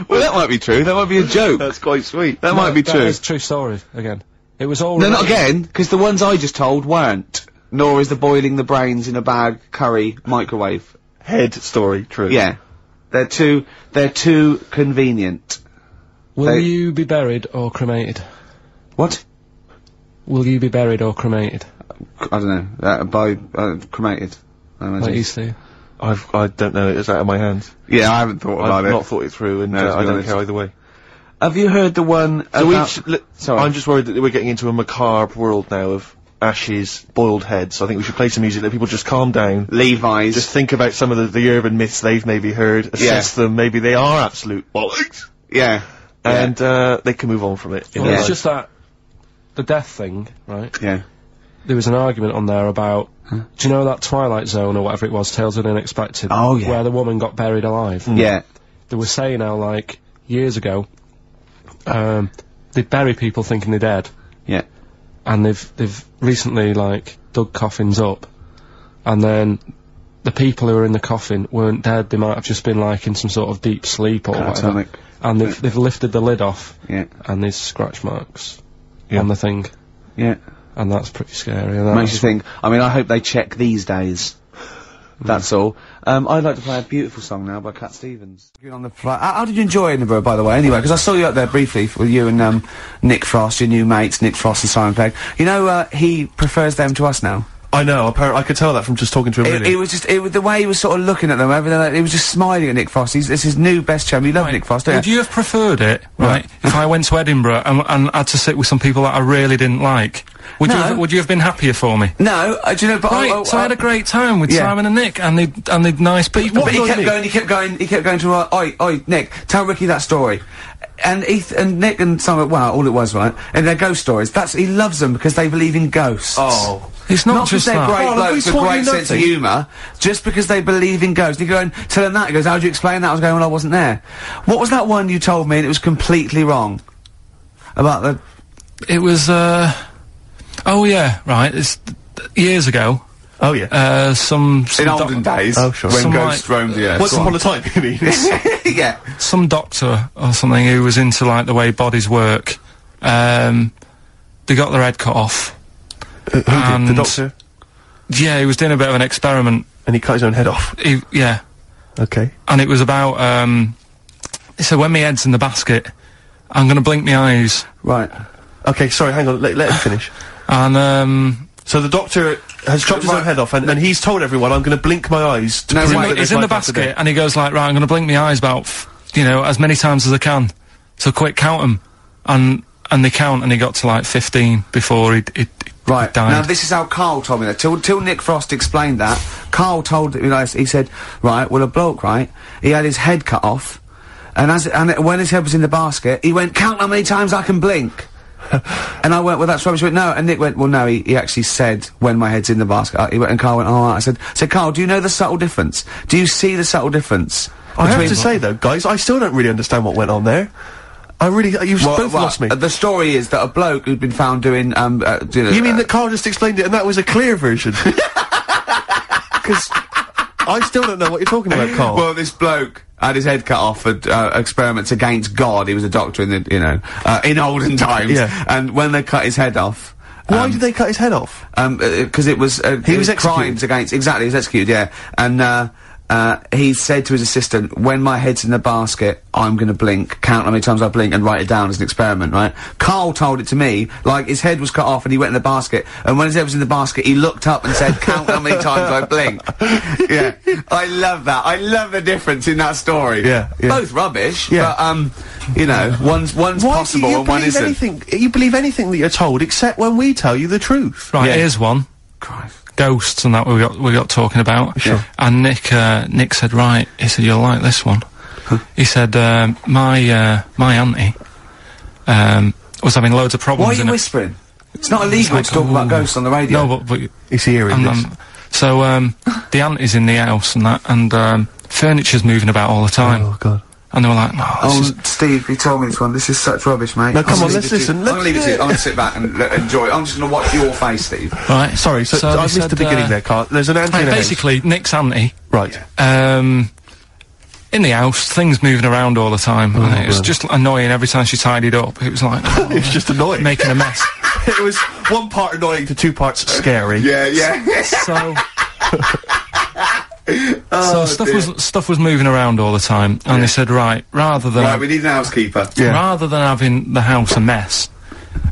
Well, that might be true. That might be a joke. That's quite sweet. That might be true. That is true story, again. It was all... No, not again, because the ones I just told weren't. Nor is the boiling the brains in a bag, curry, microwave. Head story true. Yeah. They're too convenient. Will you be buried or cremated? What? Will you be buried or cremated? I don't know. Cremated. I imagine. Like you, Steve? I don't know, it's out of my hands. Yeah, I haven't thought about it. I've not thought it through, and No, I don't honest. care either way. Have you heard the one So about... Sorry. I'm just worried that we're getting into a macabre world now of ashes, boiled heads. I think we should play some music, let people just calm down. Levi's. Just think about some of the urban myths they've maybe heard, assess them, maybe they are absolute bollocks. Yeah. And, they can move on from it. Well, it's just that, the death thing, right? Yeah. There was an argument on there about, do you know that Twilight Zone or whatever it was, Tales of the Unexpected? Oh, yeah. Where the woman got buried alive. Yeah. They were saying how, like, years ago, they'd bury people thinking they're dead. Yeah. And they've recently, like, dug coffins up, and then the people who were in the coffin weren't dead, they might have just been, like, in some sort of deep sleep or whatever. And they've lifted the lid off. Yeah. And there's scratch marks on the thing. Yeah. And that's pretty scary. And Makes you think, I mean, I hope they check these days. That's all. I'd like to play a beautiful song now by Cat Stevens. On the how did you enjoy Edinburgh, by the way, anyway? Because I saw you up there briefly with you and, Nick Frost, your new mates, Nick Frost and Simon Pegg. You know, he prefers them to us now. I know, apparently, I could tell that from just talking to him. It was just, the way he was sort of looking at them, everything, he was just smiling at Nick Frost. It's his new best chum. You love Nick Frost, don't you? Would you have preferred it, right, if I went to Edinburgh and had to sit with some people that I really didn't like? Would you have been happier for me? No, do you know, but so I had a great time with Simon and Nick, and they're nice people. But he kept going to, oi, Nick, tell Ricky that story. And Nick and Simon, well, all it was, right, and their ghost stories, he loves them because they believe in ghosts. Oh. It's not just they're that. great blokes with great sense of humour, just because they believe in ghosts. And you go and tell him that, he goes, how do you explain that? I was going, well, I wasn't there. What was that one you told me and it was completely wrong? About the... It was, oh yeah, right, it's years ago. Oh yeah. Some in olden days. Oh sure. When ghosts roamed the earth. Once upon a time, you mean? Yeah. Some doctor or something who was into, like, the way bodies work. They got their head cut off. Who did? The doctor? Yeah, he was doing a bit of an experiment. And he cut his own head off? Yeah. Okay. And it was about, he said, when my head's in the basket, I'm gonna blink my eyes. Right. Okay, sorry, hang on, let him finish. And, so the doctor has chopped his own head off, and he's told everyone, I'm gonna blink my eyes to prove that he's in the basket, and he goes like, right, I'm gonna blink my eyes about, as many times as I can. So quick, count them. And they count, and he got to, like, 15 before he died. Now, this is how Karl told me that. Till Nick Frost explained that, Karl told, he said, right, well, a bloke, right, he had his head cut off, and when his head was in the basket, he went, count how many times I can blink. And I went, well, that's rubbish. He went, no. And Nick went, well, no, he actually said, when my head's in the basket. He went, and Karl went, oh, I said, Karl, do you know the subtle difference? Do you see the subtle difference? I have to say, though, guys, I still don't really understand what went on there. You've both lost me. The story is that a bloke who'd been found doing, You mean that Karl just explained it and that was a clear version? Because I still don't know what you're talking about, Carl. Well, this bloke had his head cut off for experiments against God. He was a doctor in the, you know, in olden times. Yeah. And when they cut his head off. Why did they cut his head off? Because it was he was executed. Crimes against, exactly, he was executed, yeah. And he said to his assistant, when my head's in the basket, I'm gonna blink, count how many times I blink and write it down as an experiment, right? Karl told it to me, like, his head was cut off and he went in the basket, and when his head was in the basket, he looked up and said, count how many times I blink. Yeah. I love that. I love the difference in that story. Yeah. Both rubbish, but, you know, one's possible and one isn't. You believe anything that you're told, except when we tell you the truth. Right, here's one. Christ. Ghosts and that we got talking about. Sure. And Nick said, right, he said, you'll like this one. He said, my auntie, was having loads of problems. Why are you whispering? It's not illegal to talk about ghosts on the radio. No, but he's hearing this. So, the auntie's in the house and that, and, furniture's moving about all the time. Oh, God. And they were like, no, Steve, you told me this one. This is such rubbish, mate. No, come on, let's listen. I'm gonna leave it to you. I'm gonna sit back and enjoy it. I'm just gonna watch your face, Steve. Right. Sorry, so I missed the beginning there, Carl. There's an auntie in the house. Basically, Nick's auntie. Right. In the house, things moving around all the time. And it was just annoying every time she tidied up. It was like... it was just annoying. Making a mess. It was one part annoying to two parts scary. Yeah. So... stuff was moving around all the time, and they said, right, we need an housekeeper. Rather than having the house a mess,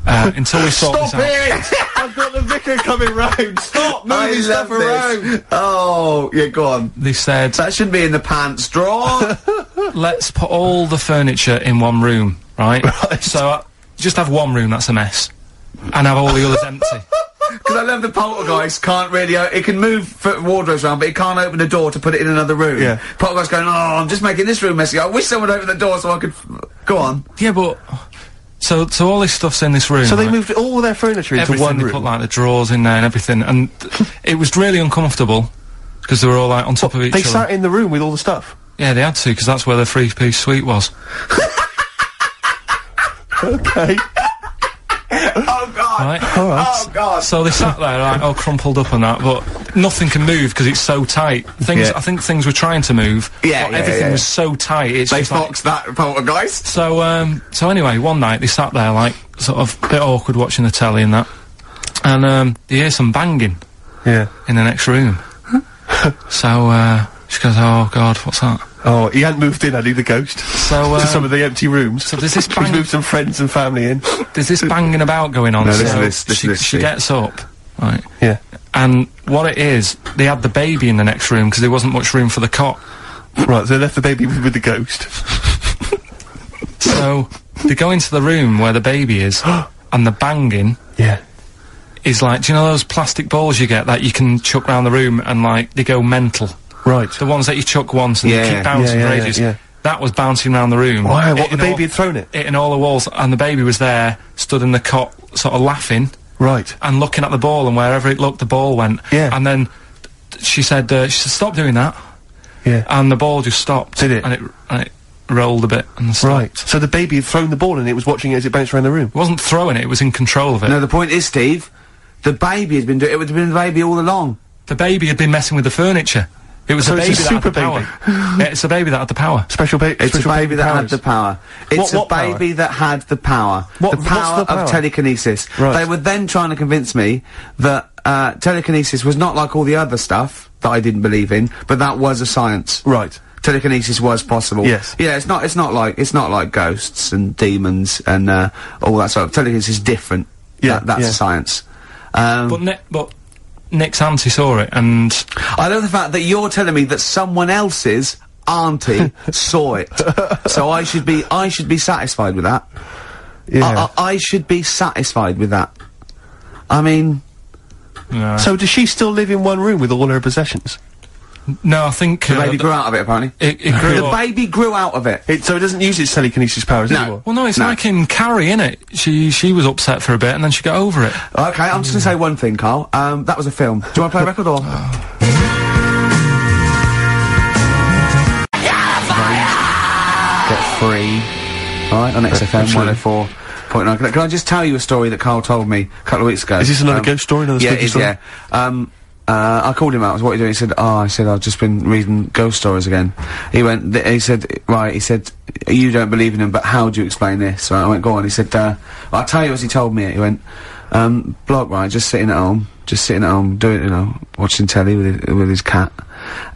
until we sort this out. Stop it! I've got the vicar coming round. Stop moving stuff around. Oh, yeah, go on. They said that shouldn't be in the pants drawer. Let's put all the furniture in one room, right? So just have one room that's a mess, and have all the others empty. Because I love the poltergeist can't really, it can move wardrobes around, but it can't open the door to put it in another room. Yeah. Poltergeist going, oh, I'm just making this room messy. I wish someone would open the door so I could, go on. Yeah, but, so all this stuff's in this room. So they moved all their furniture into one room? They put, like, the drawers in there and everything, and it was really uncomfortable, because they were all, like, on top of each other. They sat in the room with all the stuff? Yeah, they had to, because that's where the three-piece suite was. Okay. Oh, God. Right. All right. Oh, God. So they sat there, like, all crumpled up and that, but nothing can move because it's so tight. I think things were trying to move, but everything was so tight, it's they just foxed that poltergeist. So anyway, one night they sat there, like, sort of a bit awkward watching the telly and that, and, they hear some banging. Yeah. In the next room. So, she goes, oh, God, what's that? Oh, he hadn't moved in, had he, the ghost? So, to some of the empty rooms. So there's this He's moved some friends and family in. There's this banging about going on. No, so she gets up, right? Yeah. And what it is, they had the baby in the next room because there wasn't much room for the cot. Right, so they left the baby with the ghost. So, they go into the room where the baby is, and the banging... Yeah. Is like, do you know those plastic balls you get that you can chuck round the room and, like, they go mental? Right. The ones that you chuck once and they keep bouncing for ages. Yeah. That was bouncing around the room. Wow, what, the baby had thrown it? Hitting all the walls, and the baby was there, stood in the cot, sort of laughing. Right. And looking at the ball, and wherever it looked, the ball went. Yeah. And then, she said, stop doing that. Yeah. And the ball just stopped. Did it? And it rolled a bit and stopped. Right. So the baby had thrown the ball and it was watching it as it bounced around the room? It wasn't throwing it, it was in control of it. No, the point is, Steve, the baby has been doing it. It would have been the baby all along. The baby had been messing with the furniture. It was so a baby it's a that super had the power. Yeah, it's a baby that had the power. Special baby. It's a baby that had the power. It's a baby that had the power. The power of telekinesis. Right. They were then trying to convince me that telekinesis was not like all the other stuff that I didn't believe in, but that was a science. Right. Telekinesis was possible. Yes. Yeah, it's not like ghosts and demons and all that sort of. Telekinesis is different. Yeah. That's a science. But Nick's auntie saw it, and I love the fact that you're telling me that someone else's auntie saw it. So I should be satisfied with that. Yeah. I should be satisfied with that. I mean, so does she still live in one room with all her possessions? No, I think the baby grew out of it. Apparently, it grew. The baby grew out of it. So it doesn't use its telekinesis powers anymore. Well, no, it's like in Carrie, innit? She was upset for a bit, and then she got over it. Okay, I'm just gonna say one thing, Carl. That was a film. Do you want to play a record or? Get free. All right, on XFM 104.9. Can I just tell you a story that Carl told me a couple of weeks ago? Is this another ghost story? Another spooky story? Yeah. I called him out. What are you doing? He said, I said, I've just been reading ghost stories again. He went, he said, you don't believe in them, but how do you explain this? Right, I went, go on. He said, I'll tell you as he told me it. He went, bloke, right, just sitting at home, doing, you know, watching telly with his cat.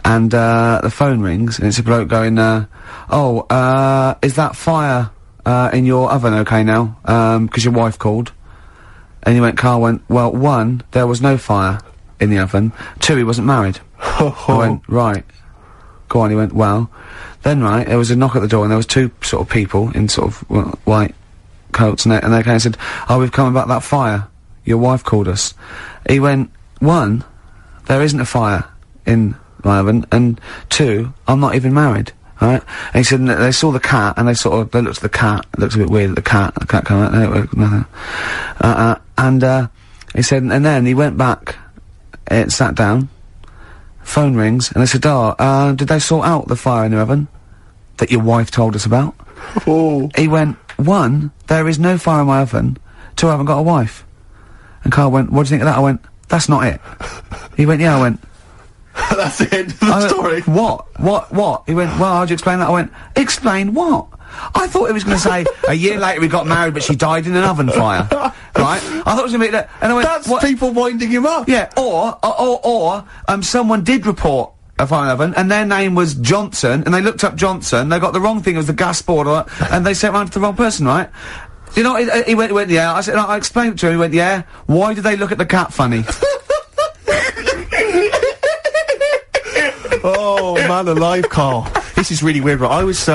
And, the phone rings, and it's a bloke going, is that fire, in your oven okay now? 'Cause your wife called. And Carl went, well, 1, there was no fire in the oven. 2, he wasn't married. I went, right. Go on, he went, well. Then, right, there was a knock at the door, and there was 2 sort of people in sort of white coats, and they came and said, we've come about that fire. Your wife called us. He went, 1, there isn't a fire in my oven, and 2, I'm not even married. Right? And he said, they saw the cat, and they looked at the cat, it looks a bit weird at the cat came out, nothing. He said, and then he went back, sat down, phone rings, and they said, did they sort out the fire in the oven that your wife told us about? Oh. He went, 1, there is no fire in my oven, 2, I haven't got a wife. And Karl went, what do you think of that? I went, that's not it. He went, yeah, I went, that's the end of the story. What? He went, well, how'd you explain that? I went, explain what? I thought he was going to say, a year later we got married, but she died in an oven fire. Right? I thought it was going to be that. And I went, that's people winding him up. Yeah, or, someone did report a fire oven, and their name was Johnson, and they looked up Johnson, they got the wrong thing, it was the gas board, and they sent round to the wrong person, right? You know, he went, yeah. I said, I explained it to him, he went, yeah. Why did they look at the cat funny? Oh, man alive, Karl. This is really weird, right? I was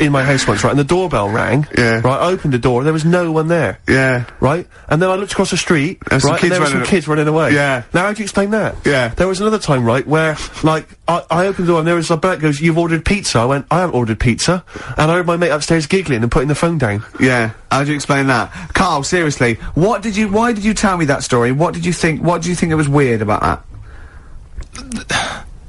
in my house once, right, and the doorbell rang. Yeah. Right, I opened the door, there was no one there. Yeah. Right? And then I looked across the street, right, and there were some kids running away. Yeah. Now, how do you explain that? Yeah. There was another time, right, where, like, I opened the door and there was a bloke goes, you've ordered pizza. I went, I haven't ordered picture. And I heard my mate upstairs giggling and putting the phone down. Yeah. How do you explain that? Karl, seriously, why did you tell me that story? What do you think it was weird about that?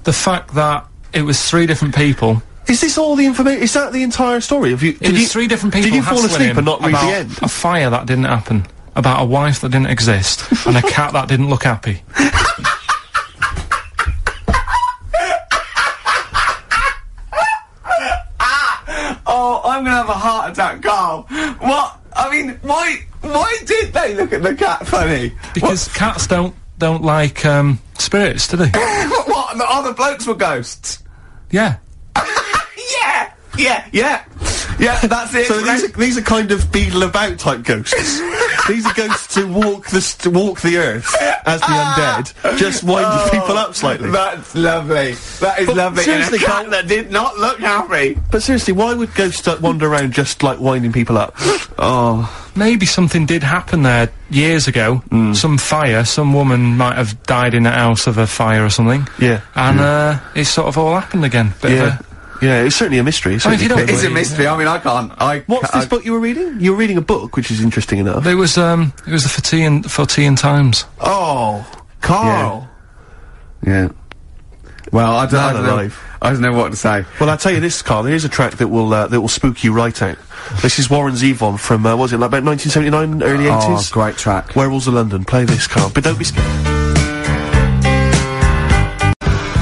The fact that it was 3 different people. Is this all the information? Is that the entire story? It was 3 different people. Did you fall asleep and not read the end? A fire that didn't happen, about a wife that didn't exist, and a cat that didn't look happy. Oh, I'm gonna have a heart attack, Karl. What? I mean, why did they look at the cat funny? Because cats don't like, spirits, do they? What? The other blokes were ghosts? Yeah. Yeah, that's it. So these are kind of beetle about type ghosts. These are ghosts who walk the earth as the undead, just winding people up slightly. That's lovely. That is lovely. Seriously, and a cat that did not look happy. But seriously, why would ghosts wander around just like winding people up? Oh. Maybe something did happen there years ago. Some fire, some woman might have died in a house of a fire or something. Yeah. And, it sort of all happened again. Yeah, it's certainly a mystery. It's a mystery. I mean, I can't. What's this book you were reading? You were reading a book, which is interesting enough. It was the For Tea and Times. Oh, Karl. Yeah. Well, I don't know what to say. Well, I'll tell you this, Karl. Here's a track that will spook you right out. This is Warren Zevon from what was it, like about 1979, early 80s? Oh, great track. Werewolves of London. Play this, Karl, but don't be scared.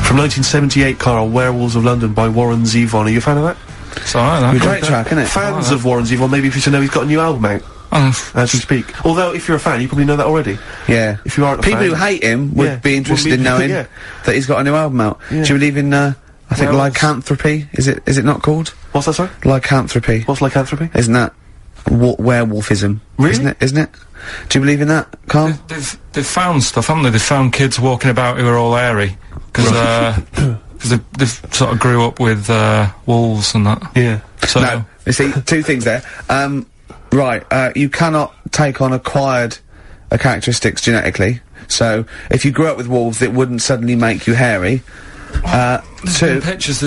From 1978, Karl, Werewolves of London by Warren Zevon. Are you a fan of that? It's alright, great track, isn't it? Fans of Warren Zevon, maybe if you should know he's got a new album out. As we speak. Although, if you're a fan, you probably know that already. Yeah. If you aren't a People fan, who hate him would be interested in knowing that he's got a new album out. Yeah. Do you believe in, I think lycanthropy? Is it not called? What's that, sorry? Lycanthropy. What's lycanthropy? Isn't that werewolfism? Really? Isn't it? Do you believe in that, Karl? They've found stuff, haven't they? They've found kids walking about who are all hairy. Because they've sort of grew up with, wolves and that. Yeah. So. No, you see, 2 things there. You cannot take on acquired characteristics genetically. So, if you grew up with wolves, it wouldn't suddenly make you hairy. There's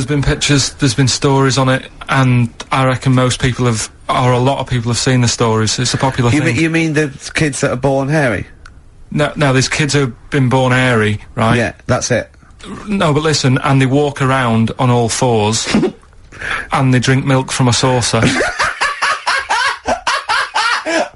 been pictures, there's been stories on it, and I reckon most people a lot of people have seen the stories. It's a popular thing. You mean the kids that are born hairy? No, there's kids who've been born hairy, right? Yeah, that's it. No, but listen, and they walk around on all 4s, and they drink milk from a saucer.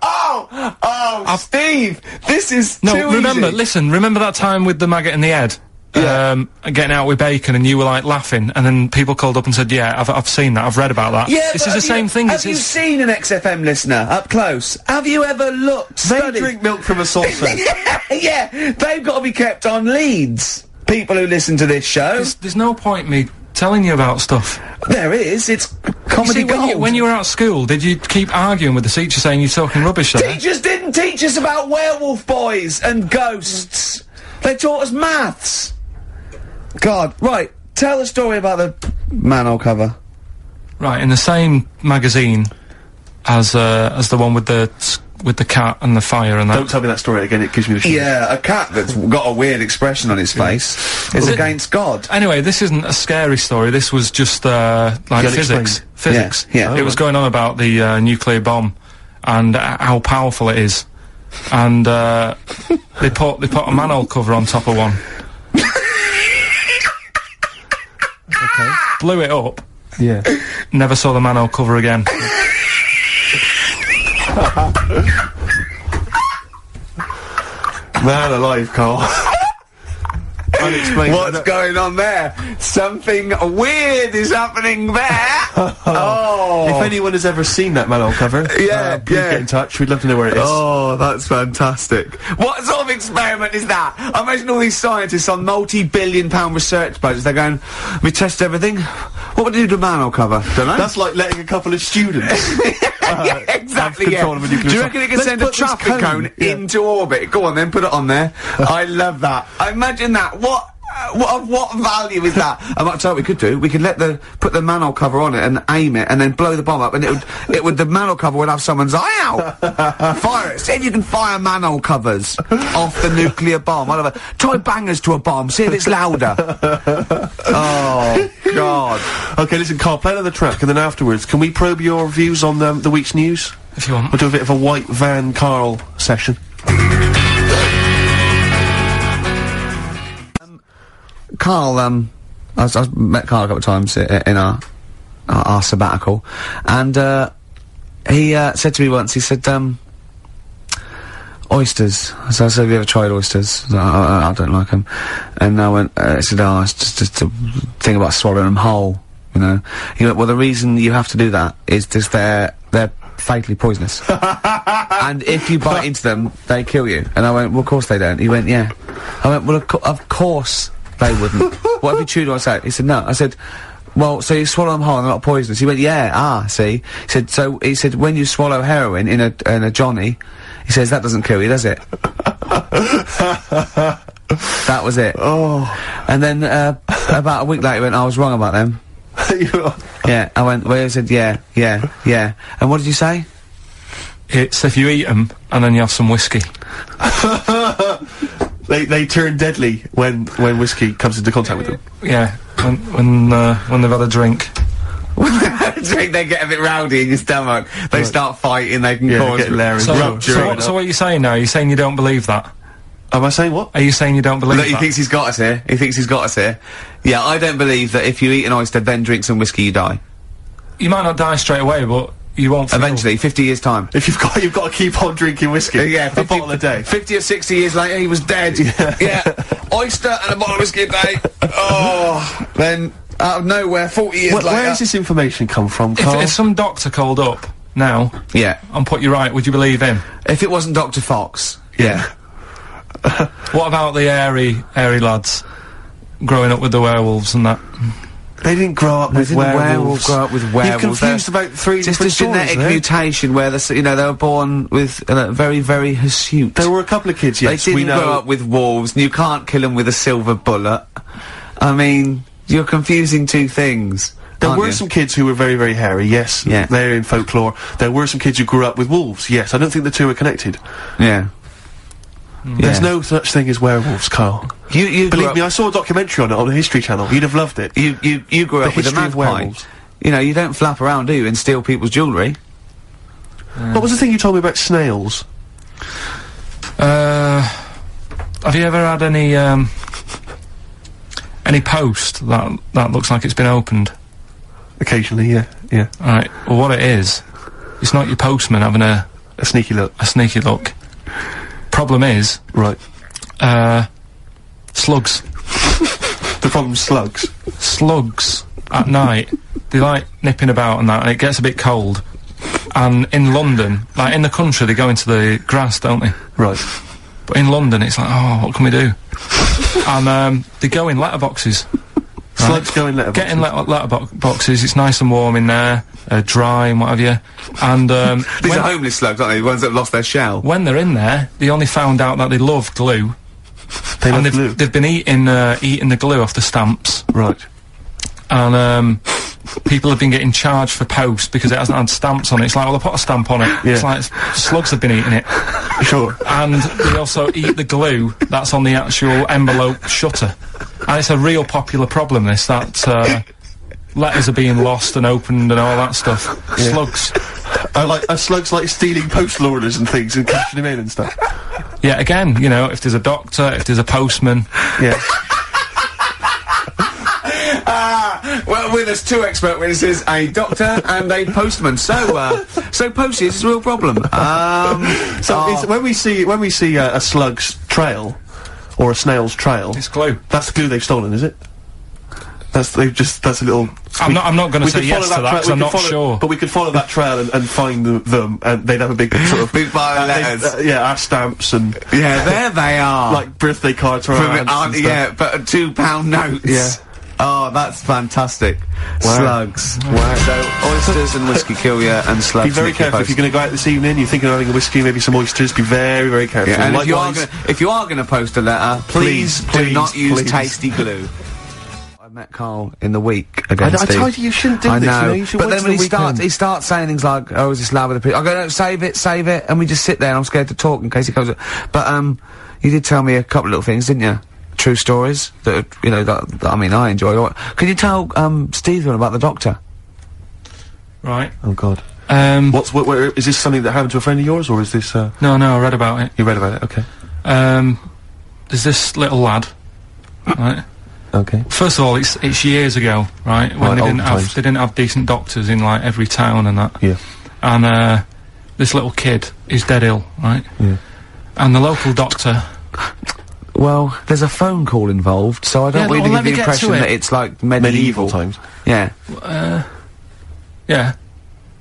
Oh, Steve! This This is No, too remember, easy. listen, remember that time with the maggot in the head? Getting out with bacon, and you were like laughing, and then people called up and said, "Yeah, I've seen that. I've read about that." Yeah, this but is the same thing. Have you seen an XFM listener up close? Have you ever looked? They drink milk from a saucer. yeah, they've got to be kept on leads. People who listen to this show. There's no point me telling you about stuff. There is. It's comedy gold. When you were at school, did you keep arguing with the teacher saying you're talking rubbish there? Teachers didn't teach us about werewolf boys and ghosts. They taught us maths. God, right, tell the story about the manhole cover. Right, in the same magazine as the one with the cat and the fire and that. Don't tell me that story again, it gives me the shivers. Yeah, a cat that's got a weird expression on its face is against God. Anyway, this isn't a scary story, this was just, like physics. Physics. Yeah. It was going on about the, nuclear bomb and how powerful it is. And, they put a manhole cover on top of one. Okay. Blew it up. Yeah. Never saw the manhole cover again. Man alive, Carl. Unexplained. What's going on there? Something weird is happening there. Oh. If anyone has ever seen that manhole cover, please get in touch. We'd love to know where it is. Oh, that's fantastic. What sort of experiment is that? I imagine all these scientists on multi-billion-pound research budgets, they're going, we test everything. What would you do to a manhole cover? Don't know. That's like letting a couple of students. Yeah, exactly, control of a nuclear Do you reckon it can send a traffic cone into orbit? Go on then, put it on there. I love that. Imagine that. What value is that? I might tell you what we could do. We could put the manhole cover on it and aim it and then blow the bomb up and the manhole cover would have someone's eye out. Fire it. See if you can fire manhole covers off the nuclear bomb. I love it. Try bangers to a bomb. See if it's louder. Oh, God. Okay, listen, Carl, play another track and then afterwards, can we probe your views on the week's news? If you want. We'll do a bit of a white van Carl session. Carl, I've met Carl a couple of times in our sabbatical, and he said to me once, he said, oysters. So I said, have you ever tried oysters? I don't like them. And I went, he said, oh, it's just a thing about swallowing them whole, you know. He went, well, the reason you have to do that is just they're fatally poisonous. And if you bite into them, they kill you. And I went, well, of course they don't. He went, yeah. I went, well, of course they wouldn't. What if you chewed on that? He said, no. I said, well, so you swallow them whole and they're not poisonous. He went, yeah, see? He said, when you swallow heroin in a Johnny, he says, that doesn't kill you, does it? That was it. Oh. And then, about a week later, he went, I was wrong about them. Yeah, I went, well, he said, yeah. And what did you say? It's if you eat them, and then you have some whiskey. They turn deadly when whiskey comes into contact with them. Yeah, when they've had a drink. They get a bit rowdy in your stomach. They start fighting. They can cause rupture. So what are you saying now? Are you saying you don't believe that? Am I saying what? Are you saying you don't believe that? He thinks he's got us here. He thinks he's got us here. Yeah, I don't believe that if you eat an oyster, then drink some whiskey, you die. You might not die straight away, but you won't. Eventually, 50 years time. If you've got to keep on drinking whiskey. Yeah, a bottle a day. 50 or 60 years later, he was dead. Yeah. Oyster and a bottle of whiskey a day. Oh, then out of nowhere, 40 years later. Where does this information come from, Carl? If some doctor called up now, and put you right, would you believe him? If it wasn't Dr. Fox, yeah. What about the airy lads growing up with the werewolves and that? They didn't grow up with werewolves. Grow up with werewolves. You're confused about three different stories. Just a genetic mutation where they were born with very, very hirsute. There were a couple of kids, yes, they didn't grow up with wolves, and you can't kill them with a silver bullet. I mean, you're confusing two things. There were some kids who were very, very hairy, yes. Yeah. They're in folklore. There were some kids who grew up with wolves, yes. I don't think the two are connected. Yeah. There's no such thing as werewolves, Carl. You believe me, I saw a documentary on it on the History Channel. You'd have loved it. You grew up with a magpie. You know, you don't flap around, do you, and steal people's jewellery. What was the thing you told me about snails? Have you ever had any post that looks like it's been opened? Occasionally, yeah. Right. Well, what it is, it's not your postman having a sneaky look. A sneaky look. Problem is... Right. Slugs. The problem's slugs? Slugs, at night, they like nipping about and that, and it gets a bit cold. And in London, like in the country, they go into the grass, don't they? Right. But in London, it's like, oh, what can we do? And, they go in letterboxes. Slugs go in letterboxes? Get in letterboxes, it's nice and warm in there, dry and what have you. And, these are homeless slugs, aren't they? The ones that have lost their shell. When they're in there, they only found out that they love glue. They've been eating the glue off the stamps. Right. And, people have been getting charged for post because it hasn't had stamps on it. It's like, well, I put a stamp on it. Yeah. It's like, slugs have been eating it. Sure. And they also eat the glue that's on the actual envelope shutter. And it's a real popular problem, this, that, letters are being lost and opened and all that stuff. Yeah. Slugs. Slugs like stealing postal orders and things and cashing them in and stuff. Yeah, again, you know, if there's a doctor, if there's a postman. Yeah. Well, with us, 2 expert witnesses, a doctor and a postman. So Posty, it's a real problem. When we see a slug's trail, or a snail's trail... It's glue. That's the glue they've stolen, is it? That's a little... I'm not gonna say yes to that, because I'm not sure. But we could follow that trail and find them, and they'd have a big sort of... big pile of letters. Our stamps and... Yeah, there they are. Like birthday cards from our aunts. Yeah, but £2 notes. Yeah. Oh, that's fantastic. Wow. Slugs. Wow. So, oysters and whiskey kill you, and slugs. Be very careful if you're going to go out this evening, you're thinking of having a whiskey, maybe some oysters, be very, very careful. Yeah, and if you are going to post a letter, please do not use tasty glue. I met Karl in the week again, I told you shouldn't do this, you know, you should but wait then when till he starts saying things like, oh, is this loud with the people? I go, no, save it, and we just sit there, and I'm scared to talk in case he goes, but, you did tell me a couple of little things, didn't you? True stories that, you know, that I mean, I enjoy. Can you tell, Stephen about the doctor? Right. Oh, God. Is this something that happened to a friend of yours, or is this, No, I read about it. You read about it, okay. There's this little lad, right? Okay. First of all, it's years ago, right? When they didn't have decent doctors in, like, every town and that. Yeah. And, this little kid is dead ill, right? Yeah. And the local doctor... Well, there's a phone call involved, so I don't really give the impression that it's like medieval times. Yeah. Yeah.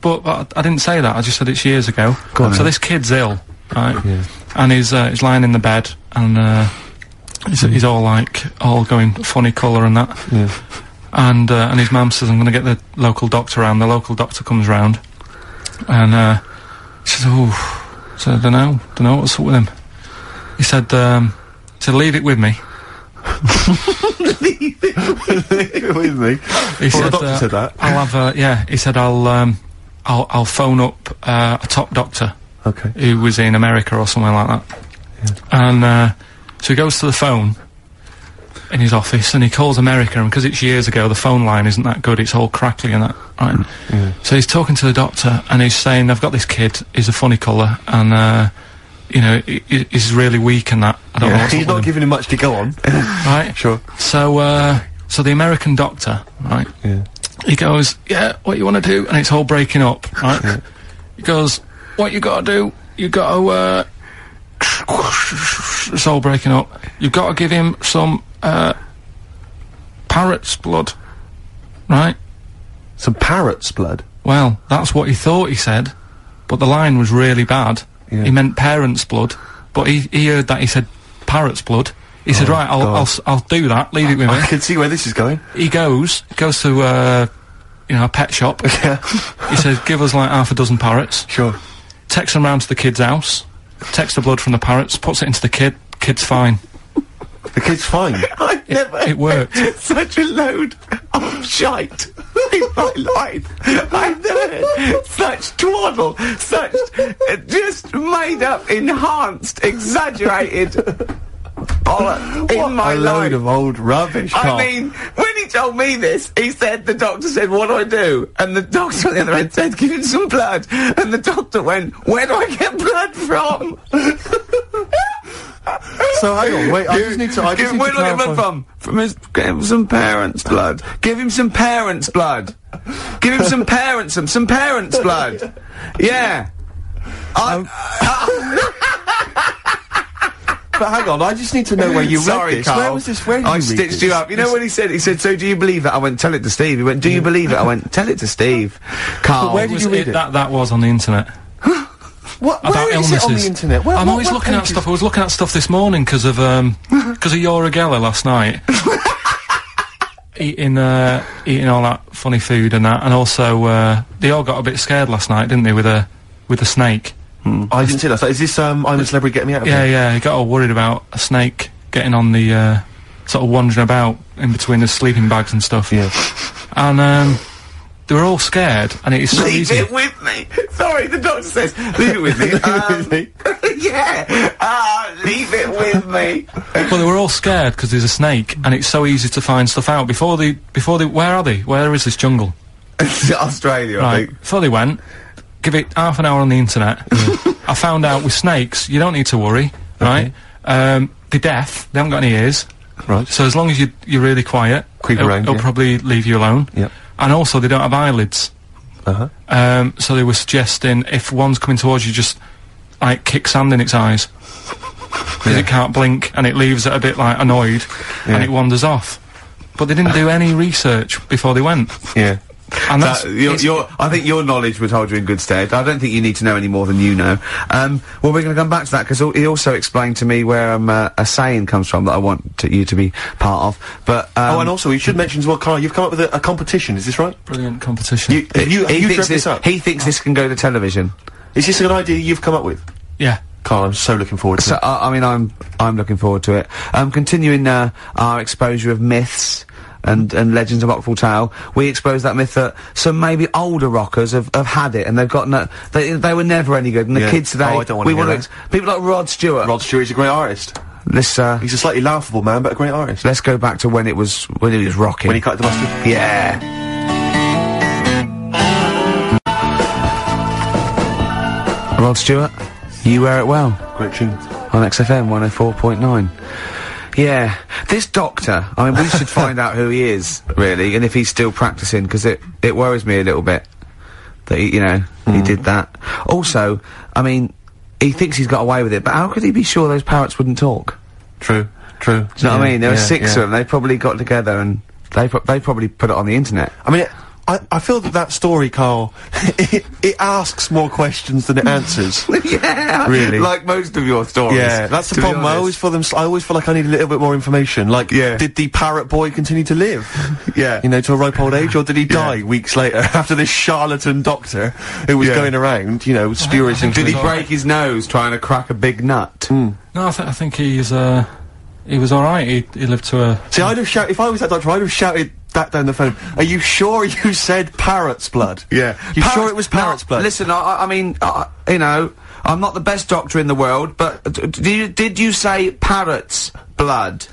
But I didn't say that, I just said it's years ago. So this kid's ill, right? Yeah. And he's lying in the bed, and, he's all going funny colour and that. Yeah. And his mum says, I'm gonna get the local doctor round. The local doctor comes round, and, she says, oh, so I don't know what's up with him. He said, leave it with me. Leave it with me? He said, the doctor said that? I'll have, he said, I'll phone up, a top doctor. Okay. Who was in America or somewhere like that. Yeah. And, so he goes to the phone in his office, and he calls America, and because it's years ago, the phone line isn't that good, it's all crackly and that, right? Yeah. So he's talking to the doctor, and he's saying, I've got this kid, he's a funny colour, and, you know, he's really weak and that. I don't know what's He's not giving him much to go on. Right? Sure. So, so the American doctor, right? Yeah. He goes, yeah, what you want to do? And it's all breaking up, right? Yeah. He goes, what you gotta do? You gotta, it's all breaking up. You've got to give him some, parrot's blood. Right? Some parrot's blood? Well, that's what he thought he said, but the line was really bad. Yeah. He meant parent's blood, but he heard that he said parrot's blood. He said, right, I'll do that, leave it with me. I can see where this is going. He goes to, you know, a pet shop. Yeah. He says, give us like half a dozen parrots. Sure. Takes them round to the kid's house, takes the blood from the parrots, puts it into the kid's fine. The kid's fine? It worked. Such a load of shite in my life. I've never heard such twaddle, such just made up, enhanced, exaggerated bollock in my life. A load of old rubbish, Karl. I mean, when he told me this, he said, the doctor said, what do I do? And the doctor on the other end said, give him some blood. And the doctor went, where do I get blood from? So hang on, wait, I just need to where do I get blood from? Give him some parents' blood. Give him some parents' blood. Give him some parents' blood. Yeah. But hang on, I just need to know where you read this. Carl. Where was this? Where did you I read stitched this? you up. You know what he said? He said, so do you believe it? I went, tell it to Steve. He went, do you believe it? I went, tell it to Steve. Carl. But where did you read it? That was on the internet. What? About Where is it on the internet? I'm always looking at stuff. I was looking at stuff this morning because of Yoragella last night. eating all that funny food and that, and also they all got a bit scared last night, didn't they, with a snake? I didn't see that. So is this I'm a Celebrity, Get Me Out of Here? Yeah, he got all worried about a snake getting on the sort of wandering about in between the sleeping bags and stuff. Yeah. And they were all scared, and it is so easy. Leave it with me. Sorry, the doctor says, leave it with me. Yeah. Leave it with me. Well, they were all scared because there's a snake, and it's so easy to find stuff out. Before they, where are they? Where is this jungle? Australia, I think. Before they went, give it half an hour on the internet. I found out with snakes, you don't need to worry, right? They're deaf, they haven't got any ears. Right. So as long as you're really quiet, it'll probably leave you alone. Yep. And also, they don't have eyelids. So they were suggesting if one's coming towards you, just, like, kick sand in its eyes. Because it can't blink, and it leaves it a bit, like, annoyed, and it wanders off. But they didn't do any research before they went. Yeah. And that's... I think your knowledge would hold you in good stead. I don't think you need to know any more than you know. Well, we're going to come back to that, because he also explained to me where a saying comes from that I want you to be part of. But, oh, and also, you should mention as well, Carl, you've come up with a competition, is this right? Brilliant competition. He thinks this can go to television. Is this an idea you've come up with? Yeah. Carl, I'm so looking forward to it. I mean, I'm looking forward to it. Continuing our exposure of myths and legends of Rockfall Tale, we expose that myth that some maybe older rockers have had it, and they've got they were never any good, and the kids today, I don't want to hear that. People like Rod Stewart. Rod Stewart's a great artist. He's a slightly laughable man, but a great artist. Let's go back to when it was rocking. When he cut the mustard? Yeah. Rod Stewart, You Wear It Well. Great tune. On XFM 104.9. Yeah, this doctor, I mean, we should find out who he is, really, and if he's still practicing, because it worries me a little bit that he did that. Also, I mean, he thinks he's got away with it, but how could he be sure those parrots wouldn't talk? True. Do you know what I mean? There were 6 of them, they probably got together and they probably put it on the internet. I mean, I feel that story, Carl, it asks more questions than it answers. Yeah, really. Like most of your stories. Yeah, that's the problem. I always feel like I need a little bit more information. Like, did the parrot boy continue to live? Yeah. You know, to a ripe old age, or did he die weeks later after this charlatan doctor who was going around, spurious things? Did he break his nose trying to crack a big nut? No, I think he was alright. He lived to a... See, I'd have shouted, if I was that doctor, I'd have shouted that down the phone. Are you sure you said parrot's blood? Yeah. You sure it was parrot's blood? Listen, I mean, I'm not the best doctor in the world, but did you say parrot's blood?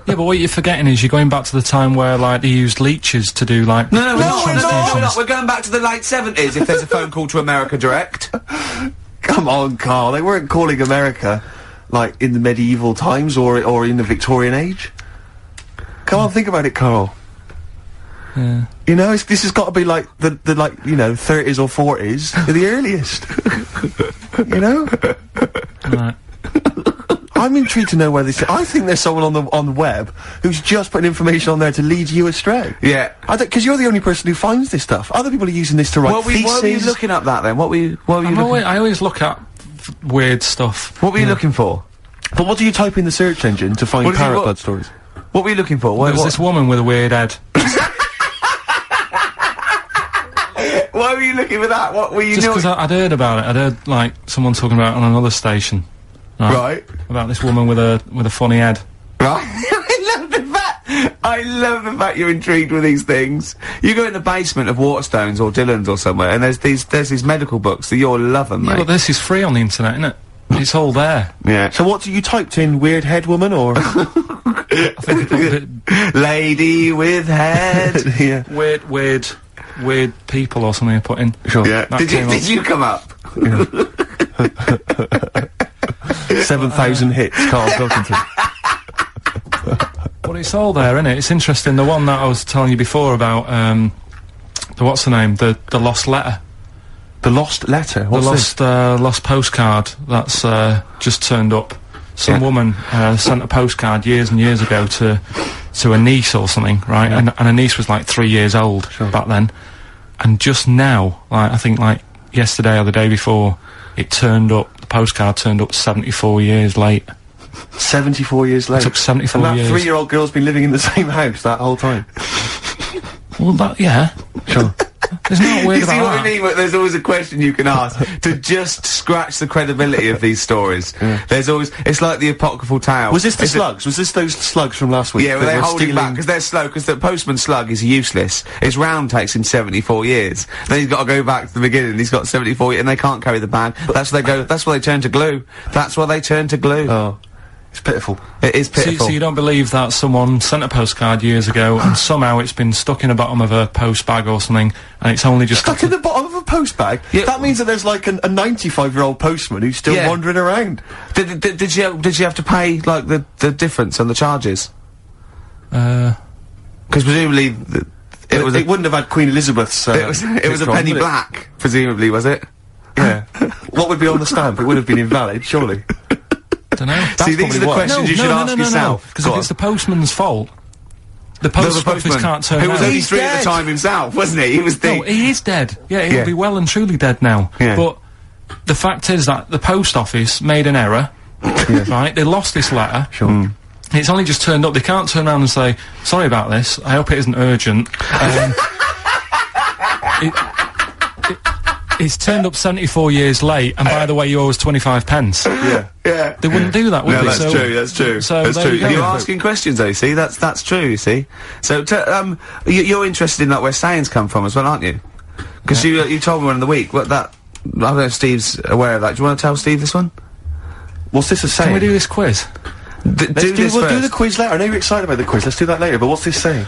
Yeah, but what you're forgetting is you're going back to the time where, like, they used leeches to do, like... No, we're not. We're going back to the late 70s if there's a phone call to America Direct. Come on, Carl. They weren't calling America, like, in the medieval times or in the Victorian age. Come on, think about it, Carl. Yeah. This has got to be like the 30s or 40s, the earliest. Right. I'm intrigued to know where this. I think there's someone on the web who's just putting information on there to lead you astray. Yeah. Because you're the only person who finds this stuff. Other people are using this to write theses. Why were you looking up that then? What were you looking? I always look at weird stuff. What were you looking for? But what do you type in the search engine to find parrot blood stories? What were you looking for? There was this woman with a weird head. Why were you looking for that? What were you Just because I'd heard about it. I'd heard, like, someone talking about it on another station. Right. About this woman with a funny head. Right. I love the fact you're intrigued with these things. You go in the basement of Waterstones or Dillon's or somewhere, and there's these medical books that you'll love them, mate. Yeah, but this is free on the internet, isn't it? It's all there. Yeah. So what you typed in? Weird head woman, or I think lady with head. Yeah. Weird people or something I put in. Sure. Yeah. Did you come up? 7,000 hits, Karl Pilkington. Well, it's all there, isn't it? It's interesting. The one that I was telling you before about, what's the name? The lost letter. The lost letter? What's the lost postcard that's just turned up some woman sent a postcard years and years ago to a niece or something, right? And her niece was like 3 years old back then. And just now, like, I think like yesterday or the day before, it turned up, the postcard turned up 74 years late. 74 years late? It took 74 years. years. And that 3-year-old girl's been living in the same house that whole time? Well, that, yeah. Sure. There's not weird You see about what that. I mean? There's always a question you can ask to just scratch the credibility of these stories. There's always, it's like the apocryphal tale. Was this the slugs? Was this those slugs from last week? Yeah, well, they're holding back because they're slow, because the postman slug is useless. His round takes him 74 years. Then he's got to go back to the beginning. He's got 74 years, and they can't carry the bag. That's where they go, that's where they turn to glue. That's where they turn to glue. Oh. It's pitiful. It is pitiful. So you don't believe that someone sent a postcard years ago and somehow it's been stuck in the bottom of a post bag or something, and it's only just stuck in the bottom of a post bag? Yeah. That means that there's like a 95-year-old postman who's still wandering around. Did you have to pay, like, the difference on the charges? Because presumably it wouldn't have had Queen Elizabeth's it was a penny black, presumably, was it? Yeah. What would be on the stamp? It would have been invalid, surely. Don't know. See, these are the questions you should ask yourself. Because if it's the postman's fault, the post office can't turn around. Who was only 3 at the time himself, wasn't he? He was No, he is dead. Yeah, he'll be well and truly dead now. Yeah. But the fact is that the post office made an error, right? They lost this letter. Sure. It's only just turned up. They can't turn around and say, sorry about this, I hope it isn't urgent. It's turned up 74 years late, and by the way, you owe us 25 pence. Yeah. They wouldn't do that, would they? That's true, that's true. So that's true. You're asking questions, though, see? That's true, you see? So, you're interested in, like, where sayings come from as well, aren't you? Because you told me one in the week, what that... I don't know if Steve's aware of that. Do you want to tell Steve this one? What's this a saying? Can we do this quiz? We'll do the quiz later. I know you're excited about the quiz. Let's do that later, but what's this saying?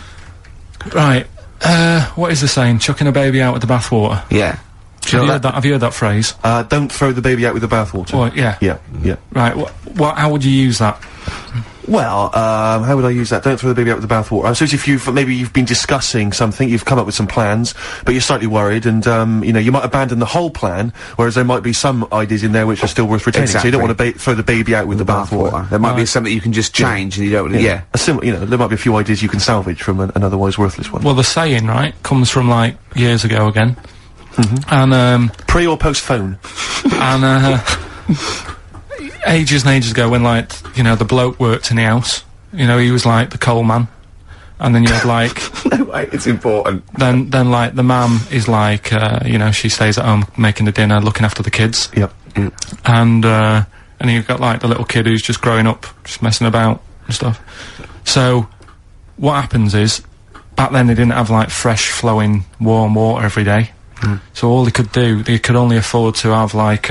Right. What is the saying? Chucking a baby out with the bathwater? Yeah. Have you heard that phrase? Don't throw the baby out with the bathwater. Well, yeah. Yeah. Right, how would you use that? Well, how would I use that? Don't throw the baby out with the bathwater. I suppose if you've been discussing something, you've come up with some plans, but you're slightly worried, and, you know, you might abandon the whole plan, whereas there might be some ideas in there which are still worth retaining. Exactly. So you don't want to throw the baby out with the bathwater. There might be something you can just change, and you don't want to, you know, there might be a few ideas you can salvage from an otherwise worthless one. Well, the saying, right, comes from, like, years ago again. And, pre or post phone? And, ages and ages ago when, like, you know, the bloke worked in the house, you know, he was like the coal man, and then you had like... No way, it's important. Then like, the mum is like, you know, she stays at home making the dinner, looking after the kids. Yep. And you've got like the little kid who's just growing up, just messing about and stuff. So, what happens is, back then they didn't have like fresh flowing warm water every day. So all they could only afford to have like,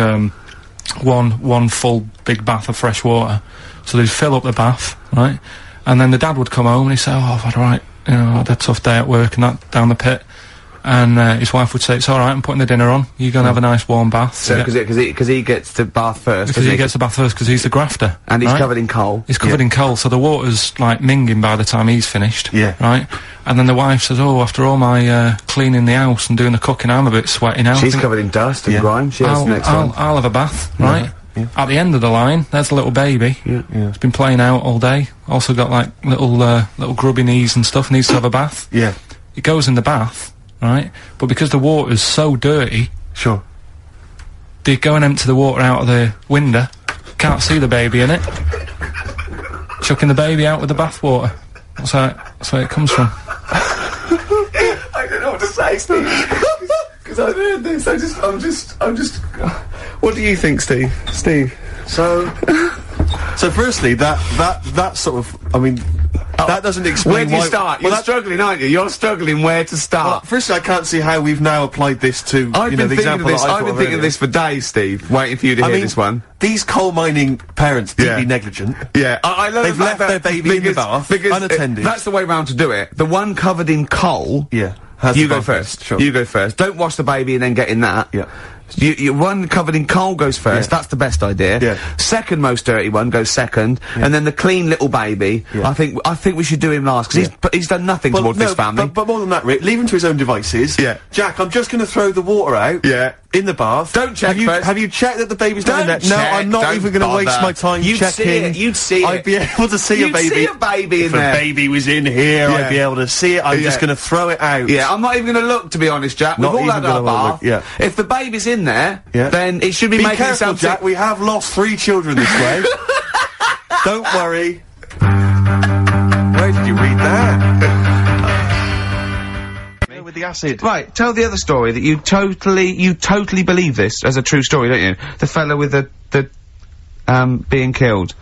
one full big bath of fresh water. So they'd fill up the bath, right? And then the dad would come home and he'd say, oh, I've had a had a tough day at work and that, down the pit. And his wife would say, it's alright, I'm putting the dinner on. You're gonna have a nice warm bath. So, because he gets to bath first. Because he gets to bath first, because he's the grafter. And he's covered in coal. He's covered in coal, so the water's, like, minging by the time he's finished. Yeah. Right? And then the wife says, oh, after all my, cleaning the house and doing the cooking, I'm a bit sweaty now. She's covered in dust and grime. She has the next one. I'll have a bath, right? Yeah. At the end of the line, there's a little baby. Yeah. It's been playing out all day. Also got, like, little grubby knees and stuff, needs to have a bath. Yeah. It goes in the bath. Right? But because the water's so dirty... Sure. They go and empty the water out of the window. Can't see the baby in it. Chucking the baby out with the bathwater. That's where it comes from. I don't know what to say, Steve. Because I've heard this. I'm just... What do you think, Steve? So firstly, that sort of... I mean... that doesn't explain where do you start? You're struggling, aren't you? You're struggling where to start. Well, firstly, I can't see how we've now applied this to, I've been thinking of this for days, Steve, waiting for you to hear this one. These coal mining parents, deeply negligent. Yeah, I love They've left their baby in the bath, unattended. That's the way round to do it. The one covered in coal... Yeah. You go first. Sure. You go first. Don't wash the baby and then get in that. Yeah. One covered in coal goes first. That's the best idea. Yeah. Second most dirty one goes second, and then the clean little baby. Yeah. I think we should do him last because he's done nothing towards this family. But more than that, Rick, leave him to his own devices. Yeah. Jack, I'm just going to throw the water out. Yeah. In the bath. Don't check first. Have you checked that the baby's not in there? Don't No, check, I'm not don't even gonna waste bother. my time You'd checking. see it, you'd see it. I'd be able to see a baby. You'd see a baby in if there. If a baby was in here, I'd be able to see it. I'm just gonna throw it out. Yeah, I'm not even gonna look, to be honest, Jack. Not We've all even had our gonna bath. look, yeah. If the baby's in there, Yeah. then it should be making careful, itself Jack. We have lost 3 children this way. Don't worry. Where did you read that? With the acid. Right, tell the other story that you totally believe this as a true story, don't you? The fella with the being killed.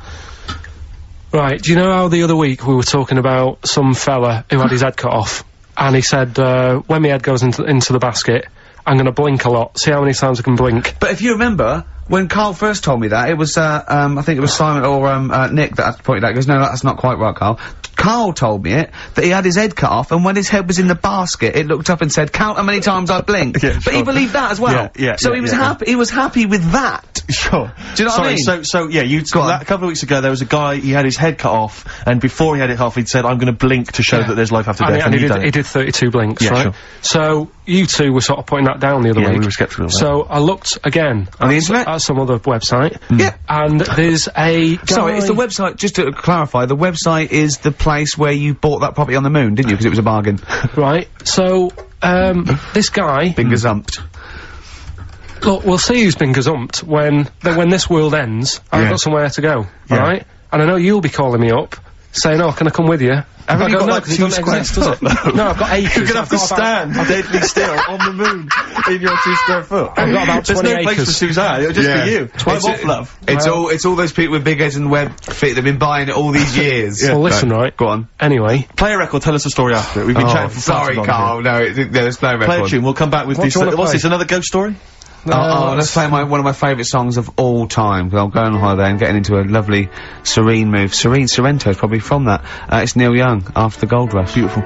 Right, do you know how the other week we were talking about some fella who had his head cut off? And he said, when my head goes into the basket, I'm gonna blink a lot, see how many times I can blink. But if you remember, when Karl first told me that, it was, I think it was Simon or, Nick that pointed out, he goes, no, that's not quite right, Karl. Karl told me it, that he had his head cut off, and when his head was in the basket, it looked up and said, count how many times I blinked. Yeah, but he believed that as well. So he was happy, he was happy with that. Sure. Do you know what I mean? So yeah, a couple of weeks ago, there was a guy, he had his head cut off, and before he had it off, he'd said, I'm gonna blink to show that there's life after death, and he did 32 blinks, right? Sure. So, you two were sort of putting that down the other week. we were sceptical of that. So, I looked again on the internet? At some other website. Yeah. And there's a guy... Sorry, it's the website, just to clarify, the website is the place where you bought that property on the moon, didn't you? Because it was a bargain. Right. So, this guy... Been gazumped. Look, we'll see who's been gazumped when this world ends, I've got somewhere to go, right? And I know you'll be calling me up, saying, oh, can I come with you? Have you got, no, like, 2 doesn't square exist, does it? No, I've got acres. You're gonna have to stand deadly still on the moon in your 2 square foot. I've got about 20 There's no place for Suzanne, it'll just be you. 12 off, love. It's all those people with big heads and web feet that've been buying it all these years. Well, listen, right. Go on. Anyway. Play a record, tell us a story after it. We've been chatting for sorry, Karl. No, let's play a record. Play a tune, we'll come back with this. What's this, another ghost story? Let's play one of my favourite songs of all time, because I'm going on holiday and getting into a lovely, serene mood. Sorrento is probably from that. It's Neil Young, After the Gold Rush. Beautiful.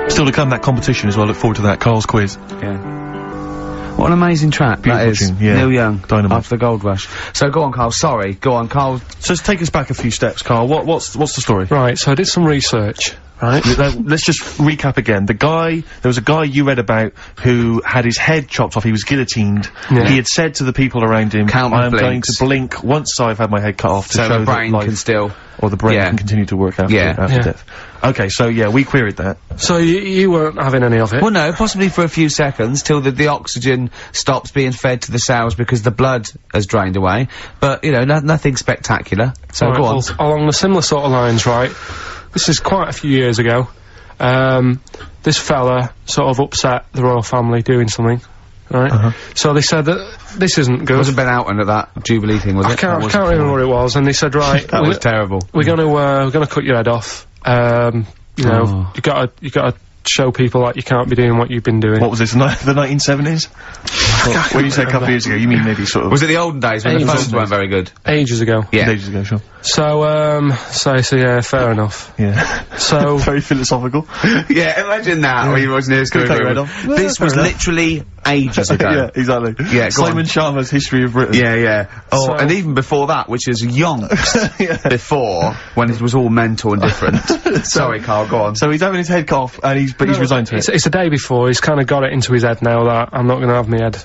Still to come, that competition as well, look forward to that, Karl's quiz. Yeah. What an amazing track that is. Tune, yeah. Neil Young, Dynamite. After the Gold Rush. So go on, Karl, sorry, go on, Karl. So just take us back a few steps, Karl. What's the story? Right, so I did some research. Right. Let's just recap again. There was a guy you read about who had his head chopped off, he was guillotined. Yeah. He had said to the people around him, I am going to blink once I've had my head cut off to show the brain that life can still... Or the brain can continue to work after death. Okay, so yeah, we queried that. So you weren't having any of it? Well, no, possibly for a few seconds, till the oxygen stops being fed to the cells because the blood has drained away. But, you know, nothing spectacular. So go on. Well, along the similar sort of lines, right? This is quite a few years ago. This fella sort of upset the royal family doing something. Right? So they said that this isn't good. It wasn't Ben Outman at that Jubilee thing, was it? I can't remember what it was, and they said, right, that was terrible. We're gonna cut your head off. You know, you gotta show people that you can't be doing what you've been doing. What was this, the 1970s? When you say a couple of years ago, you mean maybe sort of... Was it the olden days when the phones weren't very good? Ages ago. Yeah. Ages ago, sure. So yeah, fair enough. Yeah. So... Very philosophical. Yeah, imagine that when you watching this going This was literally ages ago. Yeah, exactly. Yeah, Simon Sharma's History of Britain. Yeah, yeah. Oh, and even before that, which is yonks before, when it was all mental and different. Sorry, Karl, go on. So he's having his head cut off, and he's resigned to it. It's a day before, he's kind of got it into his head now that I'm not gonna have my head,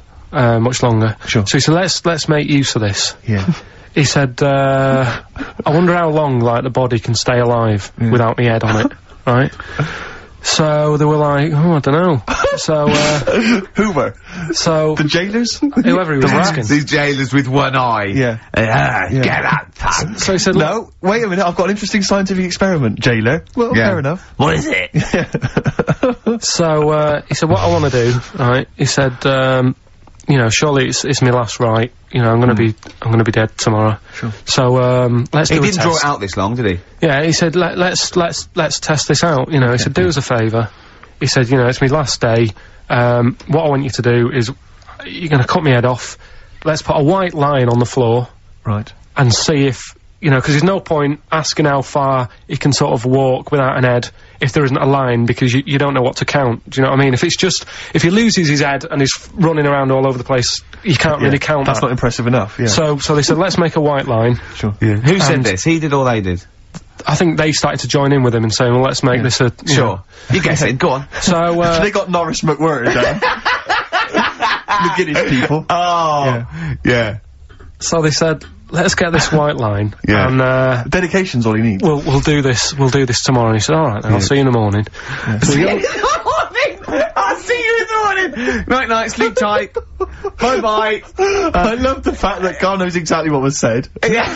much longer. Sure. So he said, let's make use of this. Yeah. He said, I wonder how long, like, the body can stay alive without my head on it, right? So they were like, oh, I don't know. So, Hoover. So... The jailers? Whoever he was asking. These jailers with one eye. Yeah. Get out, punk. So he said, no, wait a minute, I've got an interesting scientific experiment, jailer. Well, fair enough. What is it? So, he said, what I want to do, right, he said, you know, surely it's my last right. You know, I'm gonna be dead tomorrow. Sure. So, let's do a test. He didn't draw it out this long, did he? Yeah, he said, let's test this out. You know, he said, do us a favour. He said, you know, it's my last day. What I want you to do is, you're gonna cut my head off. Let's put a white line on the floor. Right. And see if, you know, because there's no point asking how far he can sort of walk without an head if there isn't a line, because you don't know what to count. Do you know what I mean? If he loses his head and is running around all over the place, you can't really count That's not impressive enough, yeah. So they said, let's make a white line. Sure. Yeah. Who said this? He did or they did? I think they started to join in with him and saying, well, let's make this a... Sure. You guess it, go on. So, they got Norris McWhirter down. The Guinness people. Oh, yeah. So they said, let's get this white line. Yeah. And, dedication's all he needs. We'll do this tomorrow. And he said, alright, I'll see you in the morning. I'll see you in the morning! Night, sleep tight. Bye-bye. I love the fact that Carl knows exactly what was said. Yeah.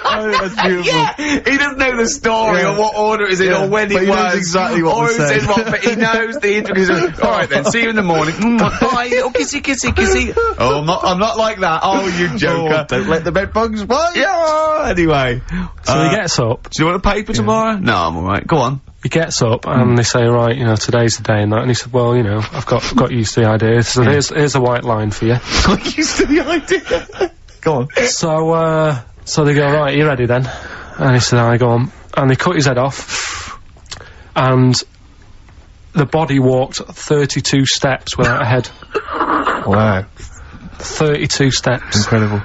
Oh, that's beautiful. Yeah. He doesn't know the story or what order it is in or when it was. He knows exactly what was said. But he knows the intricacies. Alright then, see you in the morning. Bye, little kissy. Oh, I'm not like that. Oh, you joker. Don't let the bed bugs bite. Yeah, anyway. So he gets up. Do you want a paper tomorrow? No, I'm alright. Go on. He gets up and they say, right, today's the day and that. And he said, well, I've got used to the idea. So here's a white line for you. Got used to the idea. Go on. So they go, right, you ready then? And he said, I go on. And they cut his head off. And the body walked 32 steps without a head. Wow. 32 steps. Incredible.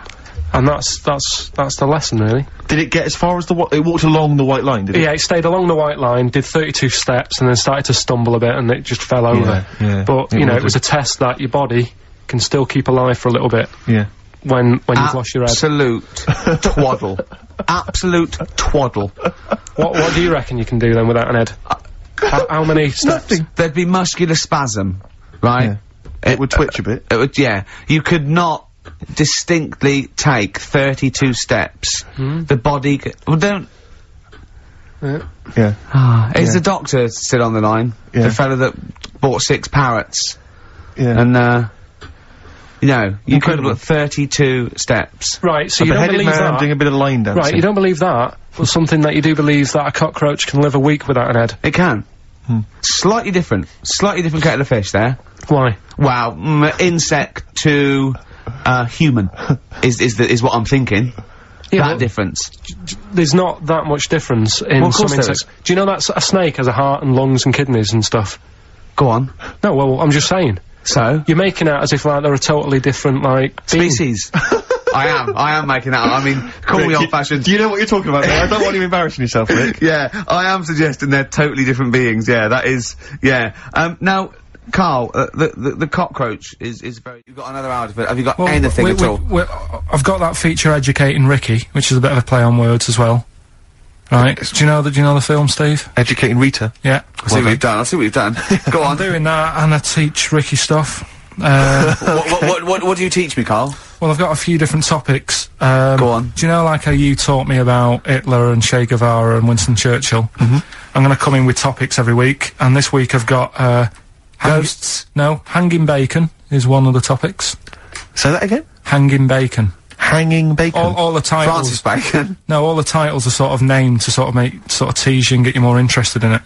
And that's the lesson, really. Did it get as far as it walked along the white line, did it? Yeah, it stayed along the white line, did 32 steps, and then started to stumble a bit, and it just fell over. Yeah. But, it was a test that your body can still keep alive for a little bit. Yeah. When you've lost your head. Absolute twaddle. Absolute twaddle. What do you reckon you can do then without an head? How many steps? Nothing. There'd be muscular spasm, right? Yeah. It would twitch a bit. It would, yeah. You could not distinctly take 32 steps. The body don't... Yeah. Is the doctor still on the line? Yeah. The fellow that bought 6 parrots. Yeah. And, you could have 32 steps. Right, so you don't believe that. Doing a bit of line dancing. Right, you don't believe that, but something that you do believe that a cockroach can live a week without an head. It can. Slightly different kettle of fish there. Why? Wow, insect to human is what I'm thinking. Yeah, that difference. There's not that much difference in some insects. Do you know that a snake has a heart and lungs and kidneys and stuff? Go on. No, well, I'm just saying. So? You're making out as if, like, they're a totally different, like, species. I am making that up. I mean, call me old-fashioned. Do you know what you're talking about there? I don't want you embarrassing yourself, Rick. Yeah, I am suggesting they're totally different beings. Yeah, that is, yeah. Now, Carl, the cockroach is very... You've got another hour of it. Have you got anything at all? I've got that feature Educating Ricky, which is a bit of a play on words as well. Right. Do you know the film, Steve? Educating Rita? Yeah. I see what you've done. Go on. I'm doing that, and I teach Ricky stuff. What do you teach me, Carl? Well, I've got a few different topics. Go on. Do you know, like, how you taught me about Hitler and Che Guevara and Winston Churchill? I'm gonna come in with topics every week, and this week I've got, ghosts? No, hanging bacon is one of the topics. Say that again? Hanging bacon. Hanging bacon? All the titles... Francis Bacon? No, all the titles are sort of named to sort of tease you and get you more interested in it.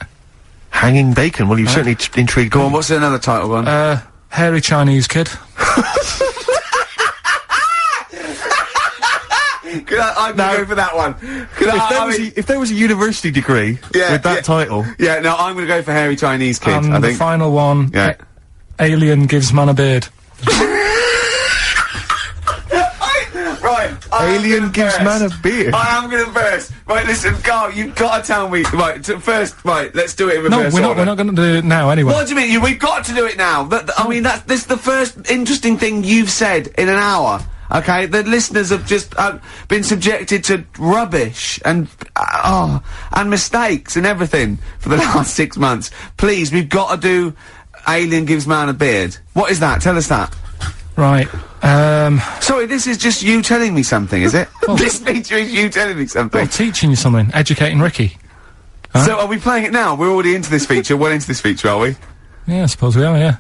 Hanging bacon? Well, you've certainly intrigued me. Go on, what's another title one? Hairy Chinese Kid. I'm gonna go for that one. If there was a university degree with that title... Yeah, no, I'm gonna go for Hairy Chinese Kid, and I think. The final one, Alien Gives Man a Beard. Right, Alien Gives Man a Beard. I am gonna burst. Right, listen, Carl, you've got to tell me. Right, let's do it in reverse order. No, we're not gonna do it now anyway. What do you mean? We've got to do it now. I mean, this is the first interesting thing you've said in an hour. Okay, the listeners have just been subjected to rubbish and mistakes and everything for the last 6 months. Please, we've got to do Alien Gives Man a Beard. What is that? Tell us that. Right. Sorry, this is just you telling me something, is it? This feature is you telling me something. Well, teaching you something. Educating Ricky. Huh? So, are we playing it now? We're already into this feature. Well into this feature, are we? Yeah, I suppose we are, yeah.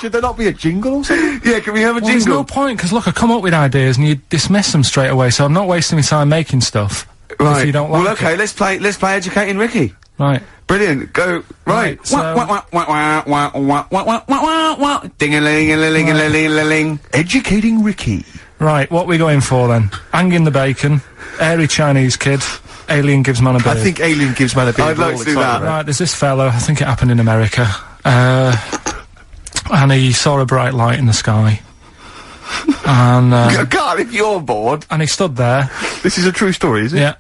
Should there not be a jingle or something? Yeah, can we have a jingle? There's no point, because look, I come up with ideas and you dismiss them straight away, so I'm not wasting my time making stuff. Right. If you don't like well, okay, let's play Educating Ricky. Right. Brilliant. Go. Right. Ding-a-ling-a-ling-a-ling-a-ling. Educating Ricky. Right, what we going for then? Hanging the bacon, Hairy Chinese Kid, Alien Gives Man a Beard. I think Alien Gives Man a Beard. I'd like to do that. Right, there's this fellow, I think it happened in America, and he saw a bright light in the sky. And, God, if you're bored. And he stood there. This is a true story, is it? Yeah.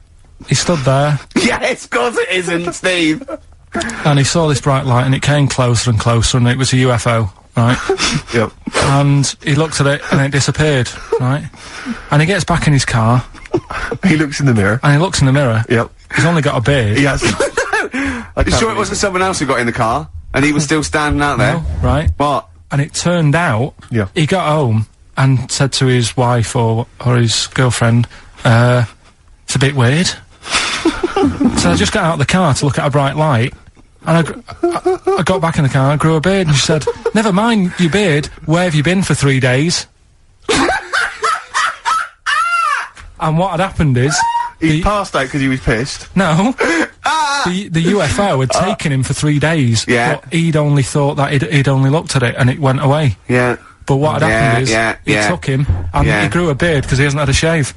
He stood there. Yes, of course it isn't, Steve. And he saw this bright light and it came closer and closer and it was a UFO. right? Yep. And he looked at it, and it disappeared, right? And he gets back in his car. He looks in the mirror. And he looks in the mirror. Yep. He's only got a beard. He hasn't. You sure it wasn't someone else who got in the car? And he was still standing out there? No, right? What? And it turned out, he got home and said to his wife or his girlfriend, it's a bit weird. So I just got out of the car to look at a bright light, and I got back in the car and grew a beard, and she said, never mind your beard, where have you been for 3 days? And what had happened is... He passed out because he was pissed. No. The UFO had taken him for 3 days. Yeah. But he'd only thought that he'd only looked at it and it went away. Yeah. But what had happened is, he took him, and he grew a beard because he hasn't had a shave.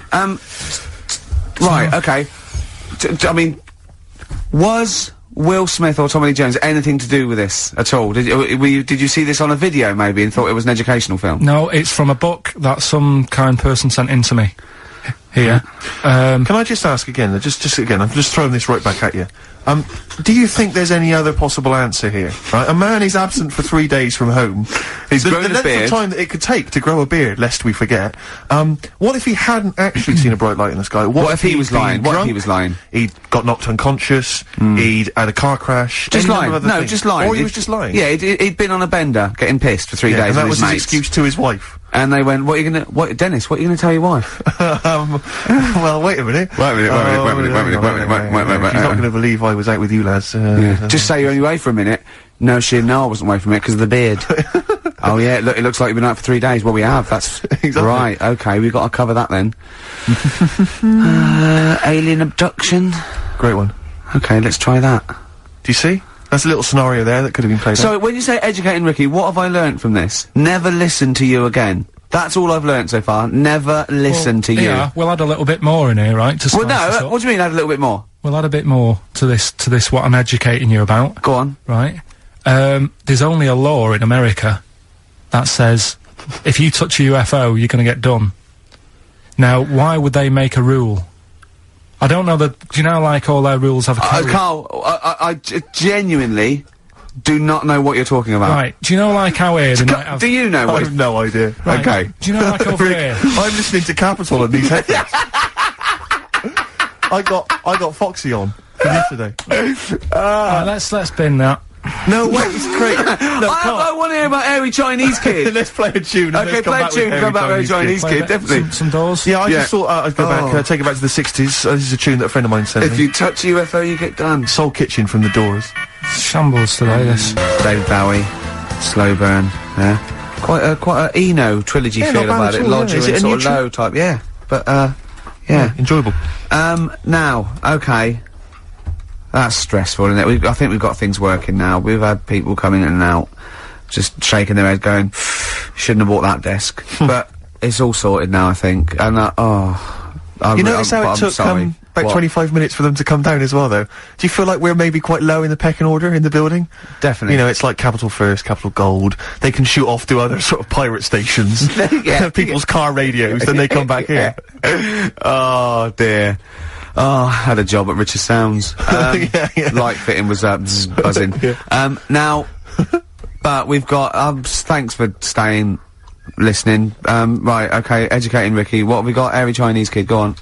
Right, okay. I mean, was Will Smith or Tommy Lee Jones anything to do with this at all? Did you see this on a video, maybe, and thought it was an educational film? No, it's from a book that some kind person sent in to me. Here. Can I just ask again, just again, I'm just throwing this right back at you. Do you think there's any other possible answer here? Right, a man is absent for 3 days from home. He's grown a length beard. of time that it could take to grow a beard, lest we forget. What if he hadn't actually seen a bright light in the sky? What if he was lying? What if he was lying? He'd got knocked unconscious, he'd had a car crash. Just lying. No, just lying. Or he was just lying. Yeah, he'd been on a bender, getting pissed for 3 days and that with was his his mates. excuse to his wife. And they went, Dennis, what are you gonna tell your wife? Well, wait a minute. Wait a minute. She's not gonna believe I was out with you, lads. Just say you're only away for a minute. No, I wasn't away from it because of the beard. Oh yeah, look, it looks like you've been out for 3 days. Well, we have, that's... Exactly. Right, okay, we've got to cover that then. Alien abduction. Great one. Okay, let's try that. Do you see? That's a little scenario there that could have been played out. So, when you say educating Ricky, what have I learnt from this? Never listen to you again. That's all I've learnt so far. Never listen to you. Yeah, we'll add a little bit more in here, right? To well, no, what do you mean add a little bit more? We'll add a bit more to this, what I'm educating you about. Go on. Right? There's only a law in America that says, if you touch a UFO, you're gonna get done. Now, why would they make a rule? I don't know do you know, like, all their rules have a Carl, I genuinely do not know what you're talking about. Right, do you know, like, how here they might have... Do you know what... I have no idea. Right. Okay. Do you know, like, over here... I'm listening to Capital on these headphones. I got Foxy on from yesterday. Right, let's bin that. No, wait, it's great. No, I want to hear about Airy Chinese Kid. Let's play a tune. Okay, play a tune, come back with Airy Chinese Kid, definitely. Some doors. Yeah, I just thought I'd go back, take it back to the 60s. This is a tune that a friend of mine sent me. If you touch a UFO, you get done. Soul Kitchen from the Doors. Shambles today, this. David Bowie, Slow Burn, yeah. Quite a Eno trilogy feel about it. Lodger and sort of low type, yeah. But, yeah. Enjoyable. Now, okay. That's stressful, isn't it? I think we've got things working now. We've had people coming in and out, just shaking their head going, shouldn't have bought that desk. But it's all sorted now, I think. And, you notice how it took, about 25 minutes for them to come down as well, though? Do you feel like we're maybe quite low in the pecking order in the building? Definitely. You know, it's like Capital First, Capital Gold. They can shoot off to other sort of pirate stations. People's car radios, then they come back here. Oh, dear. Oh, I had a job at Richer Sounds. Light fitting was, buzzing. Now, but we've got, thanks for listening. Right, okay, educating Ricky. What have we got? Airy Chinese Kid, go on.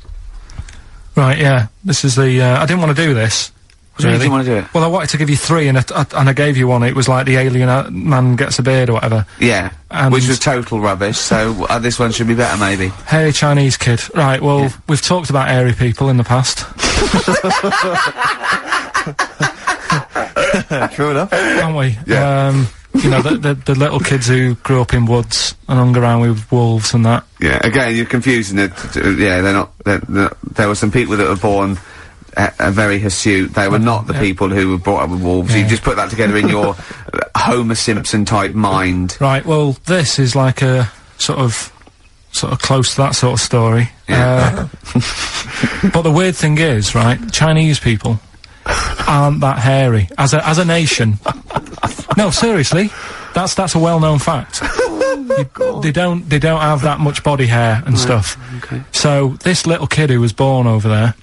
Right, yeah. This is the, I didn't want to do this. What do you mean you didn't want to do it? Well, I wanted to give you 3, and I gave you one. It was like the alien man gets a beard or whatever. Yeah, which was total rubbish, so this one should be better, maybe. Hairy Chinese Kid. Right, well, we've talked about airy people in the past. True enough. Haven't we? Yeah. You know, the little kids who grew up in woods and hung around with wolves and that. Yeah, again, you're confusing it. Yeah, there were some people that were born very hirsute. They were not the people who were brought up with wolves. You just put that together in your Homer Simpson type mind. Right, well, this is like a sort of close to that sort of story. Yeah. But the weird thing is, right, Chinese people aren't that hairy as a nation. No, seriously, that's a well-known fact. They don't have that much body hair and stuff. Okay. So this little kid who was born over there,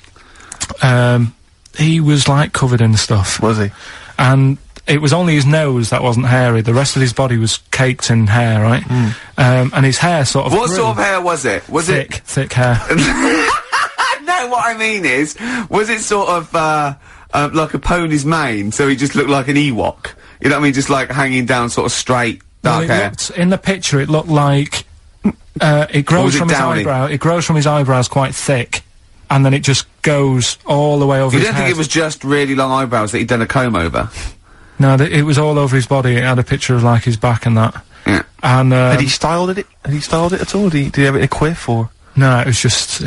he was like covered in stuff. Was he? And it was only his nose that wasn't hairy. The rest of his body was caked in hair, right? And his hair sort of What grew. sort of hair was it? Was it thick hair? No, what I mean is, was it sort of like a pony's mane, so he just looked like an Ewok? You know what I mean? Just like hanging down, sort of straight, dark hair. In the picture, it looked like it grows from his eyebrow. It grows from his eyebrows quite thick, and then it just goes all the way over his head. You don't think it was just really long eyebrows that he'd done a comb over? No, it was all over his body. It had a picture of like his back and that. Yeah. And had he styled it? Had he styled it at all? Did he have it in a quiff or? No, it was just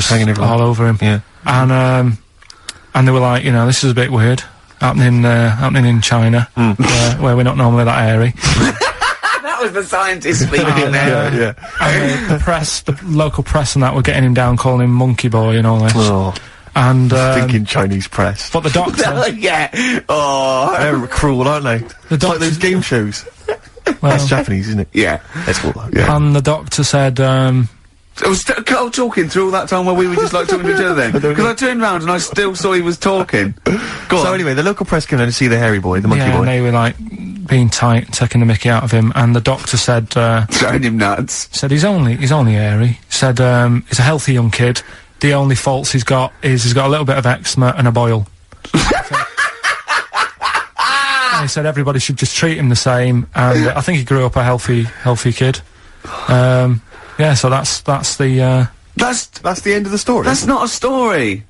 hanging everywhere. all over him. Yeah. And they were like, you know, this is a bit weird, happening in China, where we're not normally that airy. That was the scientist speaking there. Yeah. And the local press and that were getting him down, calling him monkey boy and all this. Oh. And thinking Chinese press. But the doctor, yeah. Oh, they're cruel, aren't they? It's like those game shows. Well, that's Japanese, isn't it? Yeah. That's cool. Yeah. And the doctor said, I was Carl talking through all that time while we were just like talking to each other then. Because I turned round and I still saw he was talking. Go on. So anyway, the local press came down to see the hairy boy, the monkey boy. And they were like being tight, taking the mickey out of him, and the doctor said, throwing him nuts. Said he's only airy. Said, he's a healthy young kid. The only faults he's got is he's got a little bit of eczema and a boil. And he said everybody should just treat him the same, and I think he grew up a healthy kid. Yeah, so that's the end of the story. That's not a story.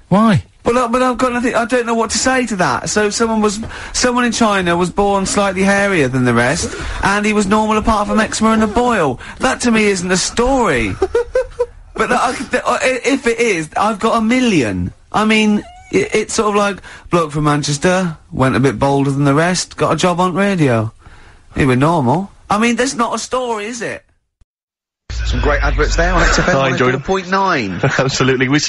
Why? But I've got nothing. I don't know what to say to that. So someone in China was born slightly hairier than the rest, and he was normal apart from eczema and a boil. That to me isn't a story. But if it is, I've got a million. I mean, it's sort of like bloke from Manchester went a bit bolder than the rest, got a job on radio. He was normal. I mean, that's not a story, is it? Some great adverts there on XFM. I enjoyed 1.9. Absolutely. We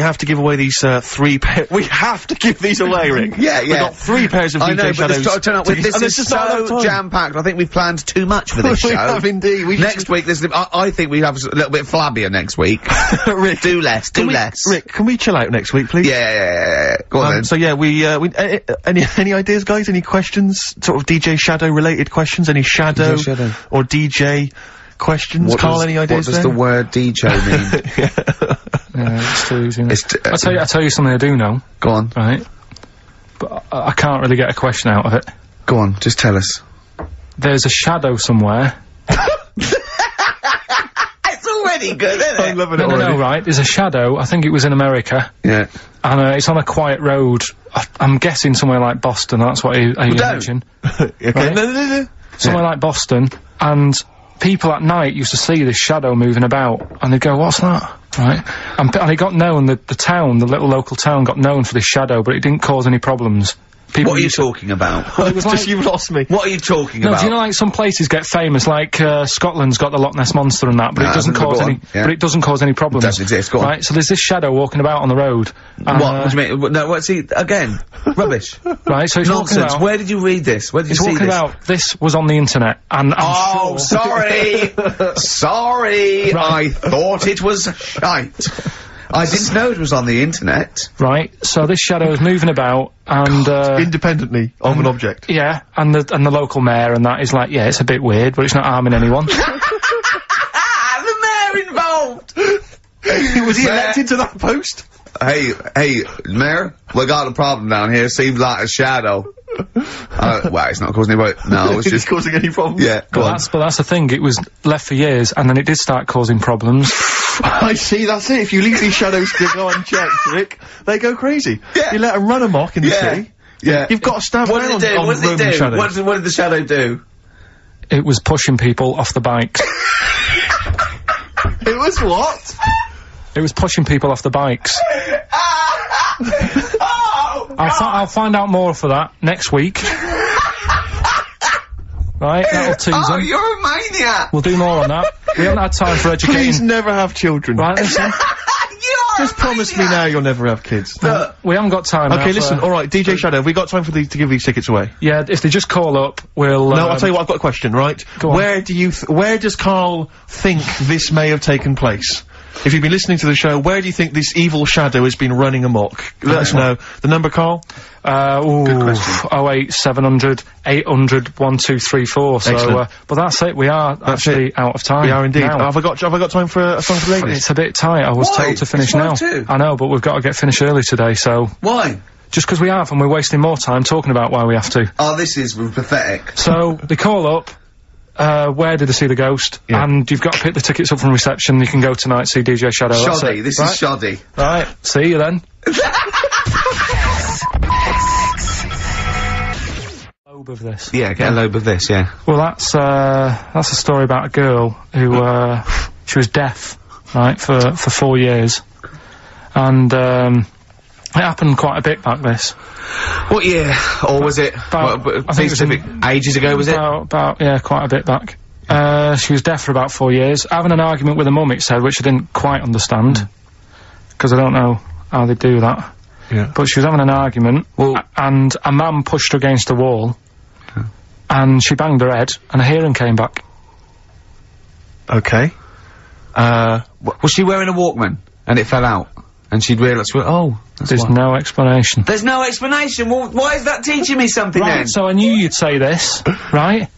have to give away these 3 pairs. We have to give these away, Rick. Yeah. We've got 3 pairs of DJ Shadows. This is so jam-packed. I think we've planned too much for this show. We have indeed. Next week, I think we have a little bit flabbier next week. Rick, do less. Rick, can we chill out next week, please? Yeah. Go on then. So yeah, any ideas, guys? Any questions? Sort of DJ Shadow related questions? Any Shadow or DJ questions? Carl, any ideas? What does the word DJ mean? It's too easy. I'll tell you something I do know. Go on. Right. But I can't really get a question out of it. Go on, just tell us. There's a shadow somewhere. It's already good, isn't it? I'm loving it already. No, right. There's a shadow. I think it was in America. Yeah. And it's on a quiet road. I'm guessing somewhere like Boston. That's what I imagine. Okay. Right? No. Somewhere like Boston, and people at night used to see this shadow moving about, and they'd go, "What's that?" Right? And it got known, the town, the little local town got known for this shadow, but it didn't cause any problems. What are you talking about? Well, it was like, you've lost me. What are you talking about? Do you know, like, some places get famous, like, Scotland's got the Loch Ness Monster and that, but it doesn't cause any, but it doesn't cause any problems. It doesn't exist, go on. Right, so there's this shadow walking about on the road. What do you mean? No, what's he, again? Rubbish. Right, so he's walking about. Where did you read this? Where did you see this? He's walking about, this was on the internet, and I'm sure. Sorry! Sorry! Right. I thought it was shite. I didn't know it was on the internet. Right, so this shadow is moving about, and, independently of an object. Yeah, and the local mayor and that is like, yeah, it's a bit weird, but it's not harming anyone. The mayor involved! Was he elected to that post? Hey, mayor, we got a problem down here, seems like a shadow. Well, it's not causing any no, it's just causing any problems. Yeah, but that's the thing, it was left for years, and then it did start causing problems. I see, that's it. If you leave these shadows to go unchecked, Rick, they go crazy. Yeah. You let them run amok in the city. Yeah. You've got to stab down on Roman shadows. What did the shadow do? It was pushing people off the bikes. It was what? It was pushing people off the bikes. I'll find out more for that next week. Right, that'll tease them. Oh, you're a maniac! We'll do more on that. We haven't had time for educating. Please never have children. Right, listen. Just promise me now you'll never have kids. We haven't got time. Okay, listen, alright, DJ Shadow, have we got time to give these tickets away? Yeah, if they just call up, we'll... No, I'll tell you what, I've got a question, right? Go on. Where does Carl think this may have taken place? If you've been listening to the show, where do you think this evil shadow has been running amok? Let us know. The number, Carl? Good question. 08700 800 1234. So, but that's it. We are actually out of time. We are indeed. Now. Have I got time for a song for ladies? It's a bit tight. I was told to finish now. I know, but we've got to get finished early today, so. Why? Just because we have, and we're wasting more time talking about why we have to. Oh, this is pathetic. So, they call up, where did they see the ghost? Yeah. And you've got to pick the tickets up from reception. You can go tonight, see DJ Shadow. Shoddy, this is shoddy. Right, see you then. Lobe of this. Yeah, get a lobe of this, yeah. Well, that's a story about a girl who, she was deaf, right, for 4 years. And, it happened quite a bit back this. What year? Or was it? I think it was ages ago, was it? Yeah, quite a bit back. She was deaf for about 4 years. Having an argument with her mum, it said, which I didn't quite understand. Because I don't know how they do that. Yeah. But she was having an argument, and a man pushed her against a wall, and she banged her head, and her hearing came back. Okay. Was she wearing a Walkman, and it fell out? And she'd realise, there's no explanation. There's no explanation? Well, why is that teaching me something then? So I knew you'd say this, right?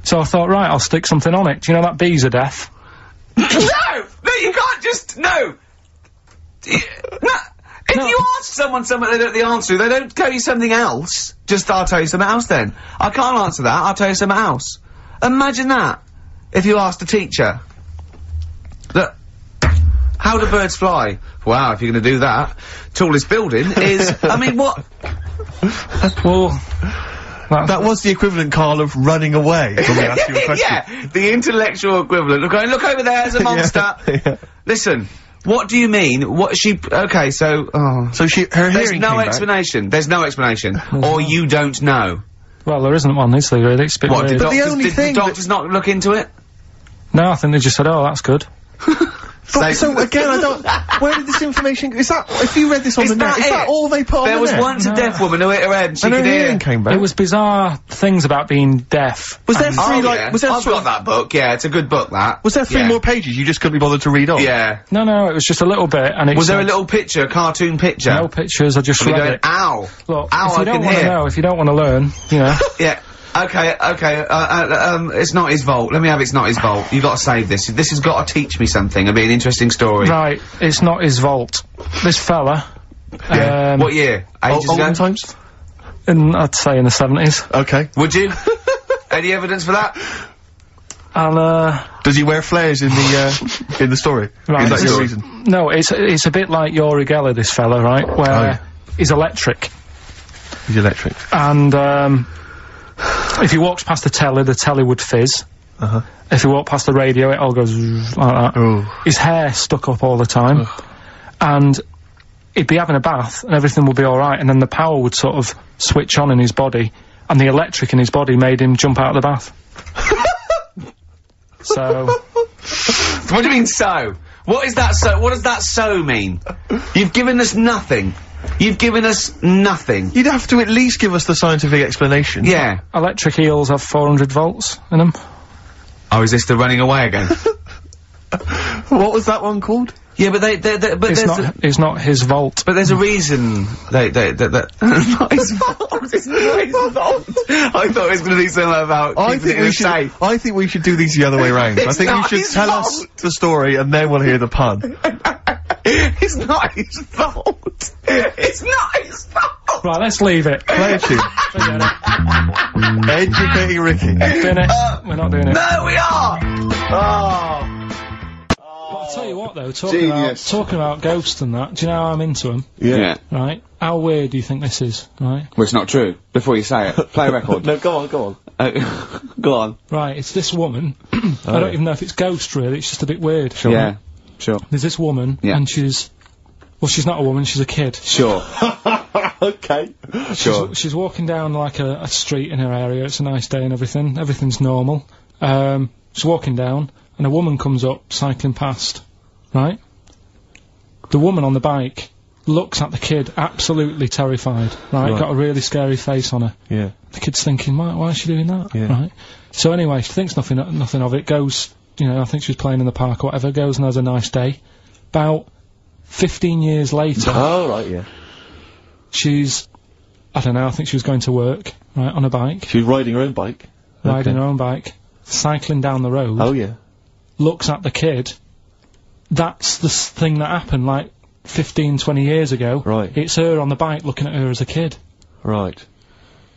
So I thought, right, I'll stick something on it. Do you know that bees are deaf? No, you can't just, no! If you ask someone something they don't know the answer to, they don't tell you something else. Just, I'll tell you something else then. I can't answer that, I'll tell you something else. Imagine that, if you asked a teacher. Look. How do birds fly? Wow, if you're gonna do that. Tallest building is, I mean, what? Well, that was the equivalent, Carl, of running away when we asked you a question. Yeah, the intellectual equivalent. Look over there, there's a monster. Yeah. Listen, what do you mean? What she, okay, so, So her hearing There's no explanation. There's no explanation. Or you don't know. Well, there isn't one, is there, really? It's a bit weird. Did the doctors not look into it? No, I think they just said, oh, that's good. So again, I don't. Where did this information? Is that if you read this on the net? Is that all they put on the net? There was once a deaf woman who hit her head and she could hear. Hearing came back. It was bizarre things about being deaf. Was there three was there? I've got that book. Yeah, it's a good book. That was there 3 more pages. You just couldn't be bothered to read on. Yeah. No, it was just a little bit. And it was there a little picture, a cartoon picture? No pictures. I just read it. Ow! Look, ow! If you don't want to know, if you don't want to learn, you know. Yeah. Okay, it's not his fault. Let me have it's not his fault. You gotta save this. This has got to teach me something. It'll be an interesting story. Right, it's not his vault. This fella, what year? Ages ago? Olden times? I'd say in the 70s. Okay. Would you? Any evidence for that? And, does he wear flares in the story? Right. Is that your reason? No, it's a bit like Yuri Geller, this fella, right? Where he's electric. He's electric. And, if he walks past the telly would fizz. If he walked past the radio, it all goes like that. Ooh. His hair stuck up all the time. And he'd be having a bath and everything would be alright, and then the power would sort of switch on in his body, and the electric in his body made him jump out of the bath. So... What do you mean, so? What is that so? What does that so mean? You've given us nothing. You've given us nothing. You'd have to at least give us the scientific explanation. Yeah. Electric eels have 400 volts in them. Oh, is this the running away again? What was that one called? Yeah, but but it's not his vault. But there's a reason not his vault. It's not his vault. I thought it was going to be something about keeping it safe. I think we should do these the other way round. I think you should tell us the story and then we'll hear the pun. It's not his fault. It's not his fault. Right, let's leave it. Play a tune. Educating Ricky. Doing it. We're not doing it. No, we are. Oh. But I'll tell you what though, talking about ghosts and that, do you know how I'm into them? Yeah. Right? How weird do you think this is, right? Well, it's not true. Before you say it, play a record. No, go on. Go on. Right, it's this woman. I don't even know if it's ghost really, it's just a bit weird. Sure. Yeah. Sure. There's this woman, and she's not a woman, she's a kid. Sure. Okay. Sure. She's walking down like a street in her area, it's a nice day and everything's normal. She's walking down, and a woman comes up, cycling past, right? The woman on the bike looks at the kid, absolutely terrified, right? Got a really scary face on her. Yeah. The kid's thinking, why is she doing that? Yeah. Right? So anyway, she thinks nothing of it, goes, you know, I think she was playing in the park or whatever, goes and has a nice day, About 15 years later. Oh, right, yeah. She's, I don't know, I think she was going to work, right, on a bike. She was riding her own bike. Riding her own bike. Cycling down the road. Oh, yeah. Looks at the kid. That's the thing that happened, like, 15, 20 years ago. Right. It's her on the bike looking at her as a kid. Right.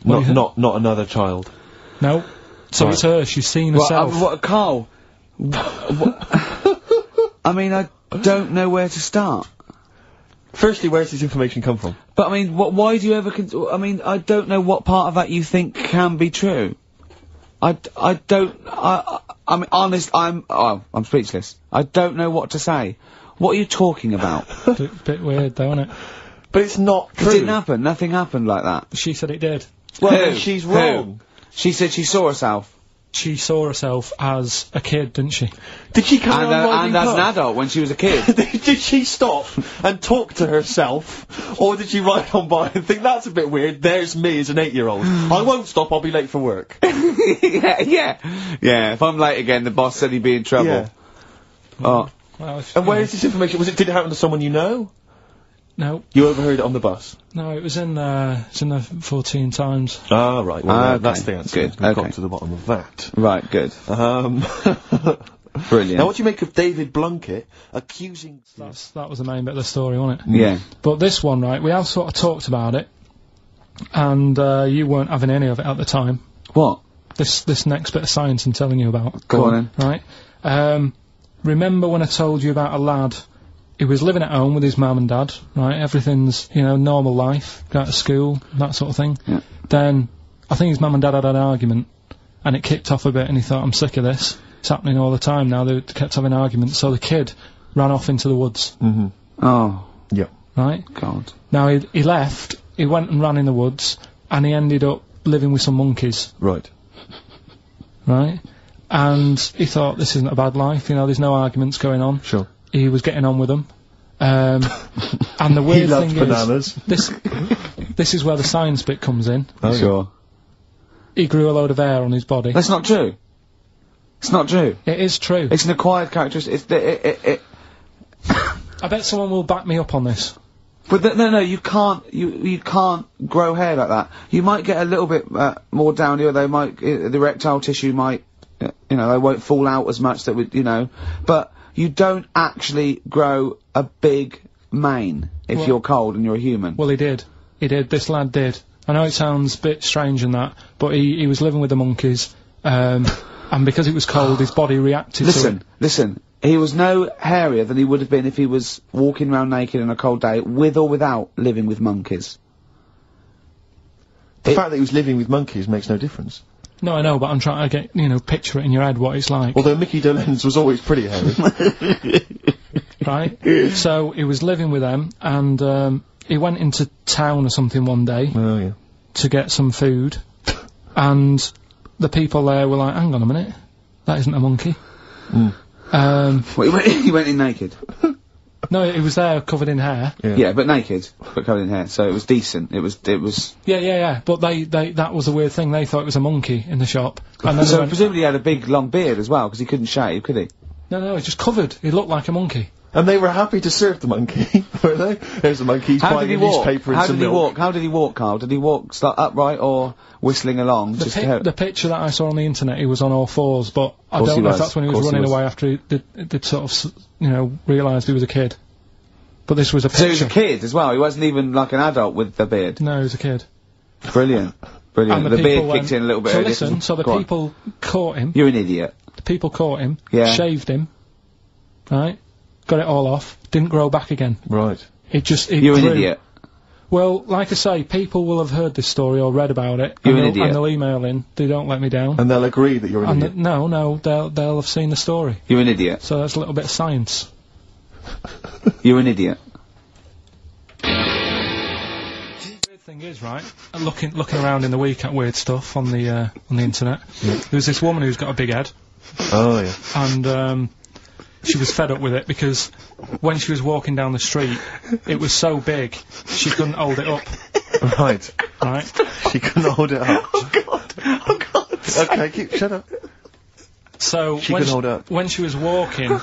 Not another child. No. So it's her, she's seen herself. What, Carl? I mean, I don't know where to start. Firstly, where does this information come from? But I mean, why do you ever I mean, I don't know what part of that you think can be true. I mean, honest, I'm speechless. I don't know what to say. What are you talking about? Bit weird though, isn't it? But it's not true. It didn't happen. Nothing happened like that. She said it did. Well, then she's wrong. She said she saw herself. She saw herself as a kid, didn't she? Did she carry on riding and as an adult when she was a kid. Did she stop and talk to herself? Or did she ride on by and think, that's a bit weird, there's me as an 8-year-old. I won't stop, I'll be late for work. Yeah, if I'm late again, the boss said he'd be in trouble. Yeah. Oh. Well, and where is this information? Did it happen to someone you know? No. You overheard it on the bus? No, it was in the 14 Times. Ah, right. Well, that's the answer. Good. We've got to the bottom of that. Right, good. Brilliant. Now, what do you make of David Blunkett accusing... That was the main bit of the story, wasn't it? Yeah. But this one, right, we have sort of talked about it, and you weren't having any of it at the time. What? This next bit of science I'm telling you about. Go on then. Right? Remember when I told you about a lad who was living at home with his mum and dad, right? Everything's, normal life, go to school, that sort of thing. Yeah. Then, I think his mum and dad had an argument, and it kicked off a bit, and he thought, I'm sick of this. It's happening all the time now, they kept having arguments, so the kid ran off into the woods. Mm-hmm. Oh. Yeah. Right? God. Now, he left, he went and ran in the woods, and he ended up living with some monkeys. Right. Right? And he thought, this isn't a bad life, there's no arguments going on. Sure. He was getting on with them. And the weird thing bananas. is, this is where the science bit comes in. Oh, sure. He grew a load of hair on his body. That's not true. It's not true. It is true. It's an acquired characteristic. I bet someone will back me up on this. But no, you can't. You can't grow hair like that. You might get a little bit more down here. They might the erectile tissue might, they won't fall out as much. That would, but you don't actually grow a big mane if you're cold and you're a human. Well, he did. This lad did. I know it sounds a bit strange and that, but he was living with the monkeys, and because it was cold, his body reacted to it. Listen. He was no hairier than he would have been if he was walking around naked on a cold day, with or without living with monkeys. The fact that he was living with monkeys makes no difference. No, I know, but I'm trying to get, picture it in your head what it's like. Although Mickey Dolenz was always pretty hairy. Right? So, he was living with them, and, he went into town or something one day. Oh, yeah. To get some food, and the people there were like, hang on a minute, that isn't a monkey. Mm. He went in naked? No, he was there covered in hair. Yeah, but naked, but covered in hair, so it was decent. It was... Yeah, but that was a weird thing, they thought it was a monkey in the shop. And then so presumably he had a big, long beard as well, because he couldn't shave, could he? No, he's just covered. He looked like a monkey. And they were happy to serve the monkey, were they? There's a monkey, he's buying a newspaper and some milk. How did he walk, Carl? Did he walk upright or whistling along? The picture that I saw on the internet, he was on all fours, but I don't know if that's when he was running away after they'd sort of, realised he was a kid. But this was a picture. So he was a kid as well, he wasn't even like an adult with the beard? No, he was a kid. Brilliant. And the beard kicked in a little bit earlier. So the people caught him. You're an idiot. The people caught him, shaved him, right? Got it all off, didn't grow back again. Right. You're an idiot. Well, like I say, people will have heard this story or read about it. You're an idiot. And they'll email in, they don't let me down. And they'll agree that you're an idiot. No, they'll have seen the story. You're an idiot. So that's a little bit of science. You're an idiot. The weird thing is, right, looking around in the week at weird stuff on the internet, there's this woman who's got a big head. Oh, yeah. And, she was fed up with it because when she was walking down the street, it was so big, she couldn't hold it up. Right. She couldn't hold it up. Oh God. Okay, shut up. So, she couldn't hold it up. When she was walking,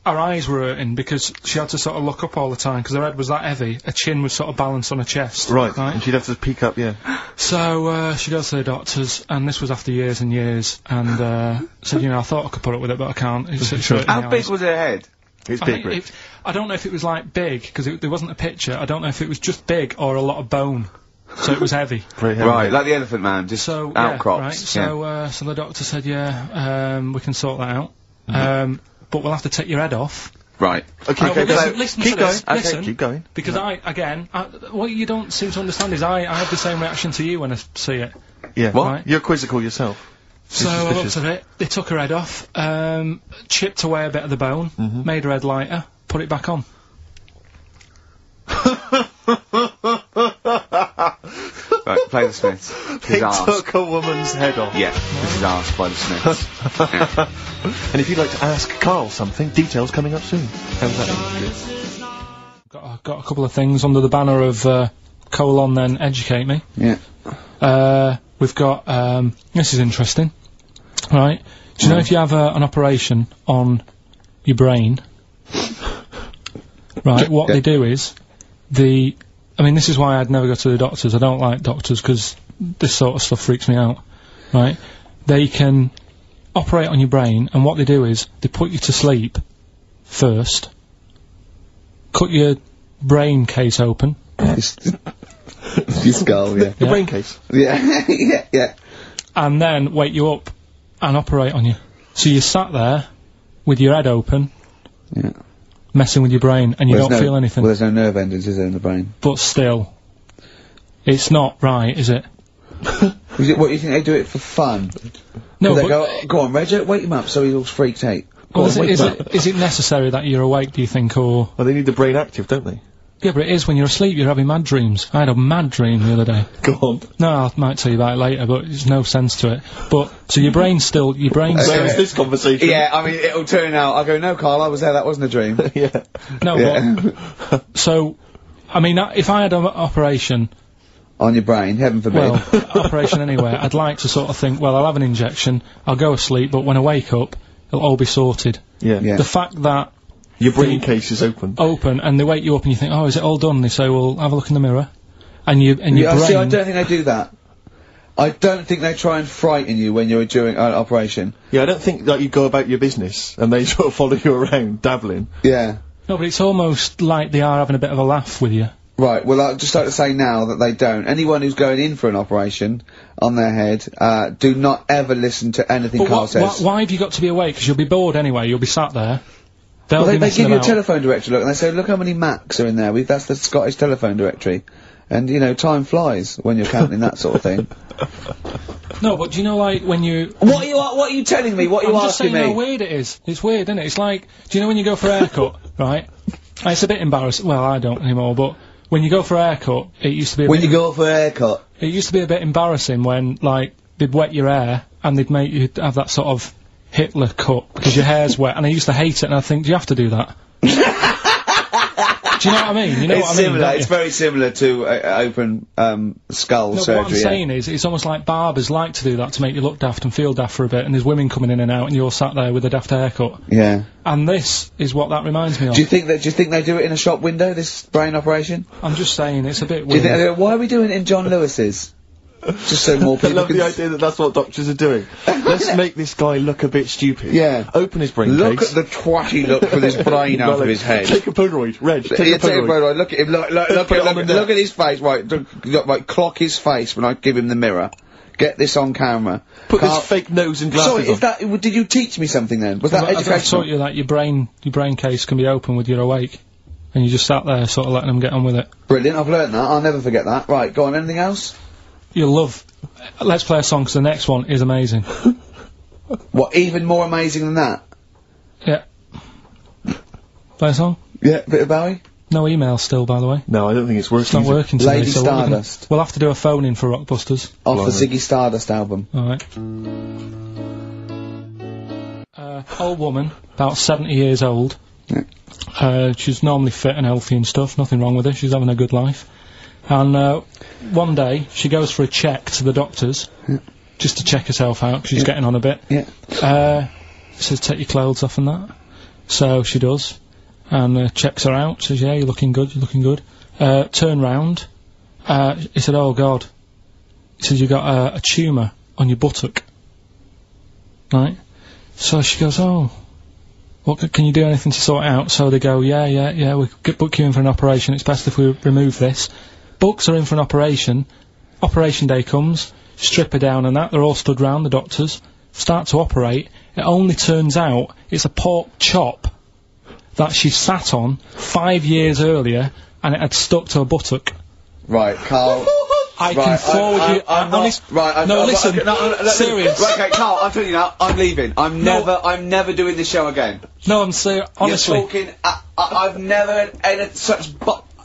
her eyes were hurting because she had to sort of look up all the time because her head was that heavy. Her chin was sort of balanced on her chest. Right. And she'd have to peek up, yeah. So, she goes to the doctors, and this was after years and years, and, said, you know, I thought I could put up with it, but I can't. How big was her head? It's big, Rich. I don't know if it was, like, big, because there wasn't a picture. I don't know if it was just big or a lot of bone. So it was heavy. Very heavy. Right, like the Elephant Man, just outcrops. Right. So the doctor said, we can sort that out. But we'll have to take your head off. Right. Okay, listen keep to going. this. Listen, keep going. Because what you don't seem to understand is I have the same reaction to you when I see it. Yeah. What? Right? You're quizzical yourself. So I looked at it, they took her head off, chipped away a bit of the bone, made her head lighter, put it back on. Right, play the Smiths. They took a woman's head off. Yeah, this is Asked by the Smiths. Yeah. And if you'd like to ask Karl something, details coming up soon. How's that? Got a couple of things under the banner of, then educate me. Yeah. We've got, this is interesting. Right. Do you know if you have an operation on your brain, right, what they do is, this is why I'd never go to the doctors. I don't like doctors because this sort of stuff freaks me out, right? They can operate on your brain, and what they do is they put you to sleep first, cut your brain case open. Your skull, yeah. The brain case? Yeah, yeah. And then wake you up and operate on you. So you're sat there with your head open, messing with your brain, and you don't feel anything. Well, there's no nerve endings, is there, in the brain? But still, it's not right, is it? Is it what you think they do it for fun? No, they go on, Reg, wake him up so he's all freaked out. Is it necessary that you're awake, do you think, or...? Well, they need the brain active, don't they? Yeah, but it is when you're asleep, you're having mad dreams. I had a mad dream the other day. Go on. No, I might tell you about it later, but there's no sense to it. But, so your brain's still... Where is this conversation? Yeah, I mean, it'll turn out, I go, no, Karl, I was there, that wasn't a dream. Yeah. No, but... So, I mean, if I had an operation... On your brain, heaven forbid. Well, operation anywhere, I'd like to sort of think, well, I'll have an injection, I'll go asleep, but when I wake up, it'll all be sorted. Yeah. The fact that... Your brain case is open. And they wake you up and you think, oh, is it all done? They say, well, have a look in the mirror. And your brain... See, I don't think they do that. I don't think they try and frighten you when you're during an operation. Yeah, I don't think that you go about your business and they sort of follow you around, dabbling. Yeah. No, but it's almost like they are having a bit of a laugh with you. Right, well, I'd just like to say now that they don't. Anyone who's going in for an operation on their head, do not ever listen to anything Karl says. Why have you got to be awake? Because you'll be bored anyway, you'll be sat there. Well, they give you a telephone directory, look, and they say, look how many Macs are in there. That's the Scottish telephone directory. And, you know, time flies when you're counting that sort of thing. No, but do you know, like, when you... What are you telling me? What are you asking me? I'm just saying how weird it is. It's weird, isn't it? It's like, do you know when you go for a haircut, right? It's a bit embarrassing. Well, I don't anymore, but when you go for a haircut, it used to be you go for a haircut? It used to be a bit embarrassing when, like, they'd wet your hair and they'd make you have that sort of Hitler cut because your hair's wet, and I used to hate it, and I think, do you have to do that? Do you know what I mean? You know what I mean? Similar. It's very similar to open skull surgery. What I'm saying is, it's almost like barbers like to do that to make you look daft and feel daft for a bit, and there's women coming in and out, and you're sat there with a daft haircut. Yeah. And this is what that reminds me of. Do you think they do it in a shop window? This brain operation? I'm just saying, it's a bit weird. Do you think why are we doing it in John Lewis's? Just so more people I love the idea that that's what doctors are doing. Let's make this guy look a bit stupid. Yeah. Open his brain Look case. at the twatty look with his brain out of his head. Take a Polaroid, Reg. Take a Polaroid. Look at him. Look at his face. Right. Right. Clock his face when I give him the mirror. Get this on camera. Put this fake nose and glasses on. Did you teach me something then? Was that educational? I've taught you that your brain case can be open when you're awake. And you just sat there sort of letting them get on with it. Brilliant. I've learned that. I'll never forget that. Right. Go on. Anything else? You'll love... Let's play a song, because the next one is amazing. What, even more amazing than that? Yeah. Play a song? Yeah, bit of Bowie? No email still, by the way. No, I don't think it's working. It's not working today. Lady Stardust. We'll have to do a phone-in for Rockbusters. Off the Ziggy Stardust album. Alright. Old woman, about 70 years old. Yeah. She's normally fit and healthy and stuff, nothing wrong with her, she's having a good life. And one day, she goes for a check to the doctors, just to check herself out, 'cause she's getting on a bit. Yeah. Says, take your clothes off and that. So she does, and checks her out, says, yeah, you're looking good, you're looking good. Turn round, he said, oh God. He said, you got a tumour on your buttock. Right? So she goes, oh, what, can you do anything to sort it out? So they go, yeah, we could book you in for an operation, it's best if we remove this. Books are in for an operation, operation day comes, strip her down and that, they're all stood round, the doctors, start to operate. It only turns out it's a pork chop that she sat on 5 years earlier, and it had stuck to her buttock. Right, Karl. I can forward you. Serious. Right, okay, Karl, I'm telling you now, I'm leaving. I'm never doing this show again. No, I'm serious. Honestly. You're talking, I've never had such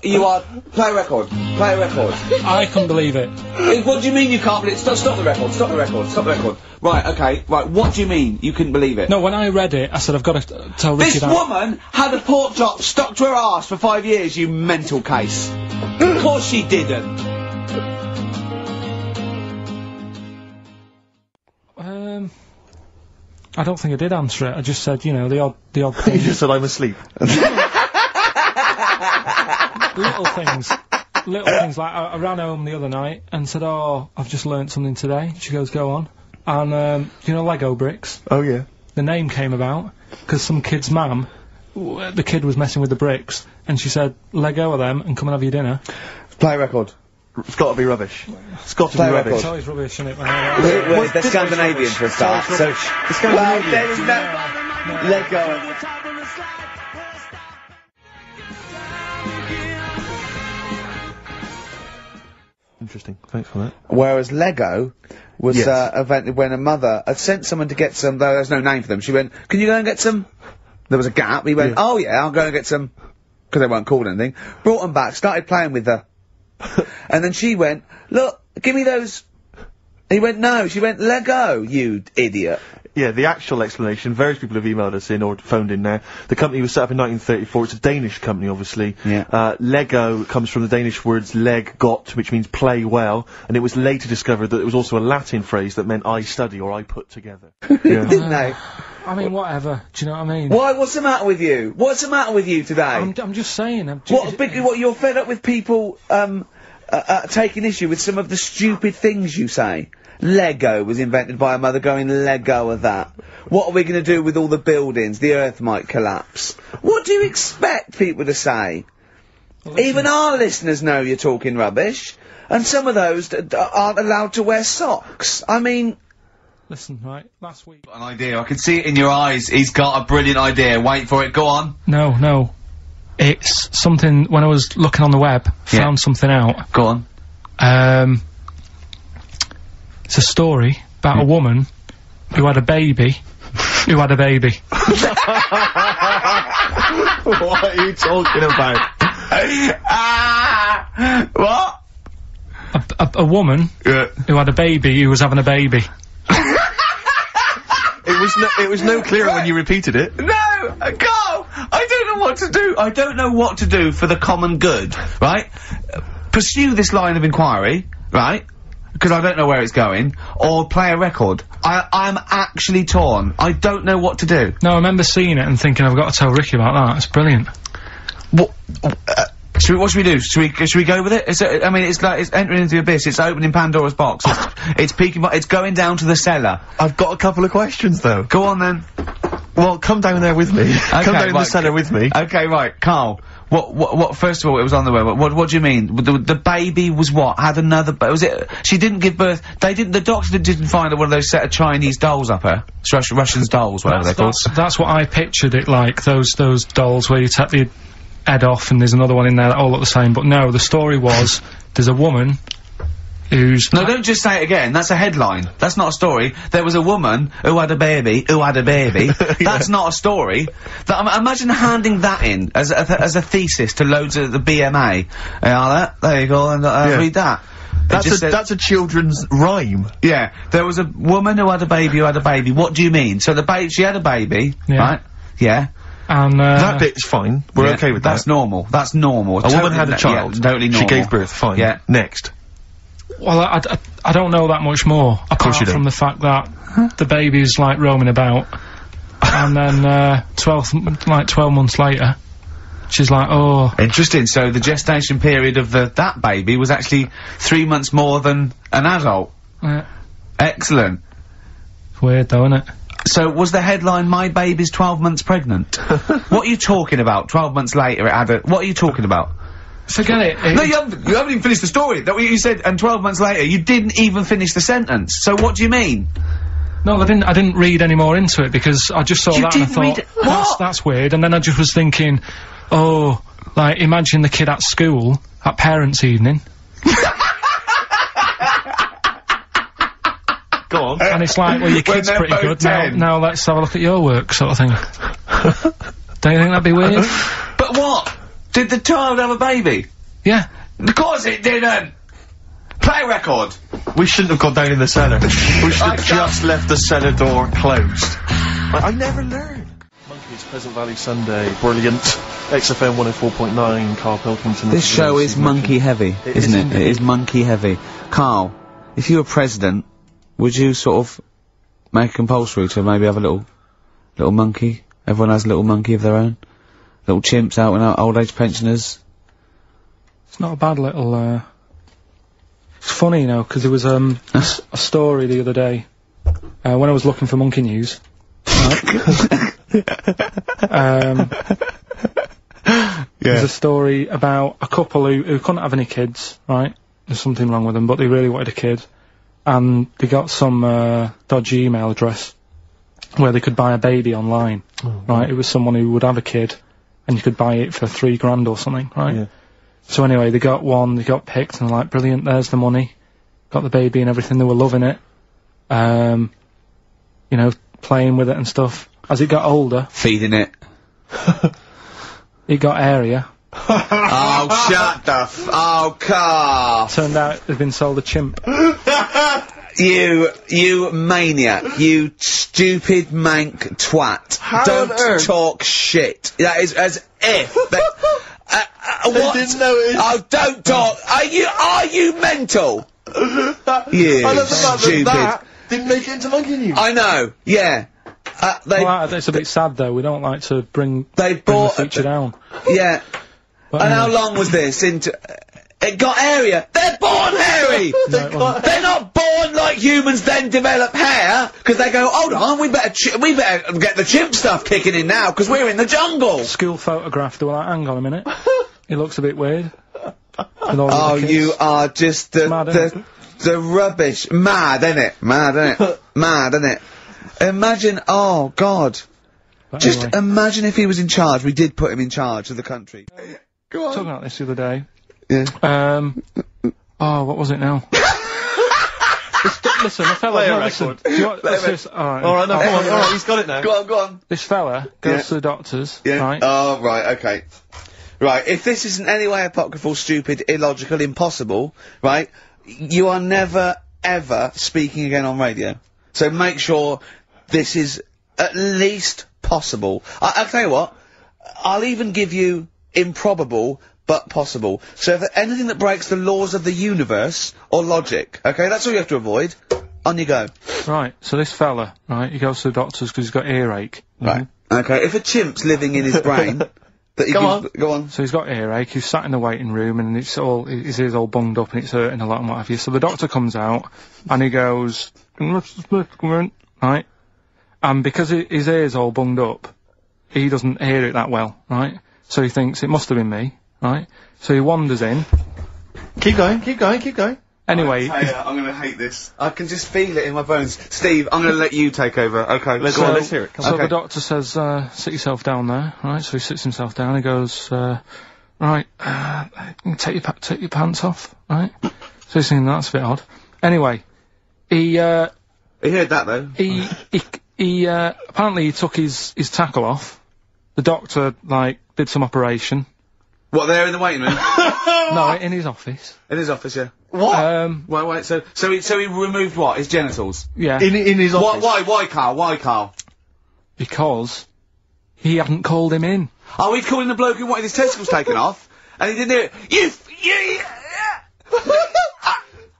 you are, play a record. Play a record. I couldn't believe it. What do you mean you can't believe it? Stop the record, stop the record, stop the record. Right, okay, right, what do you mean you couldn't believe it? No, when I read it, I said, I've got to tell Ricky This woman had a pork chop stuck to her arse for 5 years, you mental case. Of course she didn't. I don't think I did answer it. I just said, you know, the odd thing. You just said I'm asleep. Little things like I ran home the other night and said, oh, I've just learnt something today. She goes, go on. And, you know Lego bricks? Oh, yeah. The name came about because some kid's mum, the kid was messing with the bricks, and she said, let go of them and come and have your dinner. Play a record. It's got to be rubbish. It's got to be rubbish. It's always rubbish, isn't it? Well, they're Scandinavian for a start. So, the Scandinavian. There is no. Let go. Interesting. Thanks for that. Whereas Lego was invented when a mother had sent someone to get some. Though there's no name for them. She went, "Can you go and get some?" There was a gap. He went, "Oh yeah, I'll go and get some," because they weren't called anything. Brought them back. Started playing with her. And then she went, look, give me those. He went, no. She went, let go, you idiot. Yeah, the actual explanation, various people have emailed us in or phoned in now. The company was set up in 1934. It's a Danish company, obviously. Yeah. Lego comes from the Danish words leg got, which means play well, and it was later discovered that it was also a Latin phrase that meant I study or I put together. Didn't they? I mean, whatever. Do you know what I mean? Why? What's the matter with you? What's the matter with you today? I'm just saying. What, you're fed up with people, taking issue with some of the stupid things you say? Lego was invented by a mother going, let go of that. What are we going to do with all the buildings? The earth might collapse. What do you expect people to say? Well, even our listeners know you're talking rubbish. And some of those aren't allowed to wear socks. I mean... Listen, right, last week... Got an idea, I can see it in your eyes. He's got a brilliant idea. Wait for it, go on. No. It's something, when I was looking on the web, found something out. Go on. It's a story about a woman who had a baby. What are you talking about? What? A woman who had a baby who was having a baby. It was no clearer when you repeated it. No! Carl! I don't know what to do. I don't know what to do for the common good, right? Pursue this line of inquiry, right? Because I don't know where it's going, or play a record. I'm actually torn. I don't know what to do. No, I remember seeing it and thinking, I've got to tell Ricky about that. It's brilliant. What should we do? Should we go with it? I mean, it's like, it's entering into the abyss. It's opening Pandora's box. It's peeking, it's going down to the cellar. I've got a couple of questions, though. Go on, then. Well, come down there with me. Okay, come down the cellar with me. Okay, right, Carl. What, first of all, it was on the web. What do you mean? The baby was what? Had another, was it, she didn't give birth, the doctor didn't find one of those set of Chinese dolls up her. Russians dolls, whatever they're called. That's what I pictured it like, those dolls where you take the head off and there's another one in there that all look the same, but no, the story was, there's a woman who's... No, don't just say it again, that's a headline. That's not a story. There was a woman who had a baby, That's not a story. Imagine handing that in as a thesis to loads of the BMA. There you go, and read that. That's a children's rhyme. Yeah, there was a woman who had a baby What do you mean? So she had a baby, right? Yeah. And, that bit's fine. We're okay with that. That's normal. That's normal. A woman had a child. Yeah, totally normal. She gave birth. Fine. Yeah. Next. Well, I don't know that much more. Apart from the fact that the baby's like roaming about. And then, 12 months later, she's like, oh. Interesting. So the gestation period of that baby was actually 3 months more than an adult. Yeah. Excellent. It's weird though, isn't it? So was the headline, "My baby's 12 months pregnant"? What are you talking about? 12 months later it had a— what are you talking about? Forget it. No, you haven't even finished the story. That what you said, and 12 months later, you didn't even finish the sentence. So what do you mean? No, I didn't read any more into it because I just saw that and I thought, that's weird, and then I just was thinking, oh, like, imagine the kid at school, at parents' evening. Go on. And it's like, well, your kid's pretty good, now let's have a look at your work, sort of thing. Don't you think that'd be weird? But what? Did the child have a baby? Yeah. Of course it didn't! Play a record! We shouldn't have gone down in the cellar. We should have just left the cellar door closed. I never learned. Monkeys, Pleasant Valley Sunday, brilliant. XFM 104.9, Karl Pilkington. This show is monkey heavy, isn't it? It is monkey heavy. Karl, if you were president, would you sort of make it compulsory to maybe have a little monkey? Everyone has a little monkey of their own? Little chimps out and out, old age pensioners? It's not a bad little, it's funny, you know, because there was, a story the other day, when I was looking for monkey news, right? There's a story about a couple who couldn't have any kids, right? There's something wrong with them, but they really wanted a kid. And they got some, dodgy email address where they could buy a baby online, right? It was someone who would have a kid, and you could buy it for $3,000 or something, right? Yeah. So anyway, they got one, they got picked, and they're like, brilliant, there's the money. Got the baby and everything, they were loving it. You know, playing with it and stuff. As it got older... feeding it. It got area. Oh, shut the oh, Karl! Turned out they'd been sold a chimp. You maniac. You stupid mank twat. How Don't talk shit. That is as if... what? Didn't know it. Oh, don't talk. Are you mental? You I love the fact stupid. that didn't make it into monkey news. I know, yeah. Well, it's a bit sad though, we don't like to bring the feature down. Yeah. But and how long was this into... it got area. They're born hairy! They're not born like humans then develop hair, because they go, hold on, we better get the chimp stuff kicking in now, because we're in the jungle! School photograph, they were like, hang on a minute. It looks a bit weird. Oh, you are just the rubbish. Mad, innit? Mad, innit? Mad, innit? Imagine, oh, God. But Just anyway. imagine if he was in charge. We did put him in charge of the country. Go on. Talking about this the other day. Yeah. Oh, what was it now? Listen, the fella, no, listen. Do you want, Alright, no, come on, alright, he's got it now. Go on. This fella goes to the doctors, right? Oh, right, okay. Right, if this isn't any way apocryphal, stupid, illogical, impossible, right, you are never, ever speaking again on radio. So make sure this is at least possible. I'll tell you what, I'll even give you improbable, but possible. So if anything that breaks the laws of the universe, or logic, okay, that's all you have to avoid. On you go. Right, so this fella, right, he goes to the doctors because he's got earache. Right. Okay, if a chimp's living in his brain... Go on. So he's got earache, he's sat in the waiting room and his ear's all bunged up and it's hurting a lot and what have you. So the doctor comes out and he goes, right? And because his ear's all bunged up, he doesn't hear it that well, right? So he thinks it must have been me, right? So he wanders in. Keep going. Anyway. I'm gonna hate this. I can just feel it in my bones. Steve, I'm gonna let you take over. Okay, let's hear it. So the doctor says, sit yourself down there, right? So he sits himself down, he goes, right, take your pants off, right? So he's thinking, that's a bit odd. Anyway, he heard that though. He apparently he took his tackle off. The doctor, like, did some operation. What, there in the waiting room? No, in his office. In his office, yeah. What? Wait, so he removed what? His genitals? Yeah. In his office? Why, Karl? Because he hadn't called him in. Oh, he'd called in the bloke who wanted his testicles taken off, and he didn't hear it.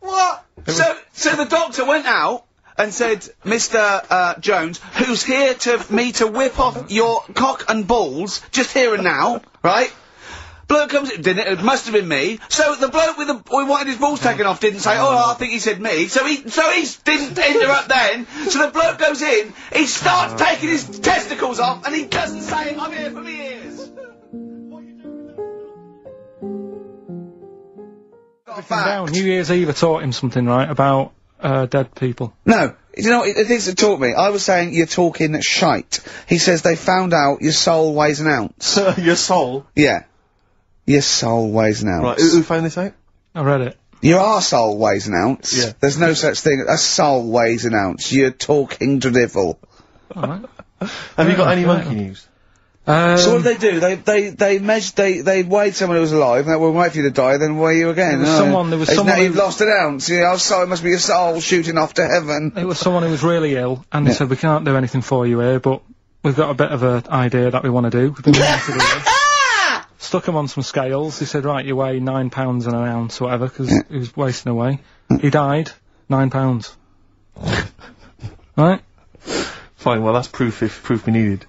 What? So the doctor went out, and said, Mr. Jones, who's here to whip off your cock and balls, just here and now, right? Bloke comes in, it must have been me. So the bloke we wanted his balls taken off didn't say, oh, I think he said me. So he didn't interrupt then. So the bloke goes in, he starts taking his testicles off, and he doesn't say, I'm here for me ears. Down. New Year's Eve I taught him something, right, about, dead people. No. You know what the things that taught me? I was saying you're talking shite. He says they found out your soul weighs an ounce. Your soul? Yeah. Your soul weighs an ounce. Right, who found this out? I read it. Your arsehole weighs an ounce. Yeah. There's no such thing. A soul weighs an ounce. You're talking drivel. Alright. Have you got any monkey news? So what did they do? They weighed someone who was alive, and they would wait for you to die, then weigh you again. There was someone you've lost an ounce. You know, so it must be your soul shooting off to heaven. It was someone who was really ill, and they said, we can't do anything for you here, but we've got a bit of an idea that we want to do. We've been wanting to do this. Stuck him on some scales. He said, right, you weigh 9 pounds and an ounce, or whatever, because he was wasting away. He died, 9 pounds. Right? Fine, well that's proof we needed.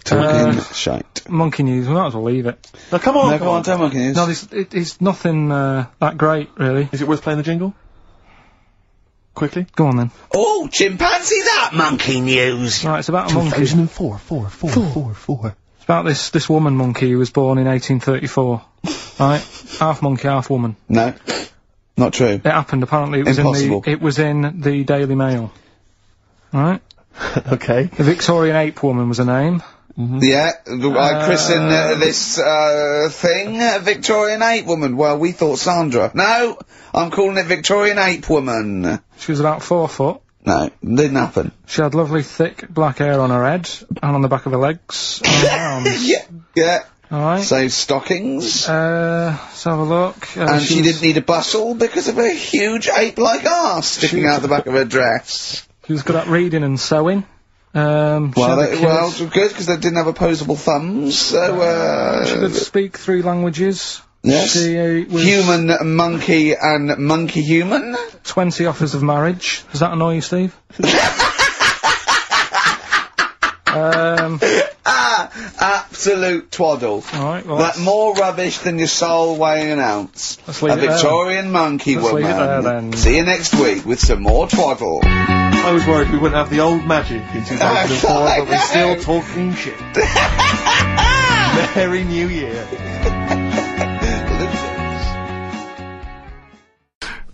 Talking shite. Monkey news, we might as well leave it. No, come on! No, come on, tell monkey news. No, it's nothing, that great, really. Is it worth playing the jingle? Quickly? Go on then. Oh, chimpanzee that monkey news! Right, it's about a monkey. 2004, It's about this woman monkey who was born in 1834. Right? Half monkey, half woman. No. Not true. It happened, apparently it was in the Daily Mail. Right? Okay. The Victorian ape woman was her name. Yeah, I christen this thing Victorian ape woman. Well, we thought Sandra. No, I'm calling it Victorian ape woman. She was about 4 foot. No, didn't happen. She had lovely thick black hair on her head and on the back of her legs and her arms. Yeah. Alright. So stockings. Let's have a look. And she didn't need a bustle because of a huge ape-like arse sticking out the back of her dress. She was good at reading and sewing. Well, good, because they didn't have opposable thumbs, so, she could speak 3 languages. Yes. She was human, monkey, and monkey-human. 20 offers of marriage. Does that annoy you, Steve? Absolute twaddle. Alright, well, That more rubbish than your soul weighing an ounce. Let's leave a Victorian monkey Let's woman. leave it there, then. See you next week with some more twaddle. I was worried we wouldn't have the old magic in 2004, but we're still talking shit. Merry New Year.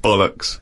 Bollocks.